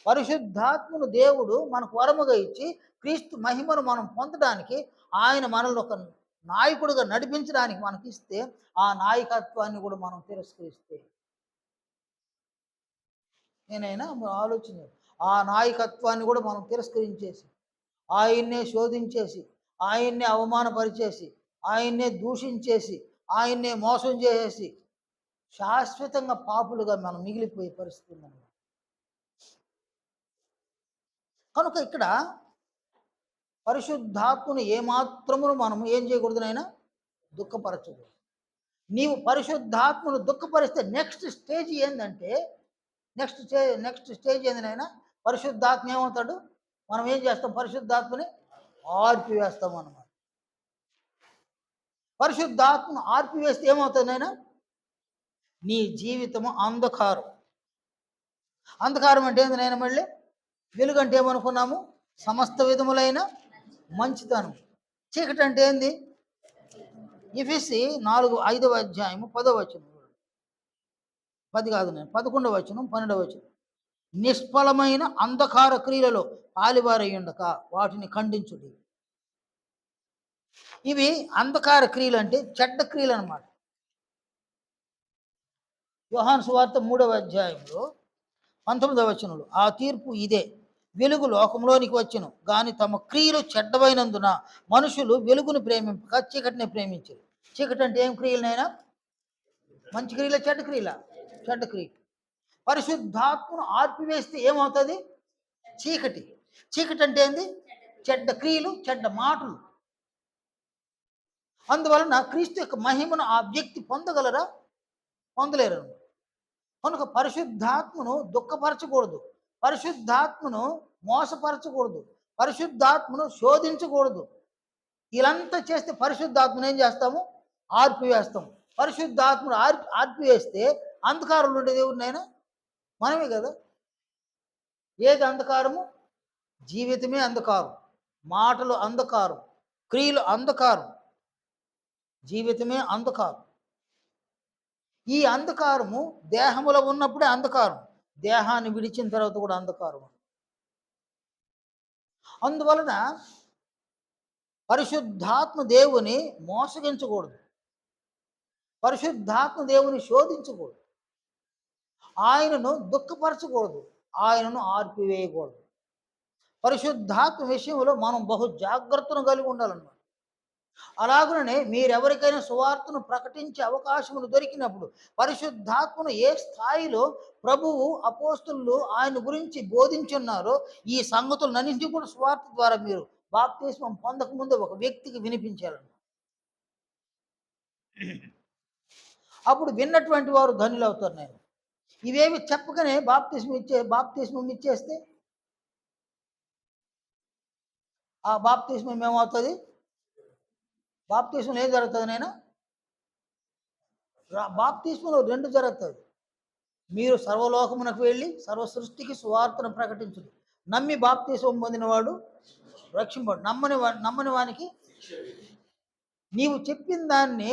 పరిశుద్ధాత్మను దేవుడు మనకు వరముగా ఇచ్చి క్రీస్తు మహిమను మనం పొందడానికి ఆయన మనల్ని ఒక నాయకుడిగా నడిపించడానికి మనకి ఇస్తే, ఆ నాయకత్వాన్ని కూడా మనం తిరస్కరిస్తే, నేనైనా ఆలోచన, ఆ నాయకత్వాన్ని కూడా మనం తిరస్కరించేసి ఆయన్నే శోధించేసి ఆయన్నే అవమానపరిచేసి ఆయన్నే దూషించేసి ఆయన్నే మోసం చేసేసి శాశ్వతంగా పాపులుగా మనం మిగిలిపోయే పరిస్థితి ఉందన్నమాట. కనుక ఇక్కడ పరిశుద్ధాత్మను ఏమాత్రమును మనం ఏం చేయకూడదు నాయన, దుఃఖపరచకూడదు. నీవు పరిశుద్ధాత్మను దుఃఖపరిస్తే నెక్స్ట్ స్టేజ్ ఏంటంటే, నెక్స్ట్ స్టేజ్ ఏంది నాయన, పరిశుద్ధాత్మ ఏమవుతాడు, మనం ఏం చేస్తాం, పరిశుద్ధాత్మని ఆర్పివేస్తాం అన్నమాట. పరిశుద్ధాత్మను ఆర్పివేస్తే ఏమవుతుంది నాయన, నీ జీవితము అంధకారం. అంధకారం అంటే ఏంది నాయన, మళ్ళీ వెలుగు అంటే ఏమనుకున్నాము, సమస్త విధములైన మంచితనం. చీకటి అంటే ఏంది, ఎఫెసీ 4:5 అధ్యాయము 10వ వచనం, 10 కాదు నేను 11వ వచనం 12వ వచనం, నిష్ఫలమైన అంధకార క్రియలలో పాలివారయ్యుండక వాటిని ఖండించుడి. ఇవి అంధకార క్రియలు అంటే చెడ్డ క్రియలు అన్నమాట. యోహాను సువార్త 3వ అధ్యాయంలో 19వ వచనంలో, ఆ తీర్పు ఇదే, వెలుగు లోకంలోనికి వచ్చును గాని తమ క్రియలు చెడ్డవైనందున మనుషులు వెలుగును ప్రేమింపక చీకటిని ప్రేమించారు. చీకటి అంటే ఏం క్రియలనైనా, మంచి క్రియల చెడ్డ క్రియల, చెడ్డ క్రియ. పరిశుద్ధాత్మను ఆర్పివేస్తే ఏమవుతుంది, చీకటి. చీకటి అంటే ఏంది, చెడ్డ క్రియలు, చెడ్డ మాటలు. అందువలన క్రీస్తు యొక్క మహిమను ఆ వ్యక్తి పొందగలరా, పొందలేరు. కనుక పరిశుద్ధాత్మను దుఃఖపరచకూడదు, పరిశుద్ధాత్మను మోసపరచకూడదు, పరిశుద్ధాత్మను శోధించకూడదు. ఇలాంతా చేస్తే పరిశుద్ధాత్మను ఏం చేస్తాము, ఆర్పివేస్తాము. పరిశుద్ధాత్మను ఆర్పివేస్తే అంధకారంలో ఉండేది ఎవరినైనా, మనమే కదా. ఏది అంధకారము, జీవితమే అంధకారం, మాటలు అంధకారం, క్రియలు అంధకారం, జీవితమే అంధకారం. ఈ అంధకారము దేహములో ఉన్నప్పుడే అంధకారం, దేహాన్ని విడిచిన తర్వాత కూడా అంధకారం. అందువలన పరిశుద్ధాత్మ దేవుని మోసగించకూడదు, పరిశుద్ధాత్మ దేవుని శోధించకూడదు, ఆయనను దుఃఖపరచకూడదు, ఆయనను ఆర్పివేయకూడదు. పరిశుద్ధాత్మ విషయంలో మనం బహు జాగ్రత్తను కలిగి ఉండాలన్నమాట. అలాగనే మీరెవరికైనా సువార్తను ప్రకటించే అవకాశములు దొరికినప్పుడు పరిశుద్ధాత్మను ఏ స్థాయిలో ప్రభువు అపోస్తులు ఆయన గురించి బోధించున్నారో ఈ సంగతులన్నింటినీ కూడా సువార్త ద్వారా మీరు బాప్తిస్మం పొందకముందే ఒక వ్యక్తికి వినిపించాలండి. అప్పుడు విన్నటువంటి వారు ధనులు అవుతారు. నేను ఇవేమి చెప్పకనే బాప్తిస్మం ఇచ్చేస్తే ఆ బాప్తిస్మం ఏమవుతుంది, బాప్తిస్మం ఏం జరుగుతుంది నేను, బాప్తిస్మలో 2 జరుగుతుంది. మీరు సర్వలోకమునకు వెళ్ళి సర్వ సృష్టికి సువార్తను ప్రకటించుడు, నమ్మి బాప్తిస్మం పొందినవాడు రక్షింపడు, నమ్మని వానికి నీవు చెప్పిన దాన్ని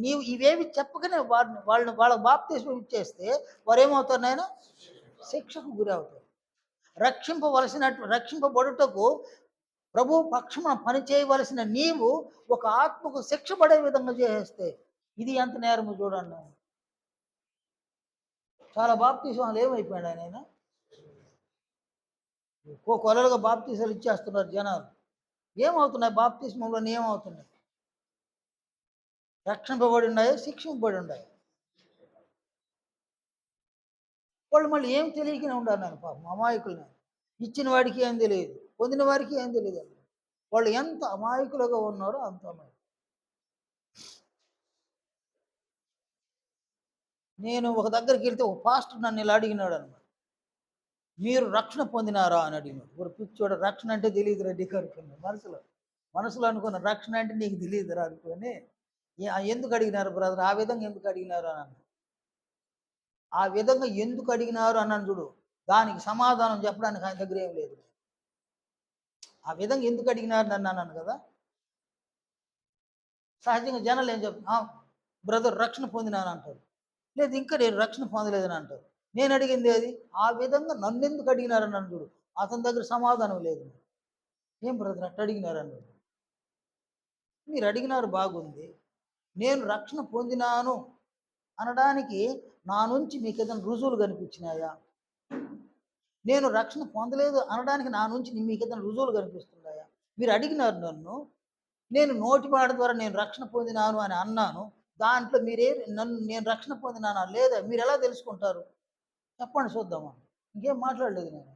నీవు ఇవేవి చెప్పకనే వాళ్ళ బాప్తిస్మం ఇచ్చేస్తే వారు ఏమవుతారు నాయన, శిక్షకు గురి అవుతారు. రక్షింపబడుటకు ప్రభు పక్షమున పని చేయవలసిన నీవు ఒక ఆత్మకు శిక్ష పడే విధంగా చేసేస్తే ఇది ఎంత నేరము చూడండి. చాలా బాప్తిస్మాలు ఏమైపోయాడు ఆయన, కొలలుగా బాప్తిసాలు ఇచ్చేస్తున్నారు జనాలు. ఏమవుతున్నాయి బాప్తిస్మంలో, ఏమవుతున్నాయి, రక్షింపబడి ఉన్నాయి, శిక్షింపబడి ఉన్నాయి. వాళ్ళు మళ్ళీ ఏం తెలియకనే ఉండాలి నాకు, పాపం అమాయకులు. ఇచ్చిన వాడికి ఏం తెలియదు, పొందిన వారికి ఏం తెలియదు. వాళ్ళు ఎంత అమాయకులుగా ఉన్నారో అంత అమాయకులు. నేను ఒక దగ్గరికి వెళ్తే ఒక పాస్టర్ నన్ను ఇలా అడిగినాడు అనమాట, మీరు రక్షణ పొందినారా అని అడిగినాడు. ఒక పిచ్చోడు, రక్షణ అంటే తెలియదు రెడ్డి కనుక్కున్నా మనసులో అనుకున్న, రక్షణ అంటే నీకు తెలియదురా అనుకొని, ఎందుకు అడిగినారు బ్రదర్, ఆ విధంగా ఎందుకు అడిగినారు అని అన్న. ఆ విధంగా ఎందుకు అడిగినారు అన్నాను చూడు, దానికి సమాధానం చెప్పడానికి ఆయన దగ్గర ఏం లేదు. ఆ విధంగా ఎందుకు అడిగినారు నన్ను అన్నాను కదా. సహజంగా జనాలు ఏం చెప్తారు, బ్రదర్ రక్షణ పొందినాను అంటారు, లేదు ఇంకా నేను రక్షణ పొందలేదని అంటారు. నేను అడిగింది అది. ఆ విధంగా నన్ను ఎందుకు అడిగినారని నన్ను చూడు, అతని దగ్గర సమాధానం లేదు. ఏం బ్రదర్ అట్ట అడిగినారన్నాడు. మీరు అడిగినారు బాగుంది, నేను రక్షణ పొందినాను అనడానికి నా నుంచి మీకు ఏదైనా రుజువులు కనిపించినాయా? నేను రక్షణ పొందలేదు అనడానికి నా నుంచి మీకు ఏదైనా రుజువులు కనిపిస్తున్నాయా? మీరు అడిగినారు నన్ను, నేను నోటి మాట ద్వారా నేను రక్షణ పొందినాను అని అన్నాను. దాంట్లో మీరే నన్ను నేను రక్షణ పొందినానా లేదా మీరు ఎలా తెలుసుకుంటారు? చెప్పండి చూద్దామా. ఇంకేం మాట్లాడలేదు నేను.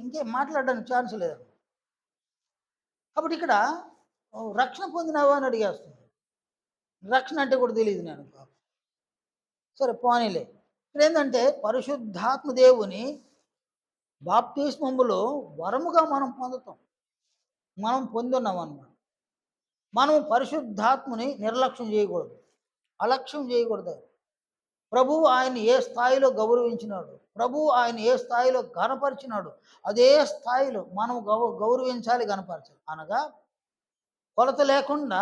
ఇంకేం మాట్లాడడానికి ఛాన్స్ లేదు. కాబట్టి ఇక్కడ రక్షణ పొందినావా అని అడిగేస్తుంది. రక్షణ అంటే కూడా తెలియదు నేను. సరే పోనీలే. ఇక్కడ ఏంటంటే పరిశుద్ధాత్మ దేవుని బాప్తిస్మములో వరముగా మనం పొందుతాం. మనం పొందున్నాం అన్నమాట. మనం పరిశుద్ధాత్మని నిర్లక్ష్యం చేయకూడదు, అలక్ష్యం చేయకూడదు. ప్రభువు ఆయన్ని ఏ స్థాయిలో గౌరవించినాడు, ప్రభువు ఆయన ఏ స్థాయిలో ఘనపరిచినాడు, అదే స్థాయిలో మనం గౌరవించాలి, గనపరచాలి. అనగా కొలత లేకుండా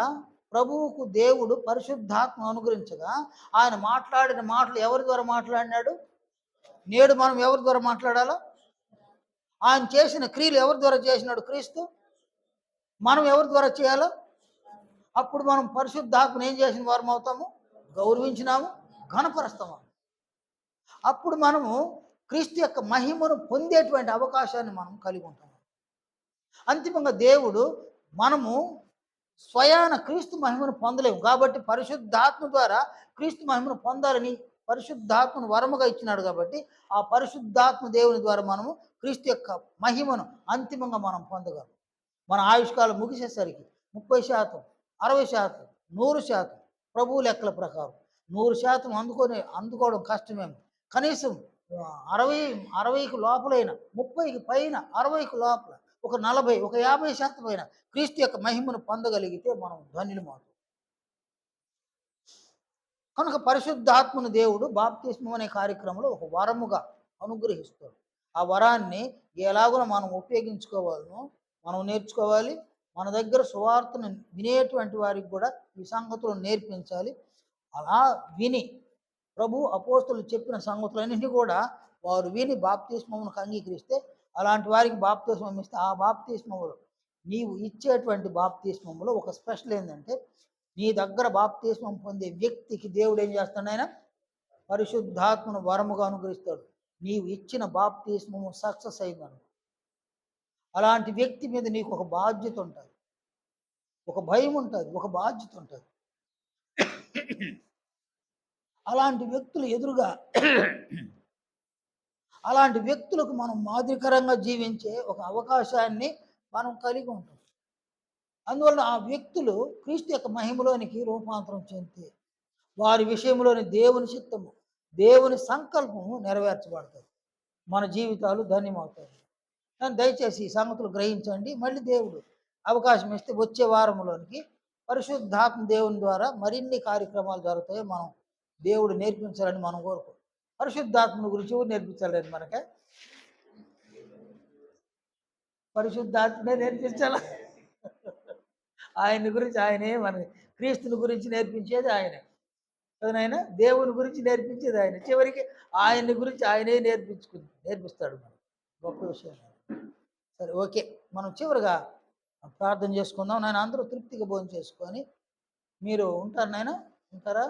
ప్రభువుకు దేవుడు పరిశుద్ధాత్మ అనుగ్రహించగా ఆయన మాట్లాడిన మాటలు ఎవరి ద్వారా మాట్లాడినాడు? నేడు మనం ఎవరి ద్వారా మాట్లాడాలో? ఆయన చేసిన క్రియలు ఎవరి ద్వారా చేసినాడు? క్రీస్తు. మనం ఎవరి ద్వారా చేయాలో? అప్పుడు మనం పరిశుద్ధాత్మను ఏం చేసిన వారం అవుతాము? గౌరవించినాము, ఘనపరుస్తాము. అప్పుడు మనము క్రీస్తు యొక్క మహిమను పొందేటువంటి అవకాశాన్ని మనం కలిగి ఉంటాము. అంతిమంగా దేవుడు మనము స్వయాన క్రీస్తు మహిమను పొందలేము కాబట్టి పరిశుద్ధాత్మ ద్వారా క్రీస్తు మహిమను పొందాలని పరిశుద్ధాత్మను వరముగా ఇచ్చినాడు. కాబట్టి ఆ పరిశుద్ధాత్మ దేవుని ద్వారా మనము క్రీస్తు యొక్క మహిమను అంతిమంగా మనం పొందగలం. మన ఆయుష్కాలం ముగిసేసరికి 30%, 60%, 100% ప్రభువు లెక్కల ప్రకారం 100% అందుకోవడం కష్టమేమో. కనీసం 60కి లోపలైన, 30కి పైన, 60కి లోపల, ఒక 40, ఒక 50% పైన క్రీస్తు యొక్క మహిమను పొందగలిగితే మనం ధన్యులమవుతాం. కనుక పరిశుద్ధాత్మను దేవుడు బాప్తిస్మం అనే కార్యక్రమంలో ఒక వరముగా అనుగ్రహిస్తాడు. ఆ వరాన్ని ఎలాగో మనం ఉపయోగించుకోవాలనో మనం నేర్చుకోవాలి. మన దగ్గర సువార్తను వినేటువంటి వారికి కూడా ఈ సంగతులను నేర్పించాలి. అలా విని ప్రభు అపోస్తులు చెప్పిన సంగతులన్నింటినీ కూడా వారు విని బాప్తిస్మమునకు అంగీకరిస్తే, అలాంటి వారికి బాప్తిస్మం ఇస్తే, ఆ బాప్తిస్మములో నీవు ఇచ్చేటువంటి బాప్తిస్మములో ఒక స్పెషల్ ఏంటంటే, నీ దగ్గర బాప్తిస్మం పొందే వ్యక్తికి దేవుడు ఏం చేస్తాడు? ఆయన పరిశుద్ధాత్మను వరముగా అనుగ్రహిస్తాడు. నీవు ఇచ్చిన బాప్తిస్మము సక్సెస్ అయిందను, అలాంటి వ్యక్తి మీద నీకు ఒక బాధ్యత ఉంటుంది, ఒక భయం ఉంటుంది, ఒక బాధ్యత ఉంటుంది. అలాంటి వ్యక్తులు ఎదురుగా అలాంటి వ్యక్తులకు మనం మాదిరికరంగా జీవించే ఒక అవకాశాన్ని మనం కలిగి ఉంటాం. అందువల్ల ఆ వ్యక్తులు క్రీస్తు యొక్క మహిమలోనికి రూపాంతరం చెందితే వారి విషయంలోని దేవుని చిత్తము, దేవుని సంకల్పము నెరవేర్చబడతాయి. మన జీవితాలు ధన్యమవుతాయి. కానీ దయచేసి ఈ సంగతులు గ్రహించండి. మళ్ళీ దేవుడు అవకాశం ఇస్తే వచ్చే వారంలోనికి పరిశుద్ధాత్మ దేవుని ద్వారా మరిన్ని కార్యక్రమాలు జరుగుతాయి. మనం దేవుడు నేర్పించాలని మనం కోరుకో. పరిశుద్ధాత్మను గురించి ఎవరు నేర్పించాలని మనకే? పరిశుద్ధాత్మనే నేర్పించాల. ఆయన్ని గురించి ఆయనే, మన క్రీస్తుని గురించి నేర్పించేది ఆయనే కదనైనా, దేవుని గురించి నేర్పించేది ఆయన. చివరికి ఆయన్ని గురించి ఆయనే నేర్పిస్తాడు మనం. గొప్ప విషయం. సరే, ఓకే. మనం చివరిగా ప్రార్థన చేసుకుందాం. నాయన అందరూ తృప్తిగా భోజనం చేసుకొని మీరు ఉంటారు నాయన? ఉంటారా?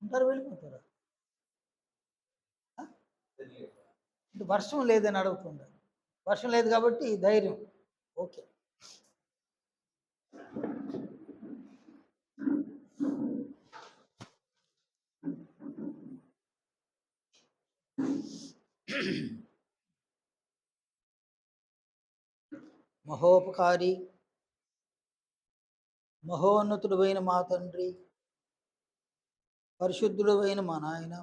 వెళ్ళిపోతారా? వర్షం లేదని అడుగుతుండ. వర్షం లేదు కాబట్టి ధైర్యం. ఓకే. మహోపకారి, మహోన్నతుడైన మా తండ్రి, పరిశుద్ధుడైన మా నాయన,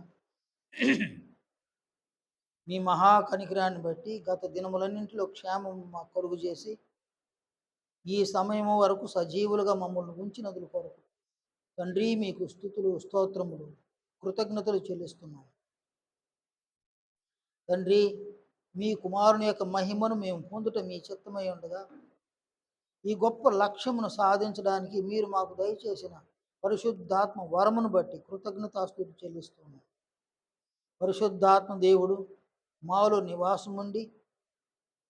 మీ మహాకనికరాన్ని బట్టి గత దినములన్నింటిలో క్షేమం మాకు కలుగు చేసి ఈ సమయం వరకు సజీవులుగా మమ్మల్ని ఉంచినందుకు కొరకు తండ్రి మీకు స్తుతులు స్తోత్రములు కృతజ్ఞతలు చెల్లిస్తున్నాం. తండ్రి మీ కుమారుని యొక్క మహిమను మేము పొందుట మీ చిత్తమై ఉండగా ఈ గొప్ప లక్ష్యమును సాధించడానికి మీరు మాకు దయచేసిన పరిశుద్ధాత్మ వరమును బట్టి కృతజ్ఞతాస్తుతి చెల్లిస్తున్నాం. పరిశుద్ధాత్మ దేవుడు మాలో నివాసం ఉండి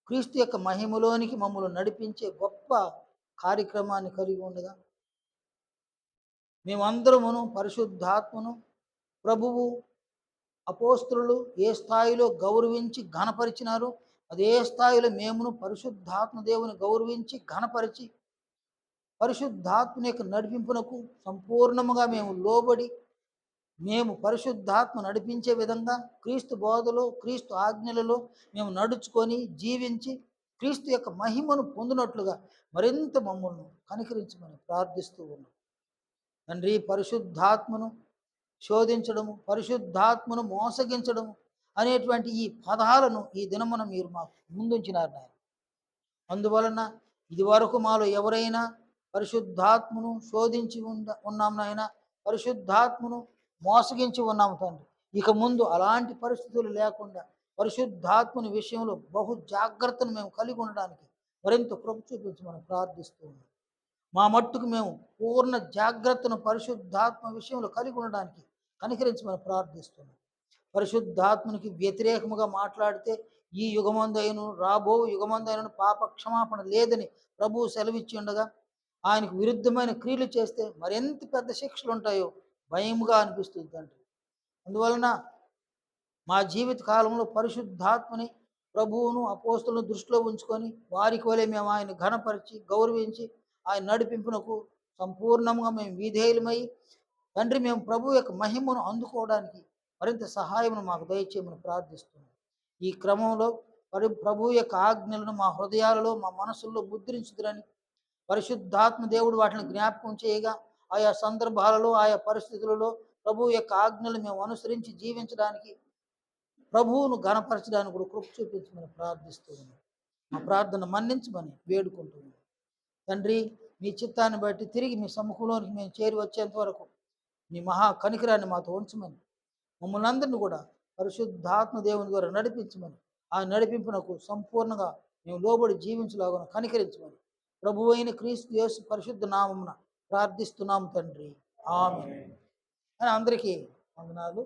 క్రీస్తు యొక్క మహిమలోనికి మమ్మల్ని నడిపించే గొప్ప కార్యక్రమాన్ని కలిగి ఉండగా మేమందరమును పరిశుద్ధాత్మను ప్రభువు అపోస్తులు ఏ స్థాయిలో గౌరవించి ఘనపరిచినారో అదే స్థాయిలో మేమును పరిశుద్ధాత్మ దేవుని గౌరవించి ఘనపరిచి పరిశుద్ధాత్మని యొక్క నడిపింపునకు సంపూర్ణముగా మేము లోబడి మేము పరిశుద్ధాత్మ నడిపించే విధంగా క్రీస్తు బోధలో క్రీస్తు ఆజ్ఞలలో మేము నడుచుకొని జీవించి క్రీస్తు యొక్క మహిమను పొందినట్లుగా మరింత మమ్మల్ని కనికరించమని ప్రార్థిస్తూ ఉన్నాం. తండ్రి పరిశుద్ధాత్మను శోధించడము పరిశుద్ధాత్మను మోసగించడము అనేటువంటి ఈ పదాలను ఈ దినమున మీరు మాకు ముందుంచినారు నాయన. అందువలన ఇదివరకు మాలో ఎవరైనా పరిశుద్ధాత్మను శోధించి ఉన్నాం నాయన, పరిశుద్ధాత్మను మోసగించి ఉన్నాము తండ్రి. ఇక ముందు అలాంటి పరిస్థితులు లేకుండా పరిశుద్ధాత్మని విషయంలో బహు జాగ్రత్తను మేము కలిగి ఉండడానికి మరింత కృప చూపించమని ప్రార్థిస్తూ ఉన్నాం. మా మట్టుకు మేము పూర్ణ జాగ్రత్తను పరిశుద్ధాత్మ విషయంలో కలిగి ఉండడానికి కనికరించమని ప్రార్థిస్తున్నాం. పరిశుద్ధాత్మనికి వ్యతిరేకముగా మాట్లాడితే ఈ యుగమందైను రాబో యుగమందైన పాప క్షమాపణ లేదని ప్రభువు సెలవిచ్చి ఉండగా ఆయనకు విరుద్ధమైన క్రియలు చేస్తే మరెంత పెద్ద శిక్షలు ఉంటాయో భయముగా అనిపిస్తుంది తండ్రి. అందువలన మా జీవిత కాలంలో పరిశుద్ధాత్మని ప్రభువును అపోస్తులను దృష్టిలో ఉంచుకొని వారికి వలె మేము ఆయన ఘనపరిచి గౌరవించి ఆయన నడిపింపునకు సంపూర్ణంగా మేము విధేయులమై తండ్రి మేము ప్రభు యొక్క మహిమను అందుకోవడానికి మరింత సహాయమును మాకు దయచేయమని ప్రార్థిస్తున్నాం. ఈ క్రమంలో ప్రభు యొక్క ఆజ్ఞలను మా హృదయాలలో మా మనసుల్లో ముద్రించుదురని పరిశుద్ధాత్మ దేవుడు వాటిని జ్ఞాపకం చేయగా ఆయా సందర్భాలలో ఆయా పరిస్థితులలో ప్రభు యొక్క ఆజ్ఞలు మేము అనుసరించి జీవించడానికి ప్రభువును ఘనపరచడానికి కూడా కృప చూపించమని ప్రార్థిస్తూ ఉన్నాం. మా ప్రార్థన మన్నించమని వేడుకుంటున్నాం. తండ్రి మీ చిత్తాన్ని బట్టి తిరిగి మీ సముఖంలోనికి మేము చేరి వచ్చేంత వరకు మీ మహా కనికరాన్ని మాతో ఉంచమని మమ్మల్ని అందరినీ కూడా పరిశుద్ధాత్మ దేవుని ద్వారా నడిపించమని ఆ నడిపింపునకు సంపూర్ణంగా మేము లోబడి జీవించలాగా కనికరించమని ప్రభు అయిన క్రీస్తు యేసు పరిశుద్ధ నామమున ప్రార్థిస్తున్నాము తండ్రి. ఆమేన్. అందరికీ వందనాలు.